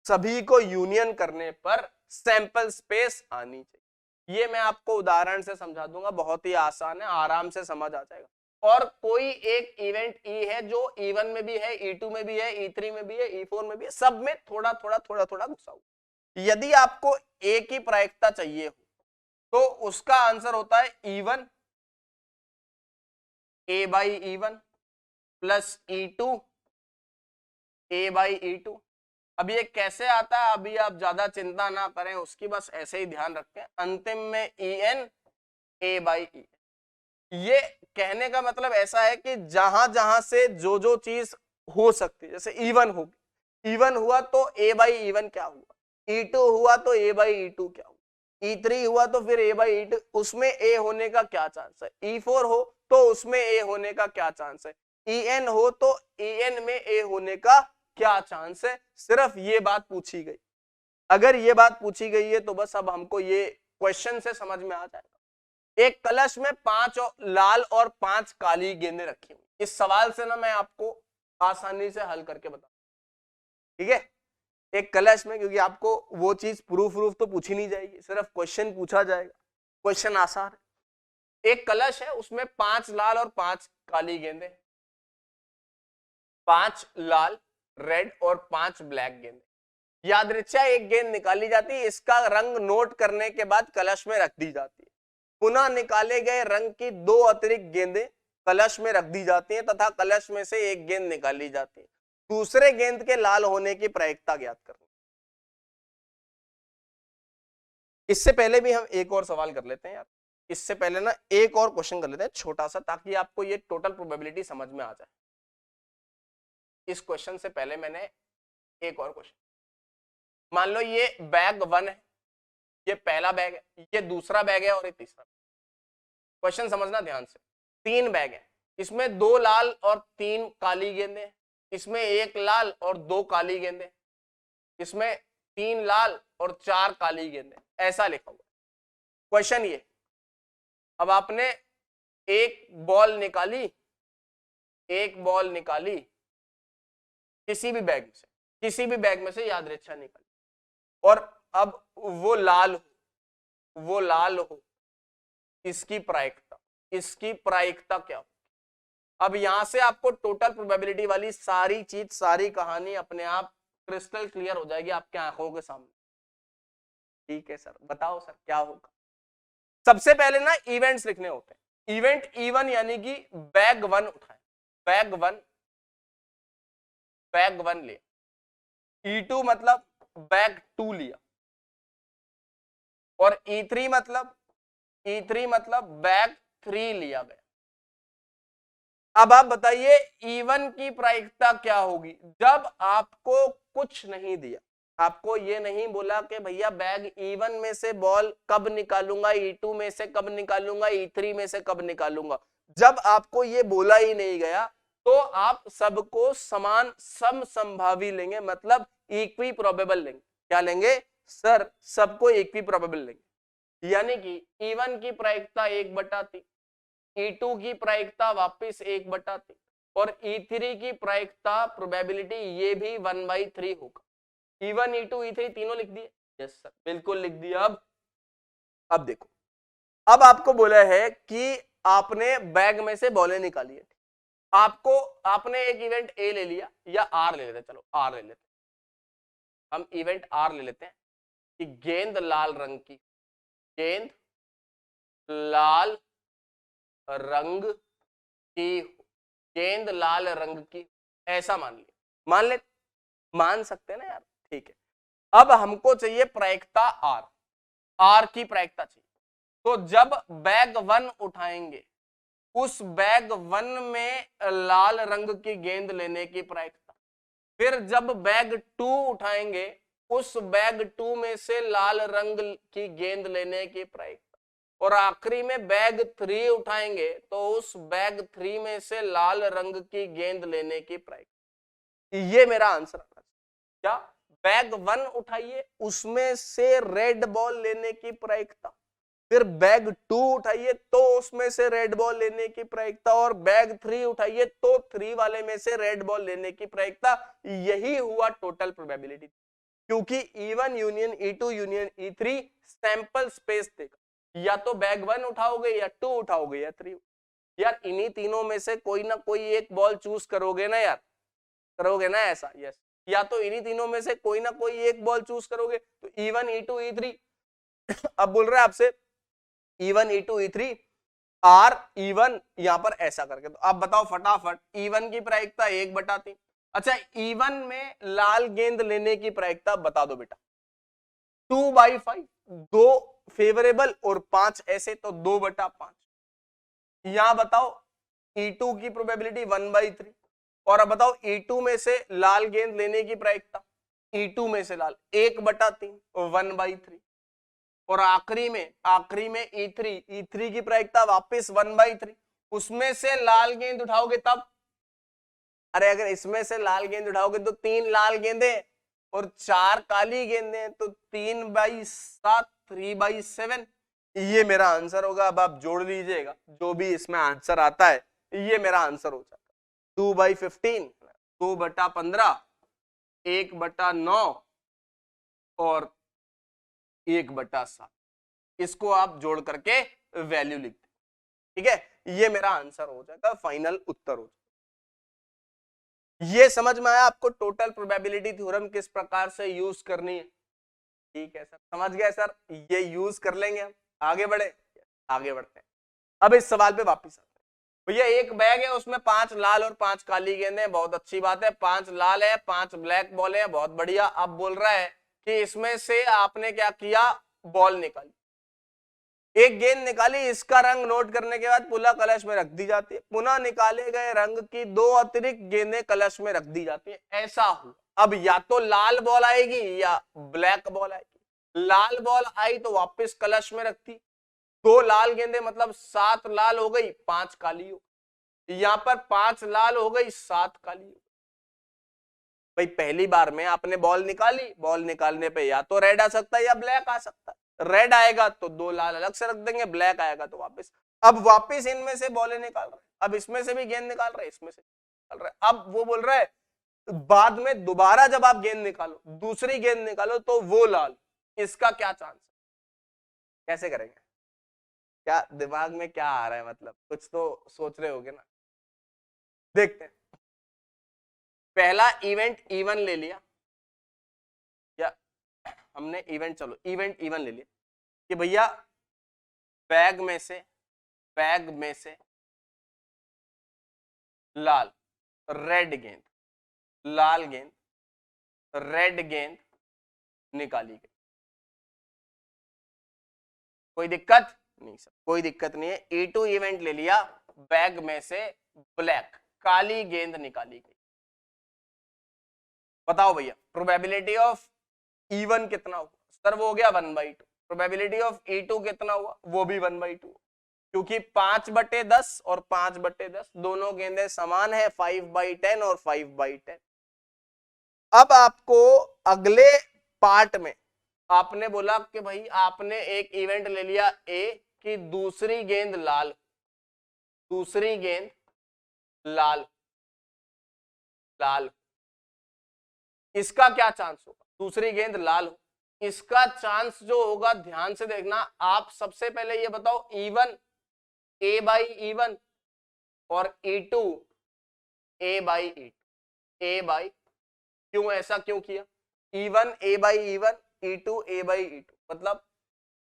सभी को यूनियन करने पर सैंपल स्पेस आनी चाहिए। ये मैं आपको उदाहरण से समझा दूंगा, बहुत ही आसान है, आराम से समझ आ जाएगा। और कोई एक इवेंट E है जो E1 में भी है, E2 में भी है, E3 में भी है, E4 में भी है, सब में थोड़ा थोड़ा थोड़ा थोड़ा घुसा हुआ। यदि आपको ए की प्रायिकता चाहिए हो तो उसका आंसर होता है E1 A/E1 plus E2 A/E2। अब ये कैसे आता है अभी आप ज्यादा चिंता ना करें उसकी, बस ऐसे ही ध्यान रखें, अंतिम में En A/E। ये कहने का मतलब ऐसा है कि जहां जहां से जो जो चीज हो सकती है, जैसे E1 हो, E1 हुआ तो A/E1 क्या हुआ, E2 हुआ तो A/E2 क्या हुआ, E3 हुआ तो फिर A/E2, उसमें A होने का क्या चांस है, E4 हो तो उसमें A होने का क्या चांस है, En हो तो En में A होने का क्या चांस है। सिर्फ ये बात पूछी गई। अगर ये बात पूछी गई है तो बस अब हमको ये क्वेश्चन से समझ में आ जाएगा। एक कलश में 5 लाल और 5 काली गेंदें रखी हुई, इस सवाल से ना मैं आपको आसानी से हल करके बता, ठीक है। एक कलश में, क्योंकि आपको वो चीज प्रूफ तो पूछी नहीं जाएगी, सिर्फ क्वेश्चन पूछा जाएगा, क्वेश्चन आसान है। एक कलश है, उसमें 5 लाल और 5 काली गेंदें, 5 लाल रेड और 5 ब्लैक गेंदें। यादृच्छा एक गेंद निकाली जाती है, इसका रंग नोट करने के बाद कलश में रख दी जाती है। पुनः निकाले गए रंग की 2 अतिरिक्त गेंदें कलश में रख दी जाती हैं तथा कलश में से एक गेंद निकाली जाती है। दूसरे गेंद के लाल होने की प्रायिकता ज्ञात करनी। इससे पहले भी हम एक और सवाल कर लेते हैं यार, इससे पहले ना एक और क्वेश्चन कर लेते हैं छोटा सा, ताकि आपको ये टोटल प्रोबेबिलिटी समझ में आ जाए। इस क्वेश्चन से पहले मैंने एक और क्वेश्चन, मान लो ये बैग 1 है, ये पहला बैग है, ये दूसरा बैग है और ये तीसरा। क्वेश्चन समझना ध्यान से। 3 बैग है, इसमें 2 लाल और 3 काली गेंदें, इसमें 1 लाल और 2 काली गेंदें, इसमें 3 लाल और 4 काली गेंदें, ऐसा लिखा हुआ। क्वेश्चन ये, अब आपने एक बॉल निकाली, एक बॉल निकाली किसी भी बैग में से, किसी भी बैग में से यादृच्छा निकाली, और अब वो लाल हो, वो लाल हो, इसकी प्रायिकता, इसकी प्रायिकता क्या हो। अब यहां से आपको टोटल प्रोबेबिलिटी वाली सारी चीज, सारी कहानी अपने आप क्रिस्टल क्लियर हो जाएगी आपके आंखों के सामने। ठीक है सर, बताओ सर क्या होगा। सबसे पहले ना इवेंट्स लिखने होते हैं। इवेंट E1 यानी कि बैग 1 उठाए, बैग 1 लिया। E2 मतलब बैग 2 लिया, और E3 मतलब बैग 3 लिया गया। अब आप बताइए E1 की प्रायिकता क्या होगी जब आपको कुछ नहीं दिया, आपको ये नहीं बोला कि भैया बैग E1 में से बॉल कब निकालूंगा, E2 में से कब निकालूंगा, E3 में से कब निकालूंगा। जब आपको ये बोला ही नहीं गया तो आप सबको समान समसंभावी लेंगे, मतलब इक्वी प्रोबेबल लेंगे। क्या लेंगे सर? सबको इक्वी प्रोबेबल लेंगे। यानी कि E1 की प्रायिकता 1/3, E2 की प्रायिकता वापस 1/3 और E3 की प्रायिकता प्रोबेबिलिटी ये भी 1/3 होगा। E1, E2, E3 तीनों लिख दिए? यस सर, बिल्कुल लिख दिया। अब देखो, अब आपको बोला है कि आपने बैग में से बॉलें निकाली है। आपको आपने एक इवेंट ए ले लिया या आर ले लेते हैं, चलो आर ले लेते हैं, हम इवेंट आर ले लेते हैं कि गेंद लाल रंग की, गेंद लाल रंग की, गेंद लाल रंग की, ऐसा मान लिया, मान सकते हैं ना यार, ठीक है। अब हमको चाहिए प्रायिकता आर, आर की प्रायिकता चाहिए। तो जब बैग 1 उठाएंगे उस बैग 1 में लाल रंग की गेंद लेने की प्रायिकता, फिर जब बैग 2 उठाएंगे उस बैग 2 में से लाल रंग की गेंद लेने की प्रायिकता, और आखिरी में बैग 3 उठाएंगे तो उस बैग 3 में से लाल रंग की गेंद लेने की प्रायिकता। ये मेरा आंसर आना चाहिए। क्या? बैग 1 उठाइए उसमें से रेड बॉल लेने की प्रायिकता, फिर बैग 2 उठाइए तो उसमें से रेड बॉल लेने की प्रायिकता, और बैग 3 उठाइए तो 3 वाले में से रेड बॉल लेने की प्रायिकता। यही हुआ टोटल प्रोबेबिलिटी, क्योंकि E1 union E2 union E3 sample space देगा। या तो बैग 1 उठाओगे या 2 उठाओगे या 3। यार इन्हीं तीनों में से कोई ना कोई एक बॉल चूज करोगे ना यार, करोगे ना ऐसा? यस। या तो इन्हीं तीनों में से कोई ना कोई एक बॉल चूज करोगे। तो E1 E2 E3 अब बोल रहे हैं आपसे E1 E2 E3 R E1 यहां पर ऐसा करके, तो आप बताओ फटाफट E1 की प्रायिकता 1/3। अच्छा, E1 में लाल गेंद लेने की प्रायिकता बता दो बेटा। 2/5, 2 फेवरेबल और 5 ऐसे, तो 2/5। यहां बताओ E2 की प्रोबेबिलिटी 1/3, और अब बताओ E2 में से लाल गेंद लेने की प्रायिकता, E2 में से लाल 1/3 1/3, और आखिरी में E3 की प्रायिकता वापस 1/3, उसमें से लाल गेंद उठाओगे तब, अरे अगर इसमें से लाल गेंद उठाओगे तो 3 लाल गेंदे और 4 काली गेंदे, तो 3/7 3/7, ये मेरा आंसर होगा। अब आप जोड़ लीजिएगा जो भी इसमें आंसर आता है, ये मेरा आंसर हो जाएगा 2/15, 2/15, 1/9 और 1/7। इसको आप जोड़ करके वैल्यू लिख दें, ठीक है। ये मेरा आंसर हो जाएगा, फाइनल उत्तर हो जाएगा। ये समझ में आया आपको टोटल प्रोबेबिलिटी थ्योरम किस प्रकार से यूज करनी है? ठीक है सर, समझ गए सर, ये यूज कर लेंगे हम। आगे बढ़े, आगे बढ़ते हैं। अब इस सवाल पे वापस आते हैं। भैया एक बैग है उसमें 5 लाल और 5 काली गेंदें, बहुत अच्छी बात है। 5 लाल है 5 ब्लैक बॉल है, बहुत बढ़िया। अब बोल रहा है कि इसमें से आपने क्या किया, बॉल निकाली, एक गेंद निकाली, इसका रंग नोट करने के बाद पुनः कलश में रख दी जाती है, पुनः निकाले गए रंग की 2 अतिरिक्त गेंदें कलश में रख दी जाती है, ऐसा हुआ। अब या तो लाल बॉल आएगी या ब्लैक बॉल आएगी। लाल बॉल आई तो वापस कलश में रखती, 2 लाल गेंदें मतलब 7 लाल हो गई, 5 काली हो गई। यहां पर 5 लाल हो गई 7 काली हो गई। भाई पहली बार में आपने बॉल निकाली, बॉल निकालने पे या तो रेड आ सकता है या ब्लैक आ सकता है। रेड आएगा तो 2 लाल अलग से रख देंगे, ब्लैक आएगा तो वापस। अब वापस इनमें से बॉलें निकाल रहे, अब इसमें से भी गेंद निकाल रहे, इसमें से निकाल रहे। अब वो बोल रहा है बाद में दोबारा जब आप गेंद निकालो, दूसरी गेंद निकालो तो वो लाल, इसका क्या चांस है? कैसे करेंगे? क्या दिमाग में क्या आ रहा है, मतलब कुछ तो सोच रहे होगे ना। देखते हैं, पहला इवेंट E1 ले लिया, या हमने इवेंट, चलो इवेंट E1 ले लिया कि भैया बैग में से लाल रेड गेंद, लाल गेंद रेड गेंद निकाली गई। कोई दिक्कत नहीं सर, कोई दिक्कत नहीं है। E2 इवेंट ले लिया, बैग में से ब्लैक काली गेंद निकाली गई। बताओ भैया प्रोबेबिलिटी ऑफ E1 कितना हुआ? सर वो हो गया 1/2। प्रोबेबिलिटी ऑफ E2 कितना हुआ? वो भी 1/2, क्योंकि 5/10 और 5/10 दोनों गेंदें समान है, 5/10 और 5/10। अब आपको अगले पार्ट में आपने बोला कि भाई आपने एक इवेंट ले लिया ए कि दूसरी गेंद लाल, दूसरी गेंद लाल, लाल, इसका क्या चांस होगा? दूसरी गेंद लाल हो, इसका चांस जो होगा ध्यान से देखना। आप सबसे पहले ये बताओ E1 A/E1 और E2 A/E2, A/, क्यों ऐसा क्यों किया? E1 A/E1, E2 A/E2, मतलब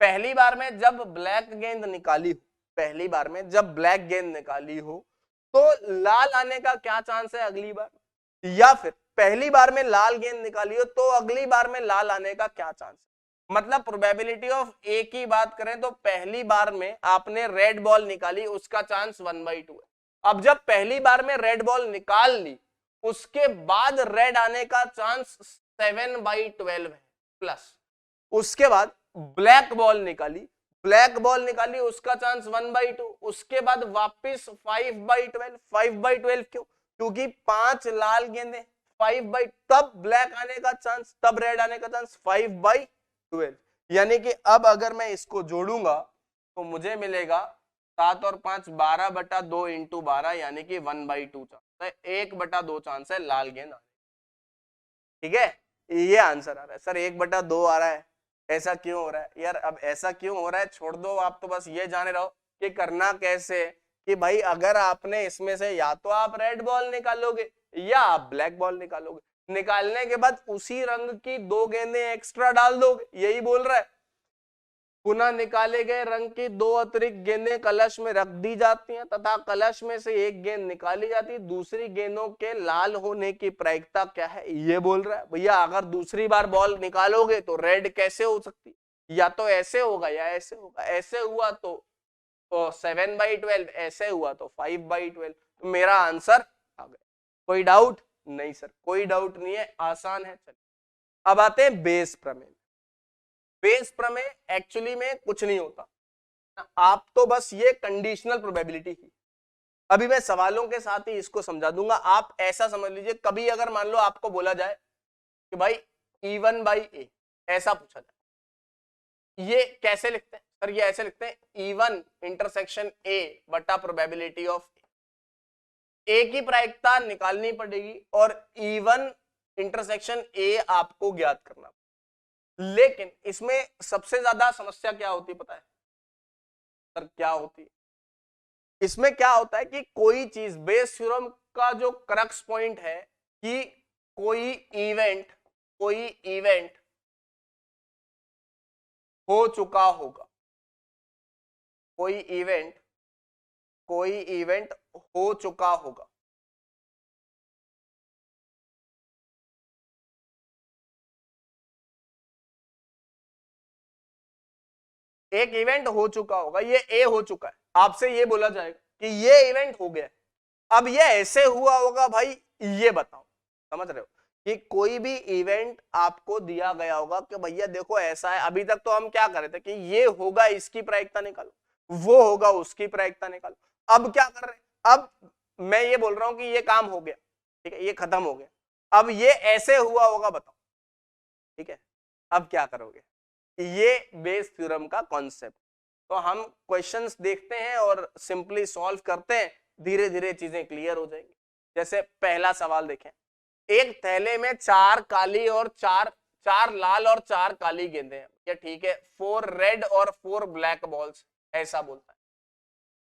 पहली बार में जब ब्लैक गेंद निकाली हो, पहली बार में जब ब्लैक गेंद निकाली हो तो लाल आने का क्या चांस है अगली बार, या फिर पहली बार में लाल गेंद निकाली हो तो अगली बार में लाल आने का क्या चांस है। मतलब प्रोबेबिलिटी ऑफ ए की बात करें तो पहली बार में आपने रेड बॉल निकाली, उसका चांस 1/2 है। अब जब पहली बार में रेड बॉल निकाल ली, उसके बाद रेड आने का चांस 7/12 है प्लस। उसके बाद ब्लैक बॉल निकाली, ब्लैक बॉल निकाली, उसका चांस 1/2। उसके बाद वापिस 5/12, 5/12 क्यों? क्योंकि 5 लाल गेंदें, 5/, तब ब्लैक आने का चांस, तब रेड आने का चांस 5/12। यानी कि अब अगर मैं इसको जोड़ूंगा तो मुझे मिलेगा 7 और 5 12/2 इंटू 12, यानी कि 1/2 चांस है, 1/2 चांस है लाल गेंद आने। ठीक है, ये आंसर आ रहा है। सर 1/2 आ रहा है, ऐसा क्यों हो रहा है? यार अब ऐसा क्यों हो रहा है छोड़ दो, आप तो बस ये जाने रहो कि करना कैसे, कि भाई अगर आपने इसमें से या तो आप रेड बॉल निकालोगे या आप ब्लैक बॉल निकालोगे, निकालने के बाद उसी रंग की 2 गेंदें एक्स्ट्रा डाल दोगे, यही बोल रहा है। पुनः निकाले गए रंग की 2 अतिरिक्त गेंदें कलश में रख दी जाती हैं तथा कलश में से एक गेंद निकाली जाती है। दूसरी गेंदों के लाल होने की प्रायिकता क्या है, ये बोल रहा है। भैया अगर दूसरी बार बॉल निकालोगे तो रेड कैसे हो सकती, या तो ऐसे होगा या ऐसे होगा। ऐसे हुआ तो 7/12, ऐसे हुआ तो 5/12। तो मेरा आंसर आ गया। कोई डाउट नहीं सर, कोई डाउट नहीं है, आसान है। चलिए अब आते हैं बेस प्रमेय। बेस प्रमेय एक्चुअली में कुछ नहीं होता, आप तो बस ये कंडीशनल प्रोबेबिलिटी ही, अभी मैं सवालों के साथ ही इसको समझा दूंगा। आप ऐसा समझ लीजिए, कभी अगर मान लो आपको बोला जाए कि भाई E1/A ऐसा पूछा जाए, ये कैसे लिखते हैं सर? ये ऐसे लिखते हैं E1 इंटरसेक्शन A बटा प्रोबेबिलिटी ऑफ ए की प्रायिकता निकालनी पड़ेगी और E1 इंटरसेक्शन A आपको ज्ञात करना। लेकिन इसमें सबसे ज्यादा समस्या क्या होती है पता है सर? क्या होती है इसमें? क्या होता है कि कोई चीज, बेस थ्योरम का जो क्रक्स पॉइंट है कि कोई इवेंट हो चुका होगा, कोई इवेंट हो चुका होगा। एक इवेंट हो चुका होगा, ये ए हो चुका है, आपसे ये बोला जाएगा कि ये इवेंट हो गया। अब ये ऐसे हुआ होगा भाई, ये बताओ, समझ रहे हो? कि कोई भी इवेंट आपको दिया गया होगा कि भैया देखो ऐसा है। अभी तक तो हम क्या कर रहे थे कि ये होगा इसकी प्रायिकता निकालो, वो होगा उसकी प्रायिकता निकालो। अब क्या कर रहे हैं? अब मैं ये बोल रहा हूं कि ये काम हो गया, ठीक है, ये खत्म हो गया। अब ये ऐसे हुआ होगा, बताओ, ठीक है। अब क्या करोगे? ये बेस थ्योरम का कॉन्सेप्ट। तो हम क्वेश्चंस देखते हैं और सिंपली सॉल्व करते हैं, धीरे धीरे चीजें क्लियर हो जाएंगी। जैसे पहला सवाल देखें, एक थैले में 4 काली और 4 लाल और 4 काली गेंदें हैं, क्या ठीक है? 4 रेड और 4 ब्लैक बॉल्स, ऐसा बोलता है।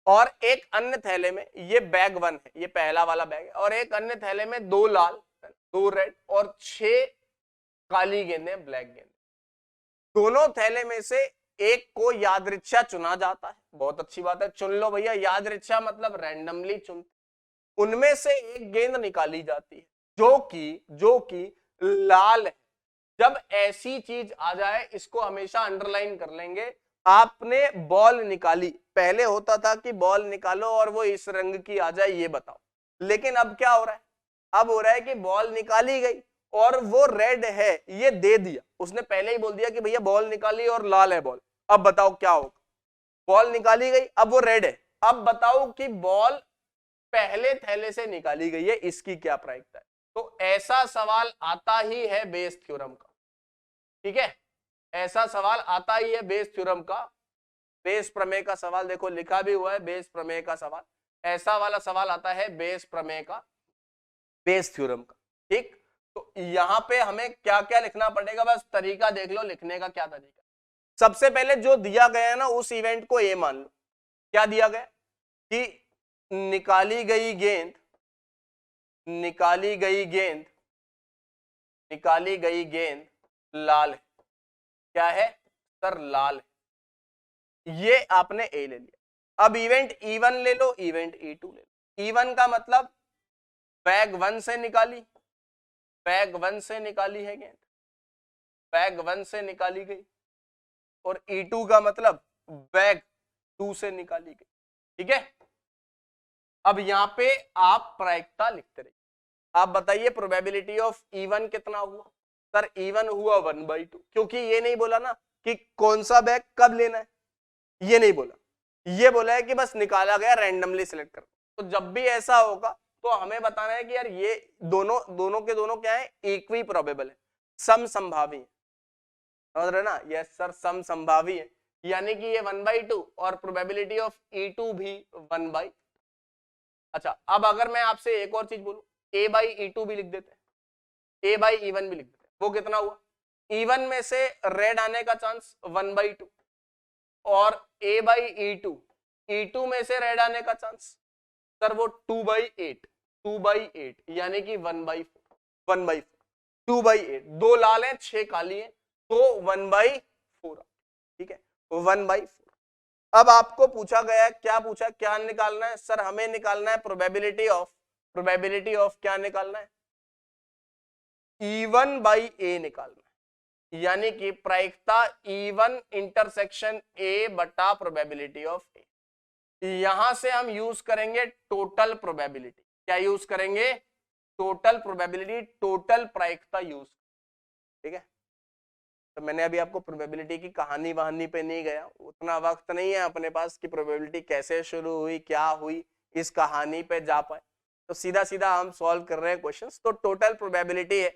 और एक अन्य थैले में, ये बैग 1 है, ये पहला वाला बैग है, और एक अन्य थैले में 2 लाल, 2 रेड और 6 काली गेंदें, ब्लैक गेंदें। दोनों थैले में से एक को यादृच्छा चुना जाता है, बहुत अच्छी बात है, चुन लो भैया। यादृच्छा मतलब रैंडमली चुन, उनमें से एक गेंद निकाली जाती है जो कि लाल है। जब ऐसी चीज आ जाए, इसको हमेशा अंडरलाइन कर लेंगे। आपने बॉल निकाली, पहले होता था कि बॉल निकालो और वो इस रंग की आ जाए, ये बताओ। लेकिन अब क्या हो रहा है? अब हो रहा है कि बॉल निकाली गई और वो रेड है, ये दे दिया उसने, पहले ही बोल दिया कि भैया बॉल निकाली और लाल है बॉल। अब बताओ क्या होगा? बॉल निकाली गई, अब वो रेड है। अब बताओ कि बॉल पहले थैले से निकाली गई है, इसकी क्या प्रायिकता है? तो ऐसा सवाल आता ही है बेस थ्योरम का, ठीक है? ऐसा सवाल आता ही है बेस थ्योरम का, बेस प्रमेय का सवाल। देखो लिखा भी हुआ है बेस प्रमेय का सवाल, ऐसा वाला सवाल आता है बेस प्रमेय का, बेस थ्योरम का, ठीक। तो यहां पे हमें क्या क्या लिखना पड़ेगा, बस तरीका देख लो लिखने का। क्या तरीका? सबसे पहले जो दिया गया है ना, उस इवेंट को ए मान लो। क्या दिया गया? कि निकाली गई गेंद लाल है। क्या है सर? लाल है। ये आपने ए ले लिया। अब इवेंट E1 ले लो, इवेंट E2 ले लो। E1 का मतलब बैग 1 से निकाली, बैग 1 से निकाली है गेंद, बैग 1 से निकाली गई। और E2 का मतलब बैग 2 से निकाली गई, ठीक है। अब यहां पे आप प्रायिकता लिखते रहिए। आप बताइए प्रोबेबिलिटी ऑफ E1 कितना हुआ? सर E1 हुआ 1/2, क्योंकि ये नहीं बोला ना कि कौन सा बैग कब लेना है, ये नहीं बोला, ये बोला है कि बस निकाला गया, रैंडमली सिलेक्ट कर। तो जब भी ऐसा होगा तो हमें बताना है कि यार ये दोनों के दोनों क्या है? इक्वी प्रोबेबल है, समसंभावी है। समझ रहे ना? यस सर, समसंभावी है, यानी कि ये 1/2 और प्रोबेबिलिटी ऑफ E2 भी 1/। अच्छा, अब अगर मैं आपसे एक और चीज बोलूं, A/E2 भी लिख देते हैं, A/E1 भी लिख देते हैं। वो कितना हुआ? E1 में से रेड आने का चांस 1/2 और A/E2, E2 में से रेड आने का चांस सर वो 2/8, यानी कि 1/4, 2/8। 2 लाल हैं 6 काली हैं, तो 1/4, ठीक है, 1/4। अब आपको पूछा गया है, क्या पूछा, क्या निकालना है? सर हमें निकालना है प्रोबेबिलिटी ऑफ क्या निकालना है? E1/A निकालना है, यानी कि प्रायिकता E1 इंटरसेक्शन A बटा प्रोबेबिलिटी ऑफ A। यहां से हम यूज करेंगे टोटल प्रोबेबिलिटी। क्या यूज करेंगे? टोटल प्रोबेबिलिटी, टोटल प्रायिकता यूज, ठीक है। तो मैंने अभी आपको प्रोबेबिलिटी की कहानी वहानी पे नहीं गया, उतना वक्त नहीं है अपने पास कि प्रोबेबिलिटी कैसे शुरू हुई, क्या हुई, इस कहानी पे जा पाए। तो सीधा सीधा हम सॉल्व कर रहे हैं क्वेश्चंस। तो टोटल प्रोबेबिलिटी है,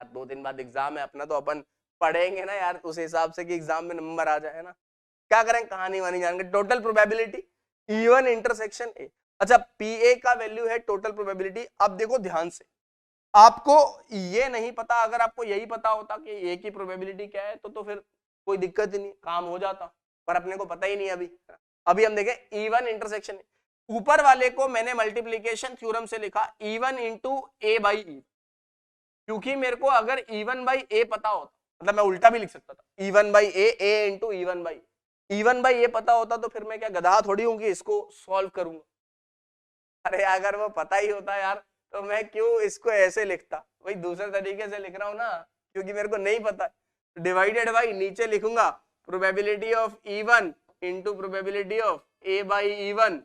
2 दिन बाद एग्जाम है अपना, तो अपन पढ़ेंगे ना यार उस हिसाब से कि एग्जाम में नंबर आ जाए ना। क्या करें, कहानी वानी जानेंगे। Total probability E1 intersection A। अच्छा, PA का वैल्यू है टोटल प्रोबेबिलिटी। अब देखो ध्यान से, आपको ये नहीं पता, अगर आपको यही पता होता कि ए की प्रोबेबिलिटी क्या है तो फिर कोई दिक्कत ही नहीं, काम हो जाता, पर अपने को पता ही नहीं। अभी हम देखें E1 इंटरसेक्शन, ऊपर वाले को मैंने मल्टीप्लीकेशन थ्योरम से लिखा E1 इंटू A/E, क्योंकि मेरे को अगर E1/A पता होता, मतलब मैं उल्टा भी लिख सकता था, E1/A, A इंटू E1/A पता होता तो फिर मैं क्या गधा थोड़ी हूं कि इसको सॉल्व करूंगा। अरे अगर वो पता ही होता यार तो मैं क्यों इसको ऐसे लिखता, वही दूसरे तरीके से लिख रहा हूं ना, क्योंकि मेरे को नहीं पता। डिवाइडेड बाई नीचे लिखूंगा probability of E1 into probability of A/E1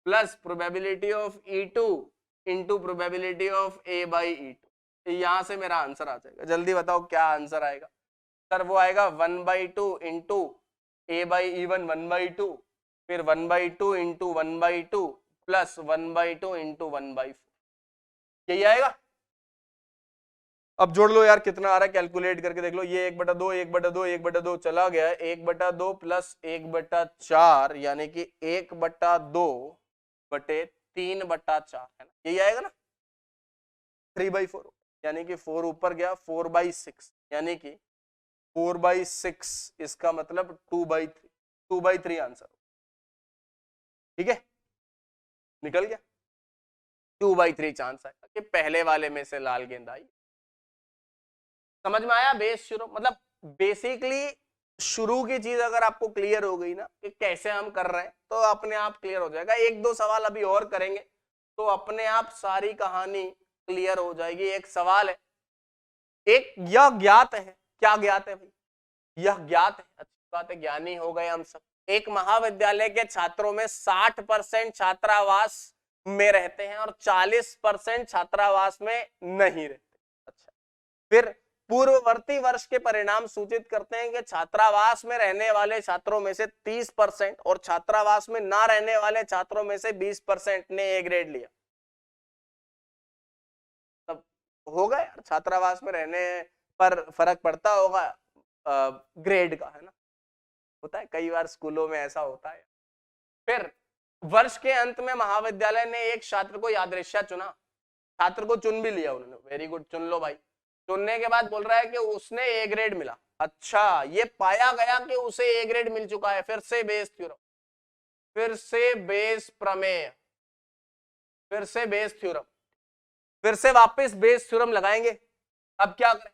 plus probability of E2 into probability of A/E2। यहां से मेरा आंसर आ जाएगा। जल्दी बताओ क्या आंसर आएगा? सर वो आएगा 1/2 इंटू A/E1 1/2, फिर 1/2 इंटू 1/2 प्लस 1/2 इंटू 1/4, यही आएगा। अब जोड़ लो यार कितना आ रहा है, कैलकुलेट करके देख लो। ये 1/2 1/2 1/2 चला गया, 1/2 प्लस 1/4 यानी कि 1/2/3/4 है ना, यही आएगा ना। 3/4 यानी कि 4 ऊपर गया, 4/6 यानी कि 4/6, इसका मतलब 2/3 आंसर, ठीक है, निकल गया। 2/3 चांस आएगा कि पहले वाले में से लाल गेंद आई। समझ में आया बेस शुरू? मतलब बेसिकली शुरू की चीज अगर आपको क्लियर हो गई ना कि कैसे हम कर रहे हैं तो अपने आप क्लियर हो जाएगा। एक दो सवाल अभी और करेंगे तो अपने आप सारी कहानी क्लियर हो जाएगी। एक सवाल है, एक यह ज्ञात है, क्या ज्ञात है भाई? यह ज्ञात है, अच्छी बात है, ज्ञानी हो गए हम सब। एक महाविद्यालय के छात्रों में 60% छात्रावास में रहते हैं और 40% छात्रावास में नहीं रहते। अच्छा, फिर पूर्ववर्ती वर्ष के परिणाम सूचित करते हैं कि छात्रावास में रहने वाले छात्रों में से 30% और छात्रावास में ना रहने वाले छात्रों में से 20% ने ए ग्रेड लिया। तब होगा यार, छात्रावास में रहने पर फर्क पड़ता होगा ग्रेड का, है ना? होता है कई बार स्कूलों में ऐसा होता है। फिर वर्ष के अंत में महाविद्यालय ने एक छात्र को यादृच्छा चुना, छात्र को चुन भी लिया उन्होंने, वेरी गुड, चुन लो भाई। चुनने के बाद बोल रहा है कि उसने ए ग्रेड मिला। अच्छा, ये पाया गया कि उसे ए ग्रेड मिल चुका है। फिर से बेस थ्योरम, फिर से बेस प्रमेय, फिर से बेस थ्योरम, फिर से वापस बेस थ्योरम लगाएंगे। अब क्या करें,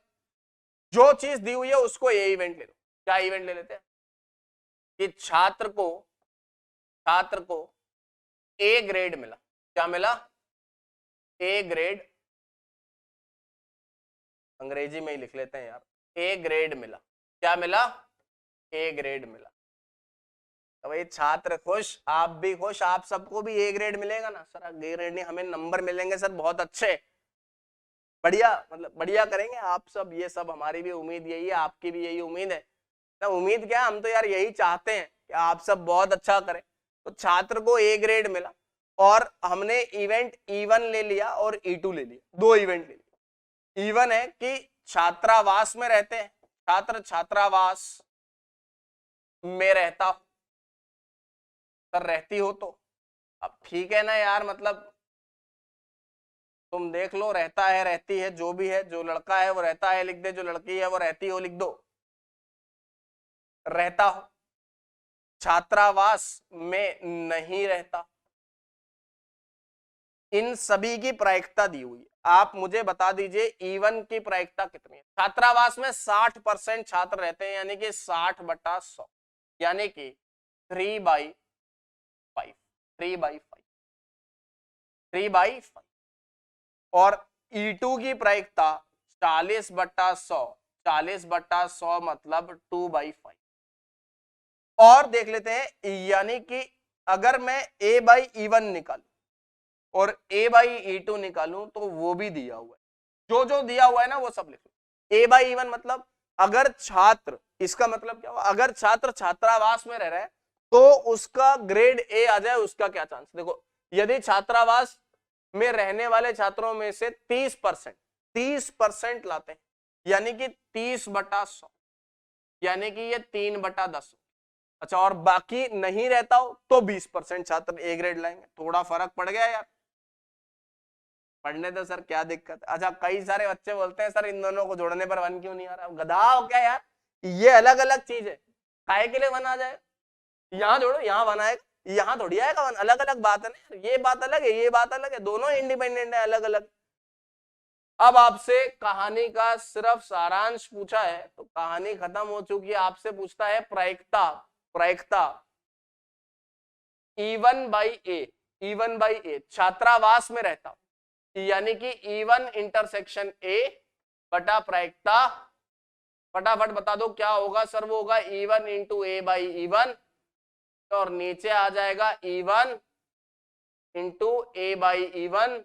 जो चीज दी हुई है उसको ए इवेंट ले लो। क्या इवेंट ले लेते हैं कि छात्र को ए ग्रेड मिला। क्या मिला? ए ग्रेड, अंग्रेजी में ही लिख लेते हैं यार, ए ग्रेड मिला। क्या मिला? ए ग्रेड मिला। तो भाई छात्र खुश, आप भी खुश, आप सबको भी ए ग्रेड मिलेगा ना सर? ए ग्रेड नहीं, हमें नंबर मिलेंगे सर बहुत अच्छे, बढ़िया, मतलब बढ़िया करेंगे आप सब। ये सब हमारी भी उम्मीद यही है, आपकी भी यही उम्मीद है ना। उम्मीद क्या, हम तो यार यही चाहते हैं कि आप सब बहुत अच्छा करें। तो छात्र को ए ग्रेड मिला और हमने इवेंट E1 ले लिया और E2 ले लिया, दो इवेंट ले लिया। E1 है कि छात्रावास में रहते हैं, छात्र छात्रावास में रहता हो, सर रहती हो तो अब ठीक है ना यार, मतलब तुम देख लो, रहता है रहती है जो भी है, जो लड़का है वो रहता है लिख दे, जो लड़की है वो रहती हो लिख दो। रहता हो, छात्रावास में नहीं रहता, इन सभी की प्रायिकता दी हुई है। आप मुझे बता दीजिए E1 की प्रायिकता कितनी है? छात्रावास में 60% छात्र रहते हैं, यानी कि 60/100, यानी कि 3/5, 3/5। और E2 की प्रायिकता 40/100, 40/100 मतलब 2/5। और देख लेते हैं, यानी कि अगर मैं A/E1 निकालूं और A/E2 निकालूं तो वो भी दिया हुआ है, जो जो दिया हुआ है ना वो सब लिख लो। A/E1 मतलब अगर छात्र, इसका मतलब क्या हुआ, अगर छात्र छात्रावास में रह रहा है तो उसका ग्रेड ए आ जाए, उसका क्या चांस? देखो, यदि छात्रावास में रहने वाले छात्रों में से 30% लाते हैं, यानी कि 30/100, यानी कि ये 3/10। अच्छा, और बाकी नहीं रहता हो तो 20% छात्र ए ग्रेड लाएंगे। थोड़ा फर्क पड़ गया यार, पढ़ने दो सर, क्या दिक्कत है? अच्छा, कई सारे बच्चे बोलते हैं सर इन दोनों को जोड़ने पर 1 क्यों नहीं आ रहा? गधा हो क्या यार, ये अलग अलग चीज है, काहे के लिए 1 आ जाए? यहाँ जोड़ो, यहाँ 1 आएगा, यहाँ थोड़ी आएगा 1, अलग अलग बात है ना। ये बात अलग है, ये बात अलग है, दोनों इंडिपेंडेंट है, अलग अलग। अब आपसे कहानी का सिर्फ सारांश पूछा है तो कहानी खत्म हो चुकी है। आपसे पूछता है प्रायिकता, प्रायिकता E1/A, छात्रावास में रहता हूं, यानी कि E1 इंटरसेक्शन A बटा प्रायिकता, फटाफट बता दो क्या होगा सर? वो होगा E1 इंटू A/E1 और नीचे आ जाएगा E1 into A/E1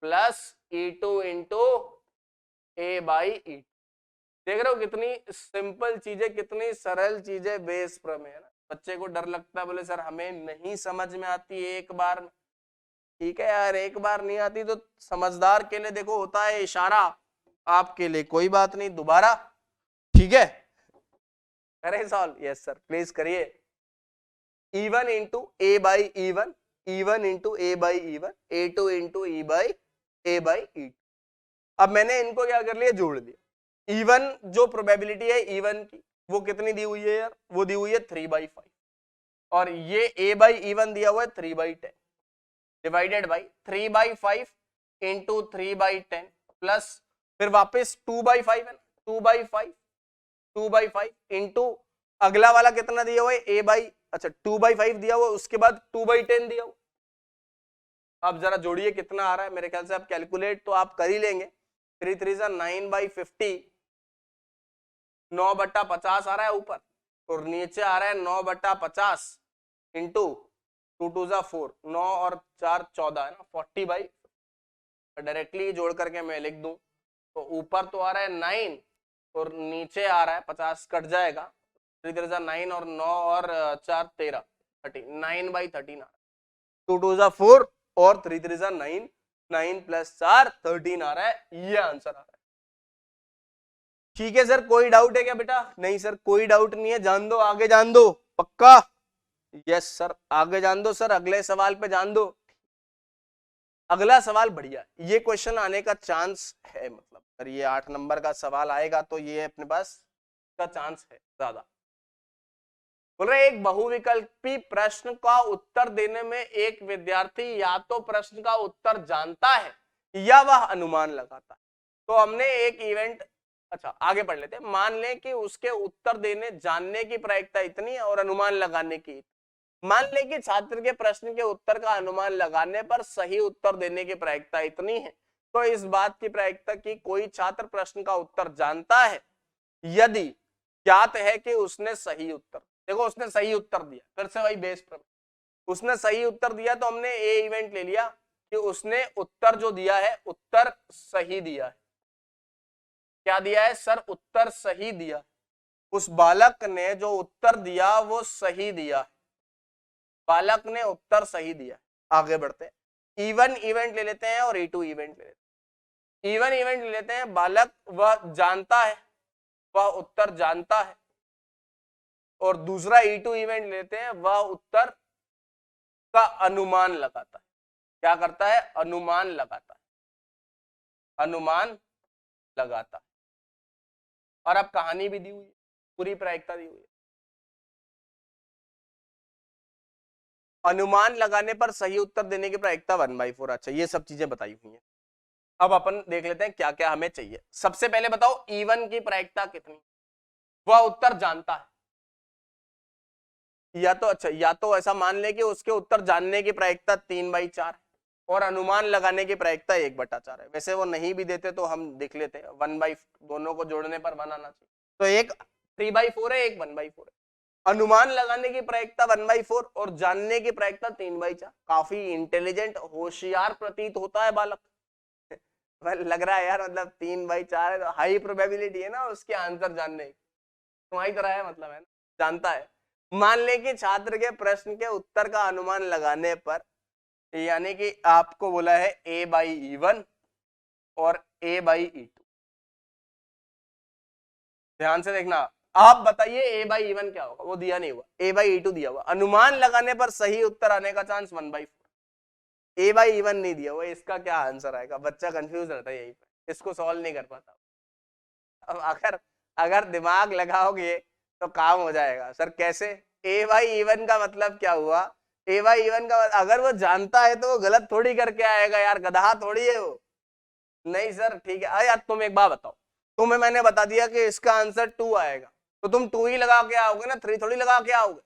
plus E2 into A/E2। देख रहे हो कितनी सिंपल चीजें, कितनी सरल चीजें, बेस प्रमेय है ना। बच्चे को डर लगता है, बोले सर हमें नहीं समझ में आती एक बार। ठीक है यार, एक बार नहीं आती तो समझदार के लिए देखो होता है इशारा, आपके लिए कोई बात नहीं, दोबारा। ठीक है, करें सॉल्व? यस सर, प्लीज करिए। E1 into A/E1, E1 into A/E1, A2 into A/E2। अब मैंने इनको क्या कर लिया, जोड़ दिया। E1 जो प्रोबेबिलिटी है E1 की, वो कितनी दी हुई है यार? वो दी हुई है 3/5, और ये A/E1 दिया हुआ है 3/10, डिवाइडेड बाई 3/5 इंटू 3/10 प्लस फिर वापस 2/5 है ना, 2/5 2/5 इंटू अगला वाला कितना दिया हुआ है a बाई, अच्छा 2/5 दिया हुआ, उसके बाद 2/10 दिया हुआ। आप जरा जोड़िए कितना आ रहा है, मेरे ख्याल से आप कैलकुलेट तो आप कर ही लेंगे। 3 3 जा 9/50, 9/50 आ रहा है ऊपर, और नीचे आ रहा है 9/50 इंटू 2 2 जा 4, 9 और 4 14 है ना, 40/, डायरेक्टली जोड़ करके मैं लिख दूं तो ऊपर तो आ रहा है 9 और नीचे आ रहा है 50 कट जाएगा, 3 3 जा 9 और 9 और 4 13, 30, 9/13 आ रहा है। 2 2 जा 4 और 3 3 जा 9, 9 + 4 13 आ रहा है, ये आंसर आ रहा है। ठीक है सर, कोई डाउट है क्या बेटा? नहीं सर कोई डाउट नहीं है, जान दो, आगे जान दो, पक्का? यस सर, आगे जान दो सर, अगले सवाल पे जान दो। अगला सवाल बढ़िया, ये क्वेश्चन आने का चांस है, मतलब अगर ये 8 नंबर का सवाल आएगा तो ये अपने पास का चांस है ज्यादा। बोल रहे एक बहुविकल्पी प्रश्न का उत्तर देने में एक विद्यार्थी या तो प्रश्न का उत्तर जानता है या वह अनुमान लगाता है। तो हमने एक इवेंट, अच्छा आगे पढ़ लेते हैं। मान लें कि उसके उत्तर देने जानने की प्रायिकता इतनी है और अनुमान लगाने की, मान लें कि छात्र के प्रश्न के उत्तर का अनुमान लगाने पर सही उत्तर देने की प्रायिकता इतनी है, तो इस बात की प्रायिकता कि कोई छात्र प्रश्न का उत्तर जानता है यदि ज्ञात है कि उसने सही उत्तर, देखो उसने सही उत्तर दिया, फिर से वही बेस पर उसने सही उत्तर दिया तो हमने ए इवेंट ले लिया कि उसने उत्तर जो दिया है उत्तर सही दिया है। क्या दिया है सर? उत्तर सही दिया। उस बालक ने जो उत्तर दिया वो सही दिया, बालक ने उत्तर सही दिया। आगे बढ़ते हैं, E1 इवेंट ले लेते हैं और E2 इवेंट ले लेते हैं। E1 इवेंट ले लेते हैं, बालक वह जानता है, वह उत्तर जानता है, और दूसरा E2 इवेंट लेते हैं, वह उत्तर का अनुमान लगाता है। क्या करता है? अनुमान लगाता है, अनुमान लगाता है। और अब कहानी भी दी हुई है, पूरी प्रायिकता दी हुई है। अनुमान लगाने पर सही उत्तर देने की प्रायिकता 1/4। अच्छा ये सब चीजें बताई हुई हैं। अब अपन देख लेते हैं क्या क्या हमें चाहिए। सबसे पहले बताओ E1 की प्रायिकता कितनी? वह उत्तर जानता है, या तो अच्छा या तो ऐसा मान ले कि उसके उत्तर जानने की प्रायिकता 3/4 और अनुमान लगाने की प्रायिकता 1/4 है। वैसे वो नहीं भी देते तो हम देख लेते हैं, 1/, दोनों को जोड़ने पर 1 आना चाहिए, तो एक 3/4 है, एक 1/4 है। अनुमान लगाने की प्रायिकता 1/4 और जानने की प्रायिकता 3/4। काफी इंटेलिजेंट, होशियार प्रतीत होता है बालक। लग रहा है यार, मतलब 3/4 है तो हाई प्रोबेबिलिटी है ना उसके आंसर जानने की, तुम्हारी तरह है, मतलब है ना, जानता है। मान ले कि छात्र के प्रश्न के उत्तर का अनुमान लगाने पर, यानी कि आपको बोला है A/E1 और A/E2। ध्यान से देखना, आप बताइए A/E1 क्या होगा, वो दिया नहीं हुआ, A/E2 दिया हुआ। अनुमान लगाने पर सही उत्तर आने का चांस 1/4, A/E1 नहीं दिया हुआ, इसका क्या आंसर आएगा? बच्चा कंफ्यूज रहता है यहीं पे, इसको सॉल्व नहीं कर पाता। अब अगर अगर दिमाग लगाओगे तो काम हो जाएगा। सर कैसे? A/E1 का मतलब क्या हुआ? A/E1 का अगर वो जानता है तो वो गलत थोड़ी करके आएगा यार, गधा थोड़ी है वो। नहीं सर ठीक है, यार तुम एक बात बताओ, तुम्हें मैंने बता दिया कि इसका आंसर 2 आएगा, तो तुम 2 ही लगा के आओगे ना, 3 थोड़ी लगा के आओगे।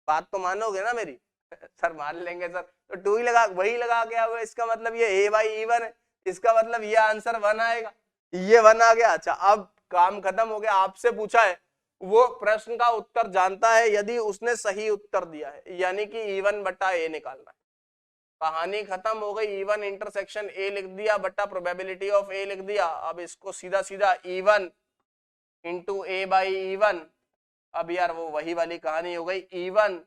बात तो मानोगे ना मेरी? सर मान लेंगे सर, तो 2 ही लगा, वही लगा के आओगे, इसका मतलब ये A/E1 है, इसका मतलब ये आंसर 1 आएगा, ये 1 आ गया। अच्छा अब काम खत्म हो गया, आपसे पूछा है वो प्रश्न का उत्तर जानता है यदि उसने सही उत्तर दिया है, यानी कि E1/A निकालना है। कहानी खत्म हो गई। E1 इंटरसेक्शन A लिख दिया बट्टा प्रोबेबिलिटी ऑफ A लिख दिया। अब इसको सीधा सीधा E1 इंटू A/E1। अब यार वो वही वाली कहानी हो गई, E1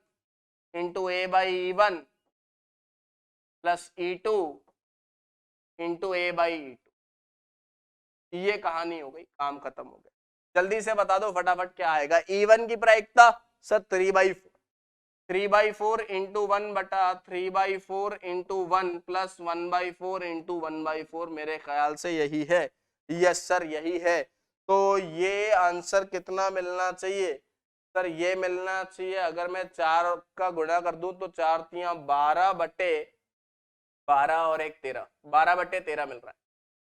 into A/E1 plus E2 into A/E2। ये कहानी हो गई, काम खत्म हो गया। जल्दी से बता दो फटाफट क्या आएगा। E1 की प्रायिकता sir 3/4, 3/4 into 1/3/4 into 1 plus 1/4 into 1/4, मेरे ख्याल से यही है। यस सर यही है। तो ये आंसर कितना मिलना चाहिए सर? ये मिलना चाहिए, अगर मैं 4 का गुणा कर दूं तो 4 3 12/12 और 1 13, 12/13 मिल रहा है,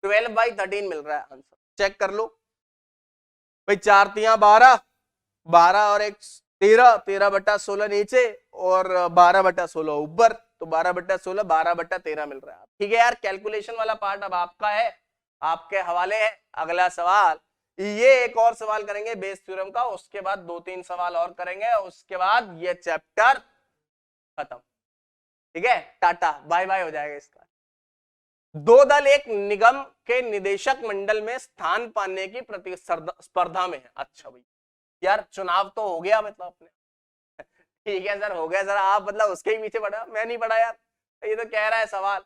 12/13 मिल रहा है आंसर। चेक कर लो। भाई 4 तिया 12, 12 और 1 13, 13/16 नीचे और 12/16 ऊपर, तो 12/16, 12/13 मिल रहा है। ठीक है यार, कैलकुलेशन वाला पार्ट अब आपका है, आपके हवाले है। अगला सवाल, ये एक और सवाल करेंगे बेस थ्योरम का, उसके बाद 2-3 सवाल और करेंगे, उसके बाद ये चैप्टर खत्म। ठीक है, टाटा बाय बाय हो जाएगा इसका। दो दल एक निगम के निदेशक मंडल में स्थान पाने की प्रतिस्पर्धा में है। अच्छा भाई यार, चुनाव तो हो गया मतलब अपने, ठीक है सर हो गया सर, आप मतलब उसके ही पीछे पड़ा, मैं नहीं पढ़ा यार। ये तो कह रहा है सवाल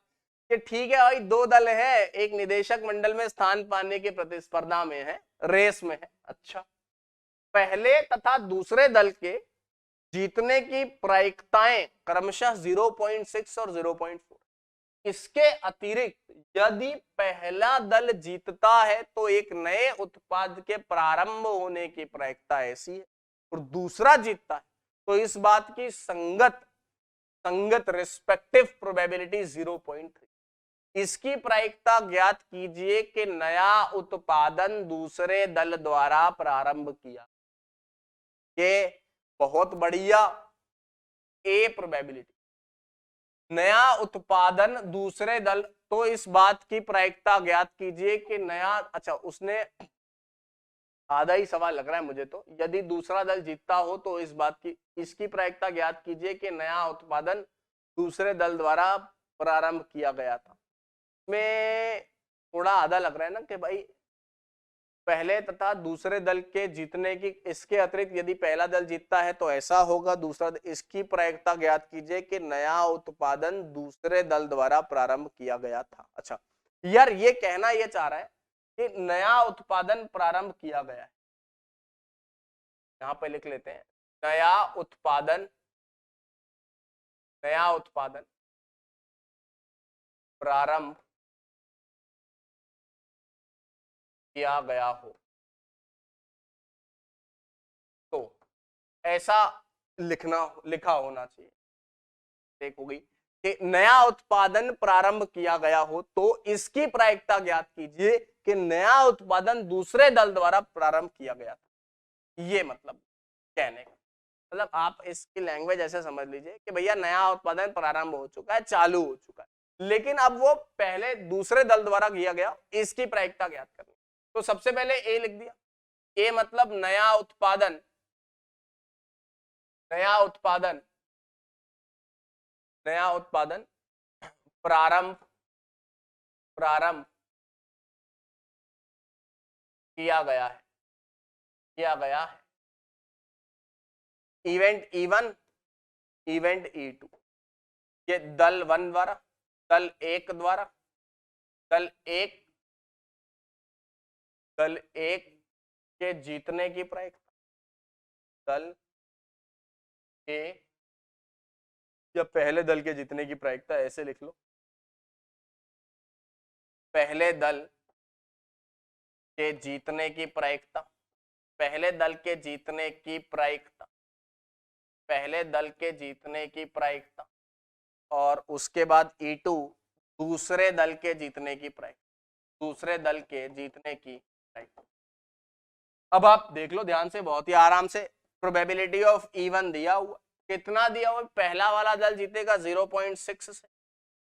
कि ठीक है भाई, दो दल है, एक निदेशक मंडल में स्थान पाने की प्रतिस्पर्धा में है, रेस में है। अच्छा, पहले तथा दूसरे दल के जीतने की प्रायिकताएं क्रमशः 0.6 और 0.4। इसके अतिरिक्त यदि पहला दल जीतता है तो एक नए उत्पाद के प्रारंभ होने की प्रायिकता ऐसी है, और दूसरा जीतता है तो इस बात की संगत रिस्पेक्टिव प्रोबेबिलिटी 0.3। इसकी प्रायिकता ज्ञात कीजिए कि नया उत्पादन दूसरे दल द्वारा प्रारंभ किया, के बहुत बढ़िया ए प्रोबेबिलिटी, नया उत्पादन दूसरे दल, तो इस बात की प्रायिकता ज्ञात कीजिए कि नया, अच्छा उसने आधा ही सवाल लग रहा है मुझे तो, यदि दूसरा दल जीतता हो तो इस बात की, इसकी प्रायिकता ज्ञात कीजिए कि नया उत्पादन दूसरे दल द्वारा प्रारंभ किया गया था। में थोड़ा आधा लग रहा है ना कि भाई पहले तथा दूसरे दल के जीतने की, इसके अतिरिक्त यदि पहला दल जीतता है तो ऐसा होगा, दूसरा, इसकी प्रायिकता ज्ञात कीजिए कि नया उत्पादन दूसरे दल द्वारा प्रारंभ किया गया था। अच्छा यार, ये कहना ये चाह रहा है कि नया उत्पादन प्रारंभ किया गया है, यहां पे लिख लेते हैं, नया उत्पादन प्रारंभ किया गया हो, तो ऐसा लिखा होना चाहिए। देखोगी कि नया उत्पादन प्रारंभ किया गया हो तो इसकी प्रायिकता ज्ञात कीजिए कि नया उत्पादन दूसरे दल द्वारा प्रारंभ किया गया था। ये मतलब कहने का मतलब, आप इसकी लैंग्वेज ऐसे समझ लीजिए कि भैया नया उत्पादन प्रारंभ हो चुका है, चालू हो चुका है, लेकिन अब वो पहले दूसरे दल द्वारा किया गया, इसकी प्रायिकता ज्ञात करनी। तो सबसे पहले ए लिख दिया, ए मतलब नया उत्पादन प्रारंभ किया गया है, इवेंट E1, इवेंट E2, ये दल 1 द्वारा, दल 1 द्वारा, दल 1 के जीतने की प्रायिकता, दल ए या पहले दल के जीतने की प्रायिकता, ऐसे लिख लो, पहले दल के जीतने की प्रायिकता, पहले दल के जीतने की प्रायिकता, पहले दल के जीतने की प्रायिकता, और उसके बाद E2 दूसरे दल के जीतने की प्रायिकता, दूसरे दल के जीतने की प्रायिकता। अब आप देख लो ध्यान से, बहुत ही आराम से, प्रोबेबिलिटी ऑफ E1 दिया हुआ, कितना दिया हुआ, पहला वाला दल जीतेगा 0.6 से,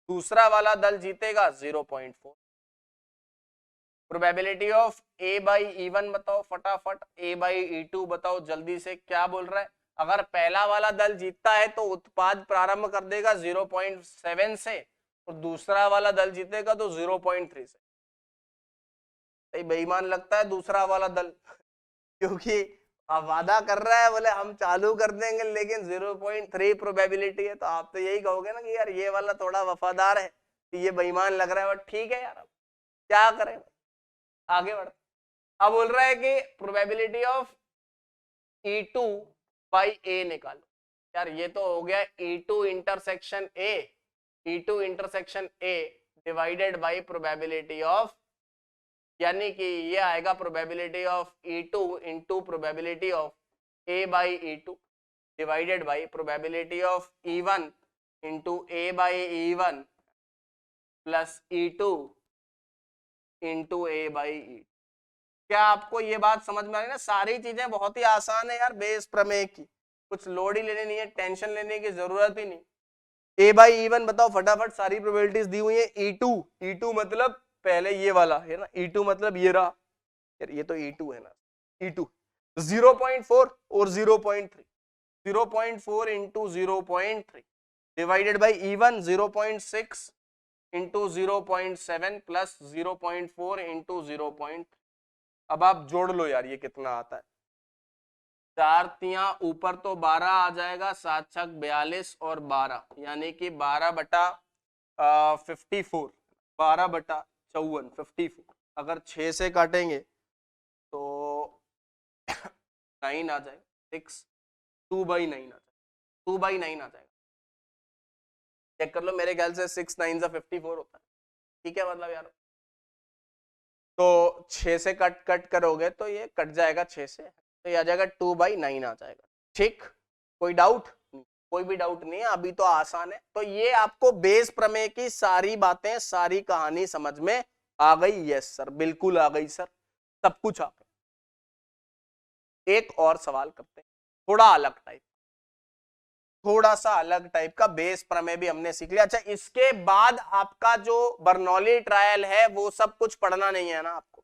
दूसरा वाला दल जीतेगा 0.4। Probability of A by E1 बताओ फटाफट, A बाई E2 बताओ जल्दी से, क्या बोल रहा है, अगर पहला वाला दल जीतता है तो उत्पाद प्रारंभ कर देगा 0.7 से, और दूसरा वाला दल जीतेगा तो 0.3 से। बेईमान लगता है दूसरा वाला दल, क्योंकि वादा कर रहा है बोले हम चालू कर देंगे, लेकिन 0.3 प्रोबेबिलिटी है, तो आप तो यही कहोगे ना कि यार ये वाला थोड़ा वफादार है, ये बेईमान लग रहा है, बट ठीक है यार, अब क्या करें, आगे बढ़। अब बोल रहा है कि प्रोबेबिलिटी ऑफ E2 बाई ए निकालो। यार ये तो हो गया E2 intersection A divided by probability of, यानी कि ये आएगा probability of E2 into probability of A by E2 divided by probability of E1 into A by E1 plus E2 into A by E2। क्या आपको ये बात समझ में आ रही है ना? सारी चीजें बहुत ही आसान है यार बेस प्रमेय की, कुछ लोड ही लेने नहीं है, टेंशन लेने की जरूरत ही नहीं। ए बाई E1 बताओ फटाफट, सारी प्रोबेबिलिटीज दी हुई है। E2 मतलब पहले ये वाला है ना, E2 मतलब ये रहा यार, ये तो E2 है ना, E2 0.4 और 0.3, 0.4 into 0.3 divided by E1 0.6 into 0.7 plus 0.4 into 0.3। अब आप जोड़ लो यार ये कितना आता है, 4 तियां ऊपर तो 12 आ जाएगा, 7 छक 42 और 12 यानी कि 12 बटा 54, 12 बटा 54 54। अगर 6 से काटेंगे तो 9 आ जाएगा, 6 2/9 आ जाएगा, 2/9 आ जाएगा। चेक कर लो, मेरे ख्याल से 6 9 54 होता है, ठीक है मतलब यार। तो 6 से कट करोगे तो ये कट जाएगा 6 से, तो ये आ जाएगा 2/9 आ जाएगा। ठीक, कोई डाउट? कोई भी डाउट नहीं है, अभी तो आसान है। तो ये आपको बेस प्रमेय की सारी बातें, सारी कहानी समझ में आ गई? यस सर, बिल्कुल आ गई सर, सब कुछ आ गया। एक और सवाल करते हैं, थोड़ा अलग टाइप, थोड़ा सा अलग टाइप का बेस प्रमेय भी हमने सीख लिया। अच्छा, इसके बाद आपका जो बर्नौली ट्रायल है वो सब कुछ पढ़ना नहीं है ना आपको,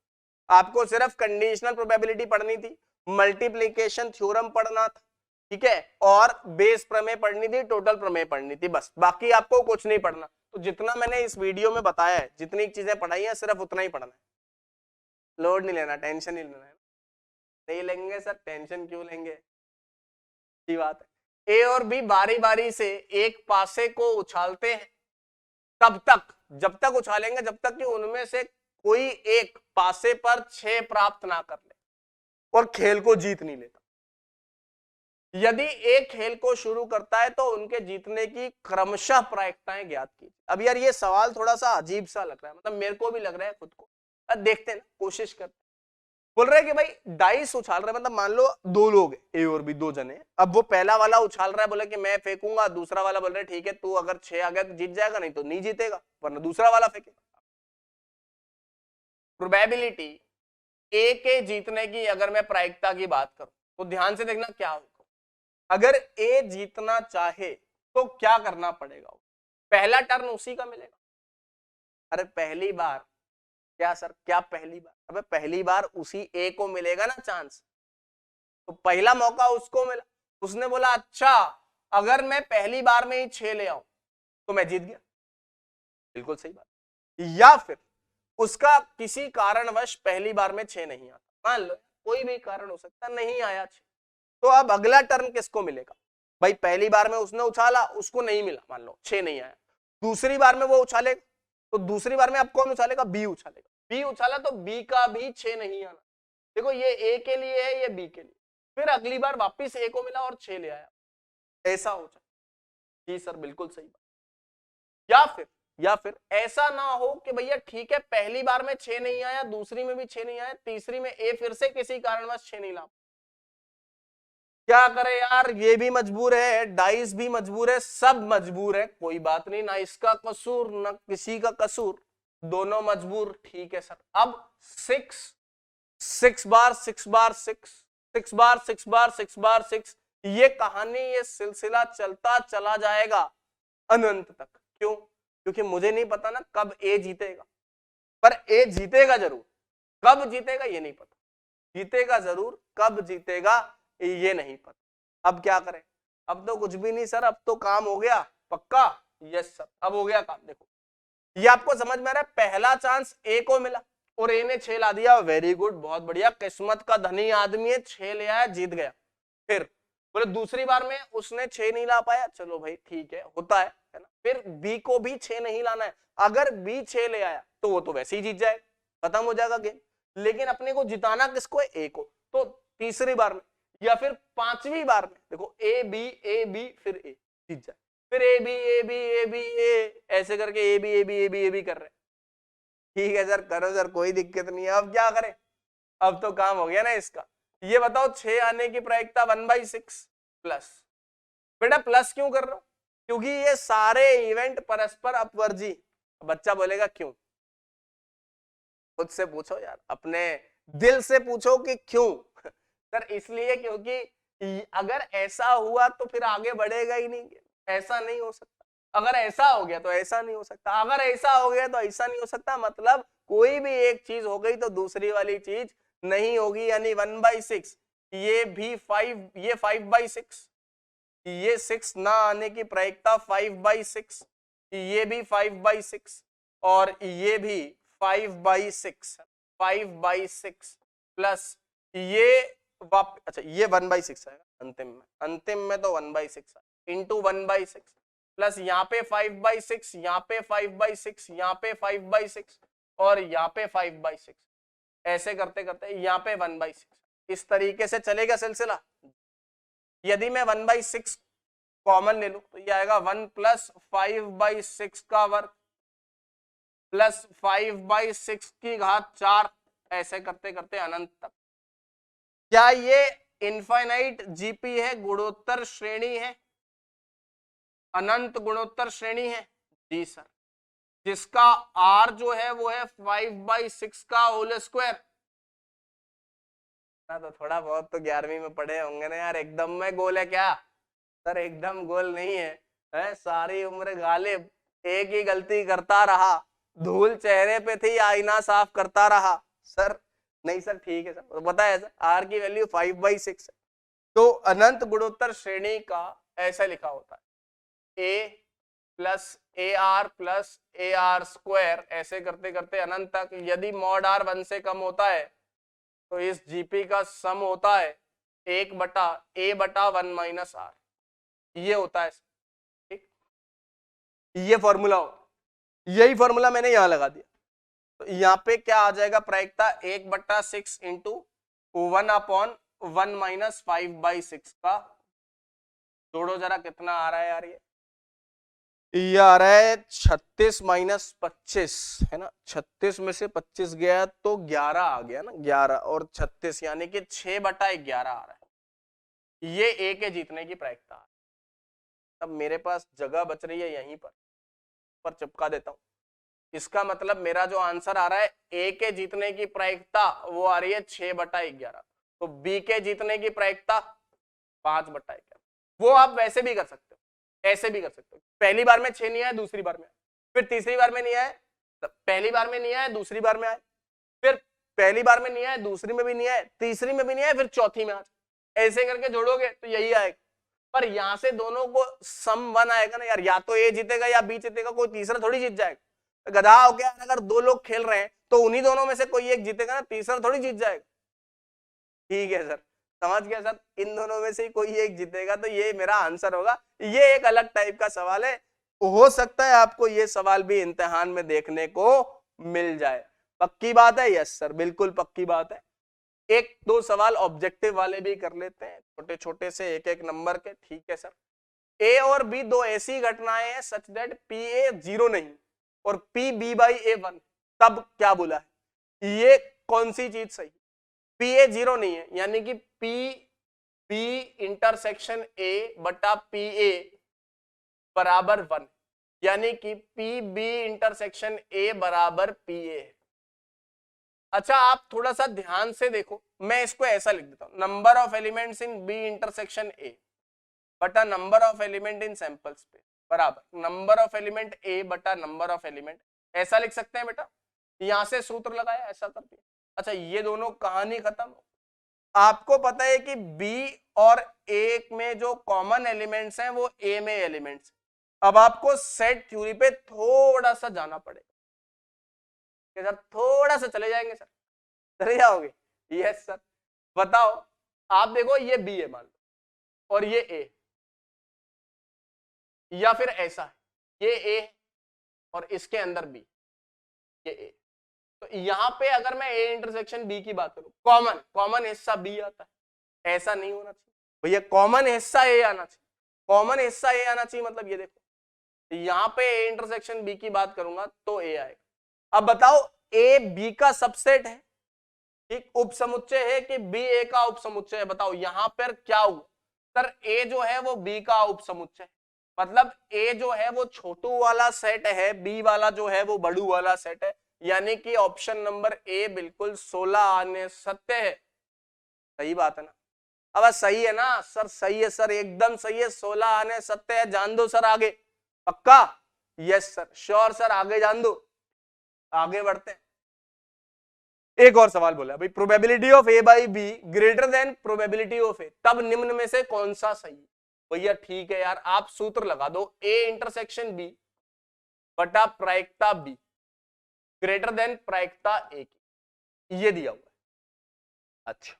आपको सिर्फ कंडीशनल प्रोबेबिलिटी पढ़नी थी, मल्टीप्लिकेशन थ्योरम पढ़ना था, ठीक है, और बेस प्रमेय पढ़नी थी, टोटल प्रमेय पढ़नी थी, बस। बाकी आपको कुछ नहीं पढ़ना। तो जितना मैंने इस वीडियो में बताया है, जितनी चीजें पढ़ाई है, सिर्फ उतना ही पढ़ना है, लोड नहीं लेना, टेंशन नहीं लेना है। नहीं लेंगे सर, टेंशन क्यों लेंगे, अच्छी बात है। ए और बी बारी बारी से एक पासे को उछालते हैं, तब तक, जब तक उछालेंगे जब तक कि उनमें से कोई एक पासे पर 6 प्राप्त ना कर ले और खेल को जीत नहीं लेता। यदि एक खेल को शुरू करता है तो उनके जीतने की क्रमशः प्रायिकताएं ज्ञात की। अब यार ये सवाल थोड़ा सा अजीब सा लग रहा है, मतलब मेरे को भी लग रहा है खुद को। अब देखते हैं ना, कोशिश करते हैं। बोल रहे हैं कि भाई डाइस उछाल रहे हैं, मतलब मान लो दो लोग ए और बी, दो जने। अब वो पहला वाला उछाल रहा है, बोले कि मैं फेंकूंगा, दूसरा वाला बोल रहा है ठीक है तू अगर 6 आ गया तो जीत जाएगा, नहीं तो नहीं जीतेगा, वरना दूसरा वाला फेंकेगा। प्रोबेबिलिटी ए के जीतने की अगर मैं प्रायिकता की बात करूं तो ध्यान से देखना क्या होगा। अगर ए जीतना चाहे तो क्या करना पड़ेगा, पहला टर्न उसी का मिलेगा। अरे पहली बार, क्या सर क्या पहली बार? अबे पहली बार उसी ए को मिलेगा ना चांस, तो पहला मौका उसको मिला, उसने बोला अच्छा अगर मैं पहली बार में ही 6 ले आऊं तो मैं जीत गया, बिल्कुल सही बात। या फिर उसका किसी कारणवश पहली बार में 6 नहीं आता, मान लो कोई भी कारण हो सकता, नहीं आया 6, तो अब अगला टर्न किसको मिलेगा? भाई पहली बार में उसने उछाला, उसको नहीं मिला, मान लो 6 नहीं आया, दूसरी बार में वो उछालेगा, तो दूसरी बार में अब कौन उछालेगा? बी उछालेगा, बी उछाला तो बी का भी 6 नहीं आना। देखो ये ए के लिए है, ये बी के लिए, फिर अगली बार वापिस ए को मिला और 6 ले आया, ऐसा हो जाए। जी सर बिल्कुल सही बात। या फिर ऐसा ना हो कि भैया ठीक है पहली बार में 6 नहीं आया, दूसरी में भी 6 नहीं आया, तीसरी में ए फिर से किसी कारणवश 6 नहीं ला, क्या करे यार? ये भी मजबूर है, डाइस भी मजबूर है, सब मजबूर है, कोई बात नहीं, ना इसका कसूर ना किसी का कसूर, दोनों मजबूर, ठीक है सर। अब 6 बार 6 बार 6 बार 6 बार 6 बार 6, ये कहानी, ये सिलसिला चलता चला जाएगा अनंत तक। क्यों? क्योंकि मुझे नहीं पता ना कब ए जीतेगा, पर ए जीतेगा जरूर, कब जीतेगा ये नहीं पता, जीतेगा जरूर, कब जीतेगा ये नहीं पता। अब क्या करें? अब तो कुछ भी नहीं सर, अब तो काम हो गया पक्का। यस सर, अब हो गया काम। देखो ये आपको समझ में आ रहा है, पहला चांस ए को मिला और ए ने 6 ला दिया, वेरी गुड, बहुत बढ़िया, किस्मत का धनी आदमी है, 6 ले आया, जीत गया। फिर बोले दूसरी बार में उसने 6 नहीं ला पाया, चलो भाई ठीक है, होता है ना। फिर बी को भी 6 नहीं लाना है, अगर बी 6 ले आया तो वो तो वैसे ही जीत जाए, खत्म हो जाएगा गेम। लेकिन अपने को जिताना किसको है? ए को। तो तीसरी बार में या फिर पांचवी बार में देखो ए बी फिर ए, जीत जाए, फिर ए बी ए, ऐसे करके ए बी कर रहे। ठीक है सर, करो सर, कोई दिक्कत नहीं है। अब क्या करें? अब तो काम हो गया ना इसका। ये बताओ 6 आने की प्रायिकता 1/6 प्लस। बेटा प्लस क्यों कर रहा हूं? क्योंकि ये सारे इवेंट परस्पर अपवर्जी। बच्चा बोलेगा क्यों? खुद से पूछो यार, अपने दिल से पूछो कि क्यों? सर इसलिए क्योंकि अगर ऐसा हुआ तो फिर आगे बढ़ेगा ही नहीं, ऐसा नहीं हो सकता। अगर ऐसा हो गया तो ऐसा नहीं हो सकता, अगर ऐसा हो गया तो ऐसा नहीं हो सकता। मतलब कोई भी एक चीज हो गई तो दूसरी वाली चीज नहीं होगी। यानी 1/6, ये भी 5, ये 5/6, ये 6 ना आने की प्रायिकता 5/6, ये भी 5/6 और ये भी 5/6, 5/6 प्लस ये अच्छा ये 1/6 है अंतिम में, अंतिम में तो 1/6 है इंटू 1/6 प्लस यहाँ पे 5/6, यहाँ पे 5/6, यहाँ पे 5/6 और यहाँ पे 5/6, ऐसे करते करते यहाँ पे 1/6। इस तरीके से चलेगा सिलसिला। यदि मैं 1/6 कॉमन ले लूं तो ये आएगा 1 + 5/6 का वर्ग प्लस 5/6 की घात 4, ऐसे करते करते अनंत तक। क्या ये इनफाइनाइट जीपी है, गुणोत्तर श्रेणी है, अनंत गुणोत्तर श्रेणी है? जी सर, जिसका आर जो है वो है 5/6 का होल स्क्वायर। तो थोड़ा बहुत तो 11वीं में पढ़े होंगे ना यार। एकदम में गोल है क्या? सर एकदम गोल नहीं है, सारी उम्र गालिब एक ही गलती करता रहा, धूल चेहरे पे थी आईना साफ करता रहा। सर नहीं सर, ठीक है सर, तो बताया सर आर की वैल्यू 5/6 है। तो अनंत गुणोत्तर श्रेणी का ऐसा लिखा होता है ए प्लस ए आर स्क्वायर, ऐसे करते करते अनंत तक। यदि मॉड आर 1 से कम होता है तो इस जीपी का सम होता है 1/a/1 - आर, ये होता है। ठीक, ये फॉर्मूला हो, यही फॉर्मूला मैंने यहां लगा दिया। तो यहाँ पे क्या आ जाएगा प्रायिकता 1/6 इंटू 1/1 - 5/6 का, जोड़ो जरा कितना आ रहा है यार। ये आ रहा है 36 - 25 है ना, 36 में से 25 गया तो 11 आ गया ना, 11 और 36 यानी कि 6/11 आ रहा है। ये ए के जीतने की प्रायिकता है। अब मेरे पास जगह बच रही है यहीं पर चिपका देता हूं। इसका मतलब मेरा जो आंसर आ रहा है ए के जीतने की प्रायिकता वो आ रही है 6/11, तो बी के जीतने की प्रायिकता 5/11। वो आप वैसे भी कर सकते हो, ऐसे भी कर सकते हो। पहली बार में 6 नहीं आया, दूसरी बार में आया, फिर तीसरी बार में नहीं आया, पहली बार में नहीं आया, दूसरी बार में आया, फिर पहली बार में नहीं आया, दूसरी में भी नहीं आया, तीसरी में भी नहीं आया, फिर चौथी में आ, ऐसे करके जोड़ोगे तो यही आएगा। पर यहां से दोनों को सम 1 आएगा ना यार, या तो ए जीतेगा या बी जीतेगा, कोई तीसरा थोड़ी जीत जाएगा। गधा हो गया, अगर दो लोग खेल रहे हैं तो उन्हीं दोनों में से कोई एक जीतेगा ना, तीसरा थोड़ी जीत जाएगा। ठीक है सर, समझ गया सर, इन दोनों में से कोई एक जीतेगा, तो ये मेरा आंसर होगा। ये एक अलग टाइप का सवाल है, हो सकता है आपको ये सवाल भी इम्तिहान में देखने को मिल जाए। पक्की बात है? यस सर, बिल्कुल पक्की बात है। एक दो सवाल ऑब्जेक्टिव वाले भी कर लेते हैं, छोटे छोटे से, एक एक नंबर के। ठीक है सर, ए और बी दो ऐसी घटनाएं हैं सच दैट पी ए 0 नहीं और पी b/a 1, तब क्या बोला है? ये कौन सी चीज सही? पी ए 0 नहीं है, यानी कि पी बी इंटरसेक्शन ए बटा पी ए बराबर 1, यानी कि पी बी इंटरसेक्शन ए बराबर पी ए। अच्छा, आप थोड़ा सा ध्यान से देखो, मैं इसको ऐसा लिख देता हूं, number of elements in B intersection A बटा number of element in sample space बराबर नंबर ऑफ एलिमेंट ए बटा नंबर ऑफ एलिमेंट। ऐसा लिख सकते हैं बेटा, यहां से सूत्र लगाया, ऐसा कर दिया। अच्छा, ये दोनों कहानी खत्म। आपको पता है कि बी और ए में जो कॉमन एलिमेंट्स हैं वो ए में एलिमेंट्स। अब आपको सेट थ्योरी पे थोड़ा सा जाना पड़ेगा। सर थोड़ा सा चले जाएंगे? सर चले जाओगे? Yes sir. बताओ, आप देखो ये बी है मान लो और ये ए, या फिर ऐसा है, ये ए और इसके अंदर बी, ये ए। तो यहां पे अगर मैं ए इंटरसेक्शन बी की बात करूं, कॉमन हिस्सा बी आता है, ऐसा नहीं होना चाहिए भैया, कॉमन हिस्सा ए आना चाहिए। कॉमन हिस्सा ए आना चाहिए, मतलब ये देखो यहां पे ए इंटरसेक्शन बी की बात करूंगा तो ए आएगा। अब बताओ, ए बी का सबसेट है, ठीक, उपसमुच्चय है कि बी ए का उपसमुच्चय है? बताओ यहां पर क्या हुआ? सर ए जो है वो बी का उपसमुच्चय, मतलब ए जो है वो छोटू वाला सेट है, बी वाला जो है वो बड़ू वाला सेट है। यानी कि ऑप्शन नंबर ए बिल्कुल 16 आने सत्य है। सही बात है ना? अब सही है ना सर? सही है सर, एकदम सही है, 16 आने सत्य है। जान दो सर आगे, पक्का? यस सर, श्योर सर, आगे जान दो, आगे बढ़ते हैं। एक और सवाल बोला भाई, probability of A by B greater than probability of A, तब निम्न में से कौन सा सही है? भैया ठीक है यार, आप सूत्र लगा दो, ए इंटरसेक्शन बी बटा प्रायिकता बी ग्रेटर देन प्रायिकता ए की, ये दिया हुआ है। अच्छा,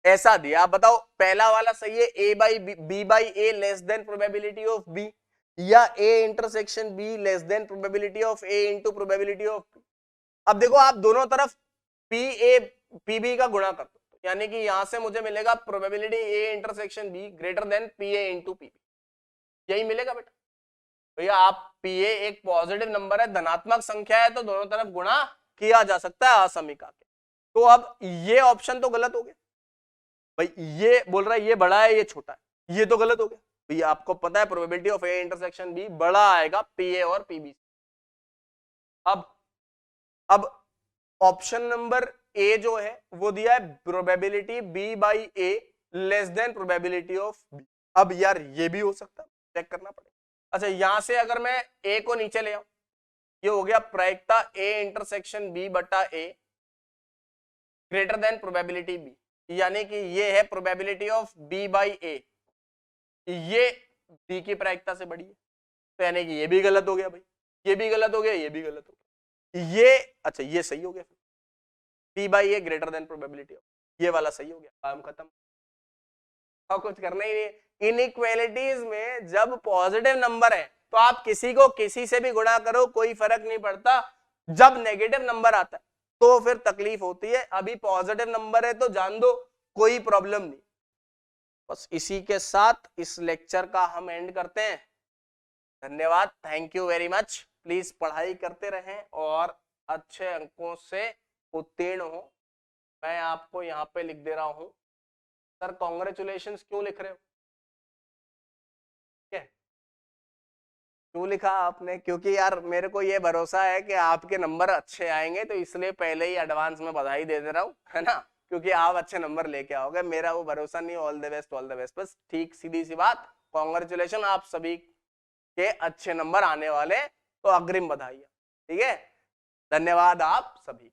ऐसा दिया, आप बताओ पहला वाला सही है, A by B by A less than probability of B, या A intersection B less than probability of A into probability of B? अब देखो, आप दोनों तरफ पी ए पी बी का गुणा कर दो, यानी कि यहां से मुझे मिलेगा probability A intersection B greater than P A into P B, यही मिलेगा बेटा। भैया आप पी ए एक पॉजिटिव नंबर है, धनात्मक संख्या है, तो दोनों तरफ गुणा किया जा सकता है असमीका के। तो अब ये ऑप्शन तो गलत हो गया भाई, ये बोल रहा है ये बड़ा है ये छोटा है, ये तो गलत हो गया भैया। आपको पता है probability of A intersection B बड़ा आएगा पी ए और पी बी। अब ऑप्शन नंबर ए जो है वो दिया है probability B by A less than probability of B. अब यार ये भी हो सकता है, चेक करना पड़ेगा। अच्छा, यहां से अगर मैं ए को नीचे ले आऊं, ये हो गया प्रायिकता ए इंटरसेक्शन बी बटा ए ग्रेटर देन प्रोबेबिलिटी बी, यानी कि ये है probability of B by A, ये बी की प्रायिकता से बड़ी है, तो यानी कि ये भी गलत हो गया भाई, ये भी गलत हो गया, ये भी गलत हो गया, ये अच्छा ये सही हो गया, B by A greater than probability of, ये वाला सही हो गया, काम खत्म, और कुछ करना ही नहीं। इनइक्वालिटीज में जब पॉजिटिव नंबर है तो आप किसी को किसी से भी गुणा करो, कोई फर्क नहीं पड़ता। जब नेगेटिव नंबर आता है तो फिर तकलीफ होती है। अभी पॉजिटिव नंबर है तो जान दो कोई प्रॉब्लम नहीं। बस इसी के साथ इस लेक्चर का हम एंड करते हैं। धन्यवाद, thank you very much. Please पढ़ाई करते रहें और अच्छे अंकों से उत्तीर्ण हो। मैं आपको यहाँ पे लिख दे रहा हूं, सर कॉन्ग्रेचुलेशंस क्यों लिख रहे हो? क्यों लिखा आपने? क्योंकि यार मेरे को ये भरोसा है कि आपके नंबर अच्छे आएंगे, तो इसलिए पहले ही एडवांस में बधाई दे दे रहा हूँ, है ना, क्योंकि आप अच्छे नंबर लेके आओगे। मेरा वो भरोसा नहीं, all the best, all the best. बस ठीक सीधी सी बात, कॉन्ग्रेचुलेशन, आप सभी के अच्छे नंबर आने वाले, तो अग्रिम बधाई। ठीक है, धन्यवाद आप सभी।